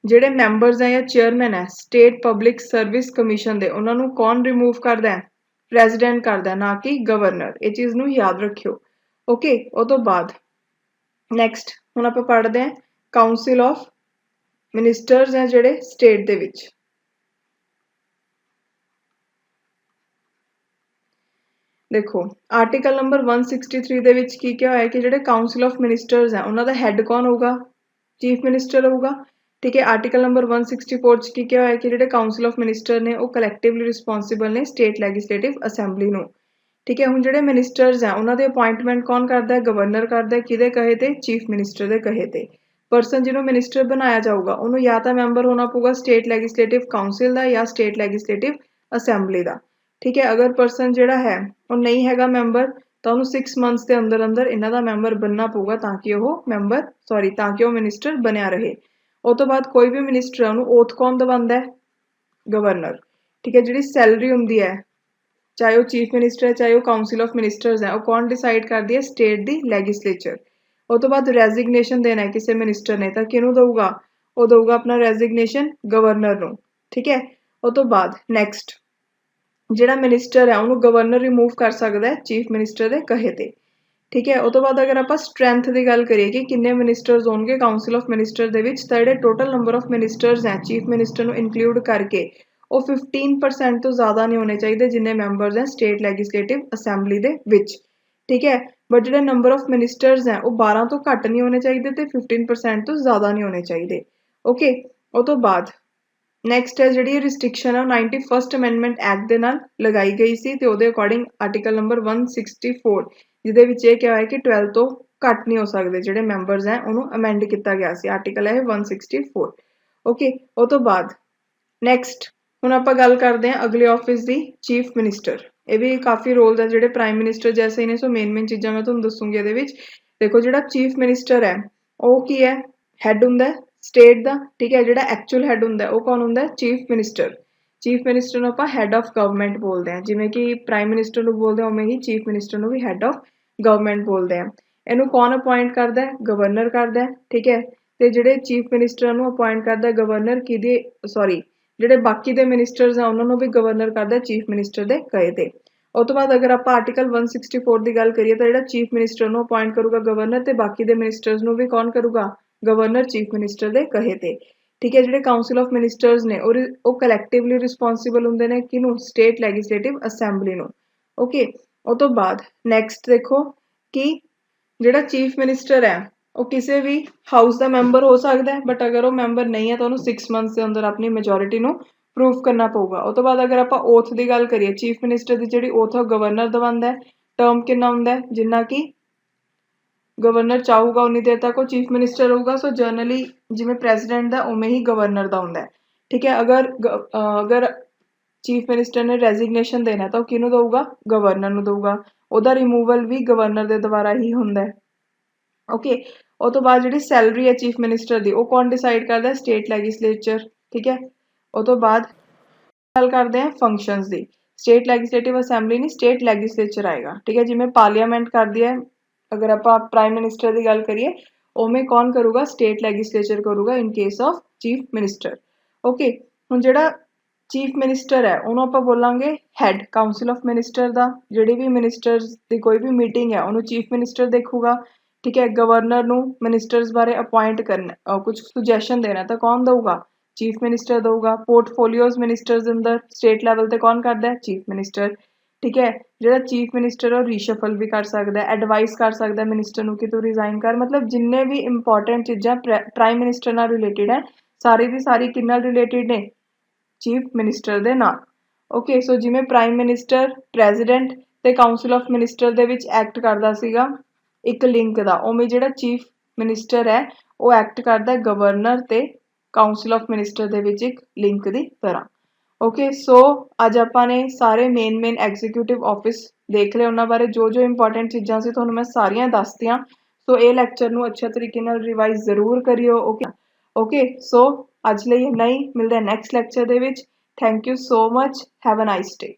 ਜਿਹੜੇ ਮੈਂਬਰਸ ਹੈ ਜਾਂ ਚੇਅਰਮੈਨ ਹੈ ਸਟੇਟ ਪਬਲਿਕ ਸਰਵਿਸ ਕਮਿਸ਼ਨ ਦੇ, ਉਹਨਾਂ ਨੂੰ ਕੌਣ ਰਿਮੂਵ ਕਰਦਾ ਹੈ, ਪ੍ਰੈਜ਼ੀਡੈਂਟ ਕਰਦਾ, ਨਾ ਕਿ ਗਵਰਨਰ। ਇਹ ਚੀਜ਼ ਨੂੰ ਯਾਦ ਰੱਖਿਓ। ਓਕੇ, ਉਹ ਤੋਂ ਬਾਅਦ ਨੈਕਸਟ ਹੁਣ ਆਪਾਂ ਪੜ੍ਹਦੇ ਹਾਂ ਕਾਊਂਸਲ ਆਫ ਮਿਨਿਸਟਰਸ ਹੈ ਜਿਹੜੇ ਸਟੇਟ ਦੇ ਵਿੱਚ। ਦੇਖੋ ਆਰਟੀਕਲ ਨੰਬਰ 163 ਦੇ ਵਿੱਚ ਕੀ ਕਿਹਾ ਹੋਇਆ ਕਿ ਜਿਹੜੇ ਕਾਊਂਸਲ ਆਫ ਮਿਨਿਸਟਰਸ ਹੈ ਉਹਨਾਂ ਦਾ ਹੈੱਡ ਕੌਣ ਹੋਊਗਾ, ਚੀਫ ਮਿਨਿਸਟਰ ਹੋਊਗਾ, ਠੀਕ ਹੈ। ਆਰਟੀਕਲ ਨੰਬਰ 164 'ਚ ਕੀ ਕਿਹਾ ਹੋਇਆ ਕਿ ਜਿਹੜੇ ਕਾਊਂਸਲ ਆਫ ਮਿਨਿਸਟਰ ਨੇ ਉਹ ਕਲੈਕਟਿਵਲੀ ਰਿਸਪੌਂਸਿਬਲ ਨੇ ਸਟੇਟ ਲੈਜਿਸਲੇਟਿਵ ਅਸੈਂਬਲੀ ਨੂੰ, ਠੀਕ ਹੈ। ਹੁਣ ਜਿਹੜੇ ਮਿਨਿਸਟਰਸ ਹੈ ਉਹਨਾਂ ਦੇ ਅਪਾਇੰਟਮੈਂਟ ਕੌਣ ਕਰਦਾ ਹੈ, ਗਵਰਨਰ ਕਰਦਾ ਹੈ, ਕਿਹਦੇ ਕਹੇ ਤੇ, ਚੀਫ ਮਿਨਿਸਟਰ ਦੇ ਕਹੇ ਤੇ। ਪਰਸਨ ਜਿਹਨੂੰ ਮਿਨਿਸਟਰ ਬਣਾਇਆ ਜਾਊਗਾ ਉਹਨੂੰ ਜਾਂ ਤਾਂ ਮੈਂਬਰ ਹੋਣਾ ਪਊਗਾ ਸਟੇਟ ਲੈਜਿਸਲੇਟਿਵ ਕਾਊਂਸਿਲ ਦਾ ਜਾਂ ਸਟੇਟ ਲੈਜਿਸਲੇਟਿਵ ਅਸੈਂਬਲੀ ਦਾ, ਠੀਕ ਹੈ। ਅਗਰ ਪਰਸਨ ਜਿਹੜਾ ਹੈ ਉਹ ਨਹੀਂ ਹੈਗਾ ਮੈਂਬਰ ਤਾਂ ਉਹਨੂੰ 6 ਮੰਥਸ ਦੇ ਅੰਦਰ ਅੰਦਰ ਇਹਨਾਂ ਦਾ ਮੈਂਬਰ ਬਣਨਾ ਪਊਗਾ ਤਾਂ ਕਿ ਉਹ ਮਿਨਿਸਟਰ ਬਣਿਆ ਰਹੇ। ਉਹ ਤੋਂ ਬਾਅਦ ਕੋਈ ਵੀ ਮਿਨਿਸਟਰ ਹੈ ਉਹਨੂੰ ਓਥ ਕੌਣ ਦਵਾਉਂਦਾ ਹੈ, ਗਵਰਨਰ, ਠੀਕ ਹੈ। ਜਿਹੜੀ ਸੈਲਰੀ ਹੁੰਦੀ ਹੈ ਚਾਹੇ ਉਹ ਚੀਫ ਮਿਨਿਸਟਰ ਹੈ ਚਾਹੇ ਉਹ ਕਾਊਂਸਲ ਆਫ ਮਿਨਿਸਟਰਸ ਹੈ, ਉਹ ਕੌਣ ਡਿਸਾਈਡ ਕਰਦੀ ਹੈ, ਸਟੇਟ ਦੀ ਲੈਜਿਸਲੇਚਰ। ਉਹ ਤੋਂ ਬਾਅਦ ਰੈਜ਼ਿਗਨੇਸ਼ਨ ਦੇਣਾ ਹੈ ਕਿਸੇ ਮਿਨਿਸਟਰ ਨੇ ਤਾਂ ਕਿਹਨੂੰ ਦਊਗਾ, ਉਹ ਦਊਗਾ ਆਪਣਾ ਰੈਜ਼ਿਗਨੇਸ਼ਨ ਗਵਰਨਰ ਨੂੰ, ਠੀਕ ਹੈ। ਉਹ ਤੋਂ ਬਾਅਦ ਨੈਕਸਟ ਜਿਹੜਾ ਮਿਨਿਸਟਰ ਹੈ ਉਹਨੂੰ ਗਵਰਨਰ ਰਿਮੂਵ ਕਰ ਸਕਦਾ ਹੈ ਚੀਫ ਮਿਨਿਸਟਰ ਦੇ ਕਹੇ ਤੇ, ਠੀਕ ਹੈ। ਉਹ ਤੋਂ ਬਾਅਦ ਅਗਰ ਆਪਾਂ ਸਟਰੈਂਥ ਦੀ ਗੱਲ ਕਰੀਏ ਕਿ ਕਿੰਨੇ ਮਿਨਿਸਟਰਸ ਹੋਣਗੇ ਕਾਊਂਸਲ ਆਫ ਮਿਨਿਸਟਰ ਦੇ ਵਿੱਚ, ਤਾਂ ਜਿਹੜੇ ਟੋਟਲ ਨੰਬਰ ਆਫ ਮਿਨਿਸਟਰਸ ਹੈ ਚੀਫ ਮਿਨਿਸਟਰ ਨੂੰ ਇਨਕਲੂਡ ਕਰਕੇ ਉਹ 15% ਤੋਂ ਜ਼ਿਆਦਾ ਨਹੀਂ ਹੋਣੇ ਚਾਹੀਦੇ ਜਿੰਨੇ ਮੈਂਬਰਸ ਹੈ ਸਟੇਟ ਲੈਜਿਸਲੇਟਿਵ ਅਸੈਂਬਲੀ ਦੇ ਵਿੱਚ, ਠੀਕ ਹੈ। ਬਟ ਜਿਹੜੇ ਨੰਬਰ ਆਫ ਮਿਨਿਸਟਰਸ ਹੈ ਉਹ 12 ਤੋਂ ਘੱਟ ਨਹੀਂ ਹੋਣੇ ਚਾਹੀਦੇ ਤੇ 15% ਤੋਂ ਜ਼ਿਆਦਾ ਨਹੀਂ ਹੋਣੇ ਚਾਹੀਦੇ। ਓਕੇ, ਉਹ ਤੋਂ ਬਾਅਦ ਨੈਕਸਟ ਹੈ ਜਿਹੜੀ ਰਿਸਟ੍ਰਿਕਸ਼ਨ ਹੈ ਉਹ 91st ਅਮੈਂਡਮੈਂਟ ਐਕਟ ਦੇ ਨਾਲ ਲਗਾਈ ਗਈ ਸੀ ਤੇ ਉਹਦੇ ਅਕੋਰਡਿੰਗ ਆਰਟੀਕਲ ਨੰਬਰ 164 ਜਿਹਦੇ ਵਿੱਚ ਇਹ ਕਿਹਾ ਹੈ ਕਿ 12 ਤੋਂ ਘੱਟ ਨਹੀਂ ਹੋ ਸਕਦੇ ਜਿਹੜੇ ਮੈਂਬਰਸ ਹੈ ਉਹਨੂੰ ਅਮੈਂਡ ਕੀਤਾ ਗਿਆ ਸੀ, ਆਰਟੀਕਲ ਹੈ 164। ਓਕੇ, ਉਹ ਤੋਂ ਬਾਅਦ ਨੈਕਸਟ ਹੁਣ ਆਪਾਂ ਗੱਲ ਕਰਦੇ ਹਾਂ ਅਗਲੇ ਆਫਿਸ ਦੀ, ਚੀਫ ਮਿਨਿਸਟਰ। ਇਹ ਵੀ ਕਾਫੀ ਰੋਲਸ ਹੈ ਜਿਹੜੇ ਪ੍ਰਾਈਮ ਮਿਨਿਸਟਰ ਜੈਸੇ ਹੀ ਨੇ, ਸੋ ਮੇਨ ਚੀਜ਼ਾਂ ਮੈਂ ਤੁਹਾਨੂੰ ਦੱਸੂਗੀ ਇਹਦੇ ਵਿੱਚ। ਦੇਖੋ ਜਿਹੜਾ ਚੀਫ ਮਿਨਿਸਟਰ ਹੈ ਉਹ ਕੀ ਹੈ, ਹੈੱਡ ਹੁੰਦਾ ਸਟੇਟ ਦਾ, ਠੀਕ ਹੈ। ਜਿਹੜਾ ਐਕਚੁਅਲ ਹੈੱਡ ਹੁੰਦਾ ਉਹ ਕੌਣ ਹੁੰਦਾ, ਚੀਫ ਮਿਨਿਸਟਰ। ਚੀਫ ਮਿਨਿਸਟਰ ਨੂੰ ਆਪਾਂ ਹੈੱਡ ਆਫ ਗਵਰਨਮੈਂਟ ਬੋਲਦੇ ਹਾਂ, ਜਿਵੇਂ ਕਿ ਪ੍ਰਾਈਮ ਮਿਨਿਸਟਰ ਨੂੰ ਬੋਲਦੇ ਹਾਂ ਉਵੇਂ ਹੀ ਚੀਫ ਮਿਨਿਸਟਰ ਨੂੰ ਵੀ ਹੈੱਡ ਆਫ ਗਵਰਨਮੈਂਟ ਬੋਲਦੇ ਆ। ਇਹਨੂੰ ਕੌਣ ਅਪॉइंट ਕਰਦਾ ਹੈ? ਗਵਰਨਰ ਕਰਦਾ ਹੈ, ਠੀਕ ਹੈ। ਤੇ ਜਿਹੜੇ ਚੀਫ ਮਿਨਿਸਟਰ ਨੂੰ ਅਪॉइंट ਕਰਦਾ ਗਵਰਨਰ ਕਿਹਦੇ ਸੌਰੀ ਜਿਹੜੇ ਬਾਕੀ ਦੇ ਮਿਨਿਸਟਰਸ ਆ ਉਹਨਾਂ ਨੂੰ ਵੀ ਗਵਰਨਰ ਕਰਦਾ ਚੀਫ ਮਿਨਿਸਟਰ ਦੇ ਕਹੇ ਤੇ। ਉਸ ਤੋਂ ਬਾਅਦ ਅਗਰ ਆਪਾਂ ਆਰਟੀਕਲ 164 ਦੀ ਗੱਲ ਕਰੀਏ ਤਾਂ ਜਿਹੜਾ ਚੀਫ ਮਿਨਿਸਟਰ ਨੂੰ ਅਪॉइंट ਕਰੂਗਾ ਗਵਰਨਰ ਤੇ ਬਾਕੀ ਦੇ ਮਿਨਿਸਟਰਸ ਨੂੰ ਵੀ ਕੌਣ ਕਰੂਗਾ? ਗਵਰਨਰ ਚੀਫ ਮਿਨਿਸਟਰ ਦੇ ਕਹੇ ਤੇ, ਠੀਕ ਹੈ। ਜਿਹੜੇ ਕਾਉਂਸਲ ਆਫ ਮਿਨਿਸਟਰਸ ਨੇ ਉਹ ਕਲੈਕਟਿਵਲੀ ਰਿਸਪੌਂਸਿਬਲ ਹੁੰਦੇ ਨੇ ਕਿਹਨੂੰ? ਸਟੇਟ ਲੈਜਿਸਲੇਟਿਵ ਅਸੈਂਬਲੀ ਨੂੰ, ਓਕੇ। ਉਹ ਤੋਂ ਬਾਅਦ ਨੈਕਸਟ ਦੇਖੋ ਕਿ ਜਿਹੜਾ ਚੀਫ ਮਿਨਿਸਟਰ ਹੈ ਉਹ ਕਿਸੇ ਵੀ ਹਾਊਸ ਦਾ ਮੈਂਬਰ ਹੋ ਸਕਦਾ ਹੈ, ਬਟ ਅਗਰ ਉਹ ਮੈਂਬਰ ਨਹੀਂ ਹੈ ਤਾਂ ਉਹਨੂੰ 6 ਮੰਥਸ ਦੇ ਅੰਦਰ ਆਪਣੀ ਮੈਜੋਰਿਟੀ ਨੂੰ ਪ੍ਰੂਫ ਕਰਨਾ ਪਊਗਾ। ਉਹ ਤੋਂ ਬਾਅਦ ਅਗਰ ਆਪਾਂ ਓਥ ਦੀ ਗੱਲ ਕਰੀਏ, ਚੀਫ ਮਿਨਿਸਟਰ ਦੀ ਜਿਹੜੀ ਓਥ ਹੈ ਉਹ ਗਵਰਨਰ ਦਵਾਉਂਦਾ ਹੈ। ਟਰਮ ਕਿੰਨਾ ਹੁੰਦਾ ਹੈ? ਜਿੰਨਾ ਕਿ ਗਵਰਨਰ ਚਾਹੂਗਾ ਉਨੀ ਦੇਰ ਤੱਕ ਉਹ ਚੀਫ ਮਿਨਿਸਟਰ ਹੋਊਗਾ। ਸੋ ਜਨਰਲੀ ਜਿਵੇਂ ਪ੍ਰੈਜ਼ੀਡੈਂਟ ਦਾ ਉਵੇਂ ਹੀ ਗਵਰਨਰ ਦਾ ਹੁੰਦਾ ਹੈ, ਠੀਕ ਹੈ। ਅਗਰ ਚੀਫ ਮਿਨਿਸਟਰ ਨੇ ਰੈਜ਼ਿਗਨੇਸ਼ਨ ਦੇਣਾ ਤਾਂ ਉਹ ਕਿਹਨੂੰ ਦਊਗਾ? ਗਵਰਨਰ ਨੂੰ ਦਊਗਾ। ਉਹਦਾ ਰਿਮੂਵਲ ਵੀ ਗਵਰਨਰ ਦੇ ਦੁਆਰਾ ਹੀ ਹੁੰਦਾ ਹੈ, ਓਕੇ। ਉਹ ਤੋਂ ਬਾਅਦ ਜਿਹੜੀ ਸੈਲਰੀ ਹੈ ਚੀਫ ਮਿਨਿਸਟਰ ਦੀ ਉਹ ਕੌਣ ਡਿਸਾਈਡ ਕਰਦਾ? ਸਟੇਟ ਲੈਜਿਸਲੇਚਰ, ਠੀਕ ਹੈ। ਉਹ ਤੋਂ ਬਾਅਦ ਗੱਲ ਕਰਦੇ ਹਾਂ ਫੰਕਸ਼ਨਸ ਦੀ। ਸਟੇਟ ਲੈਜਿਸਲੇਟਿਵ ਅਸੈਂਬਲੀ ਨਹੀਂ, ਸਟੇਟ ਲੈਜਿਸਲੇਚਰ ਆਏਗਾ, ਠੀਕ ਹੈ। ਜਿਵੇਂ ਪਾਰਲੀਮੈਂਟ ਕਰਦੀ ਹੈ, ਅਗਰ ਆਪਾਂ ਪ੍ਰਾਈਮ ਮਿਨਿਸਟਰ ਦੀ ਗੱਲ ਕਰੀਏ ਉਵੇਂ ਕੌਣ ਕਰੂਗਾ? ਸਟੇਟ ਲੈਜਿਸਲੇਚਰ ਕਰੂਗਾ in case of chief minister, okay. ਹੁਣ ਜਿਹੜਾ ਚੀਫ ਮਿਨਿਸਟਰ ਹੈ ਉਹਨੂੰ ਆਪਾਂ ਬੋਲਾਂਗੇ ਹੈਡ ਕਾਉਂਸਲ ਆਫ ਮਿਨਿਸਟਰ ਦਾ। ਜਿਹੜੀ ਵੀ ਮਿਨਿਸਟਰਸ ਦੀ ਕੋਈ ਵੀ ਮੀਟਿੰਗ ਹੈ ਉਹਨੂੰ ਚੀਫ ਮਿਨਿਸਟਰ ਦੇਖੂਗਾ, ਠੀਕ ਹੈ। ਗਵਰਨਰ ਨੂੰ ਮਿਨਿਸਟਰਸ ਬਾਰੇ ਅਪॉइंट ਕਰਨਾ ਕੁਝ ਸੁਜੈਸ਼ਨ ਦੇਣਾ ਤਾਂ ਕੌਣ ਦਊਗਾ? ਚੀਫ ਮਿਨਿਸਟਰ ਦਊਗਾ। ਪੋਰਟਫੋਲੀਓਜ਼ ਮਿਨਿਸਟਰਸ ਦੇ ਅੰਦਰ ਸਟੇਟ ਲੈਵਲ ਤੇ ਕੌਣ ਕਰਦਾ ਹੈ? ਚੀਫ ਮਿਨਿਸਟਰ, ਠੀਕ ਹੈ। ਜਿਹੜਾ ਚੀਫ ਮਿਨਿਸਟਰ ਉਹ ਰੀਸ਼ਫਲ ਵੀ ਕਰ ਸਕਦਾ, ਐਡਵਾਈਸ ਕਰ ਸਕਦਾ ਮਿਨਿਸਟਰ ਨੂੰ ਕਿ ਤੂੰ ਰਿਜ਼ਾਈਨ ਕਰ। ਮਤਲਬ ਜਿੰਨੇ ਵੀ ਇੰਪੋਰਟੈਂਟ ਚੀਜ਼ਾਂ ਪ੍ਰਾਈਮ ਮਿਨਿਸਟਰ ਨਾਲ ਰਿਲੇਟਿਡ ਹੈ ਸਾਰੀ ਦੀ ਸਾਰੀ ਕਿਹਦੇ ਨਾਲ ਰਿਲੇਟਿਡ ਨੇ? ਚੀਫ ਮਿਨਿਸਟਰ ਦੇ ਨਾਲ, ਓਕੇ। ਸੋ ਜਿਵੇਂ ਪ੍ਰਾਈਮ ਮਿਨਿਸਟਰ ਪ੍ਰੈਜ਼ੀਡੈਂਟ ਤੇ ਕਾਉਂਸਲ ਆਫ ਮਿਨਿਸਟਰ ਦੇ ਵਿੱਚ ਐਕਟ ਕਰਦਾ ਸੀਗਾ ਇੱਕ ਲਿੰਕ ਦਾ, ਉਵੇਂ ਜਿਹੜਾ ਚੀਫ ਮਿਨਿਸਟਰ ਹੈ ਉਹ ਐਕਟ ਕਰਦਾ ਗਵਰਨਰ ਤੇ ਕਾਉਂਸਲ ਆਫ ਮਿਨਿਸਟਰ ਦੇ ਵਿੱਚ ਇੱਕ ਲਿੰਕ ਦੀ ਤਰ੍ਹਾਂ, ਓਕੇ। ਸੋ ਅੱਜ ਆਪਾਂ ਨੇ ਸਾਰੇ ਮੇਨ ਐਗਜ਼ੀਕਿਊਟਿਵ ਆਫਿਸ ਦੇਖ ਲਏ, ਉਹਨਾਂ ਬਾਰੇ ਜੋ ਜੋ ਇੰਪੋਰਟੈਂਟ ਚੀਜ਼ਾਂ ਸੀ ਤੁਹਾਨੂੰ ਮੈਂ ਸਾਰੀਆਂ ਦੱਸਤੀਆਂ। ਸੋ ਇਹ ਲੈਕਚਰ ਨੂੰ ਅੱਛੇ ਤਰੀਕੇ ਨਾਲ ਰਿਵਾਈਜ਼ ਜ਼ਰੂਰ ਕਰਿਓ, ਓਕੇ। ਸੋ ਅੱਜ ਲਈ ਇੰਨਾ ਹੀ, ਮਿਲਦੇ ਹਾਂ ਨੈਕਸਟ ਲੈਕਚਰ ਦੇ ਵਿੱਚ। Thank you so much, have a nice day.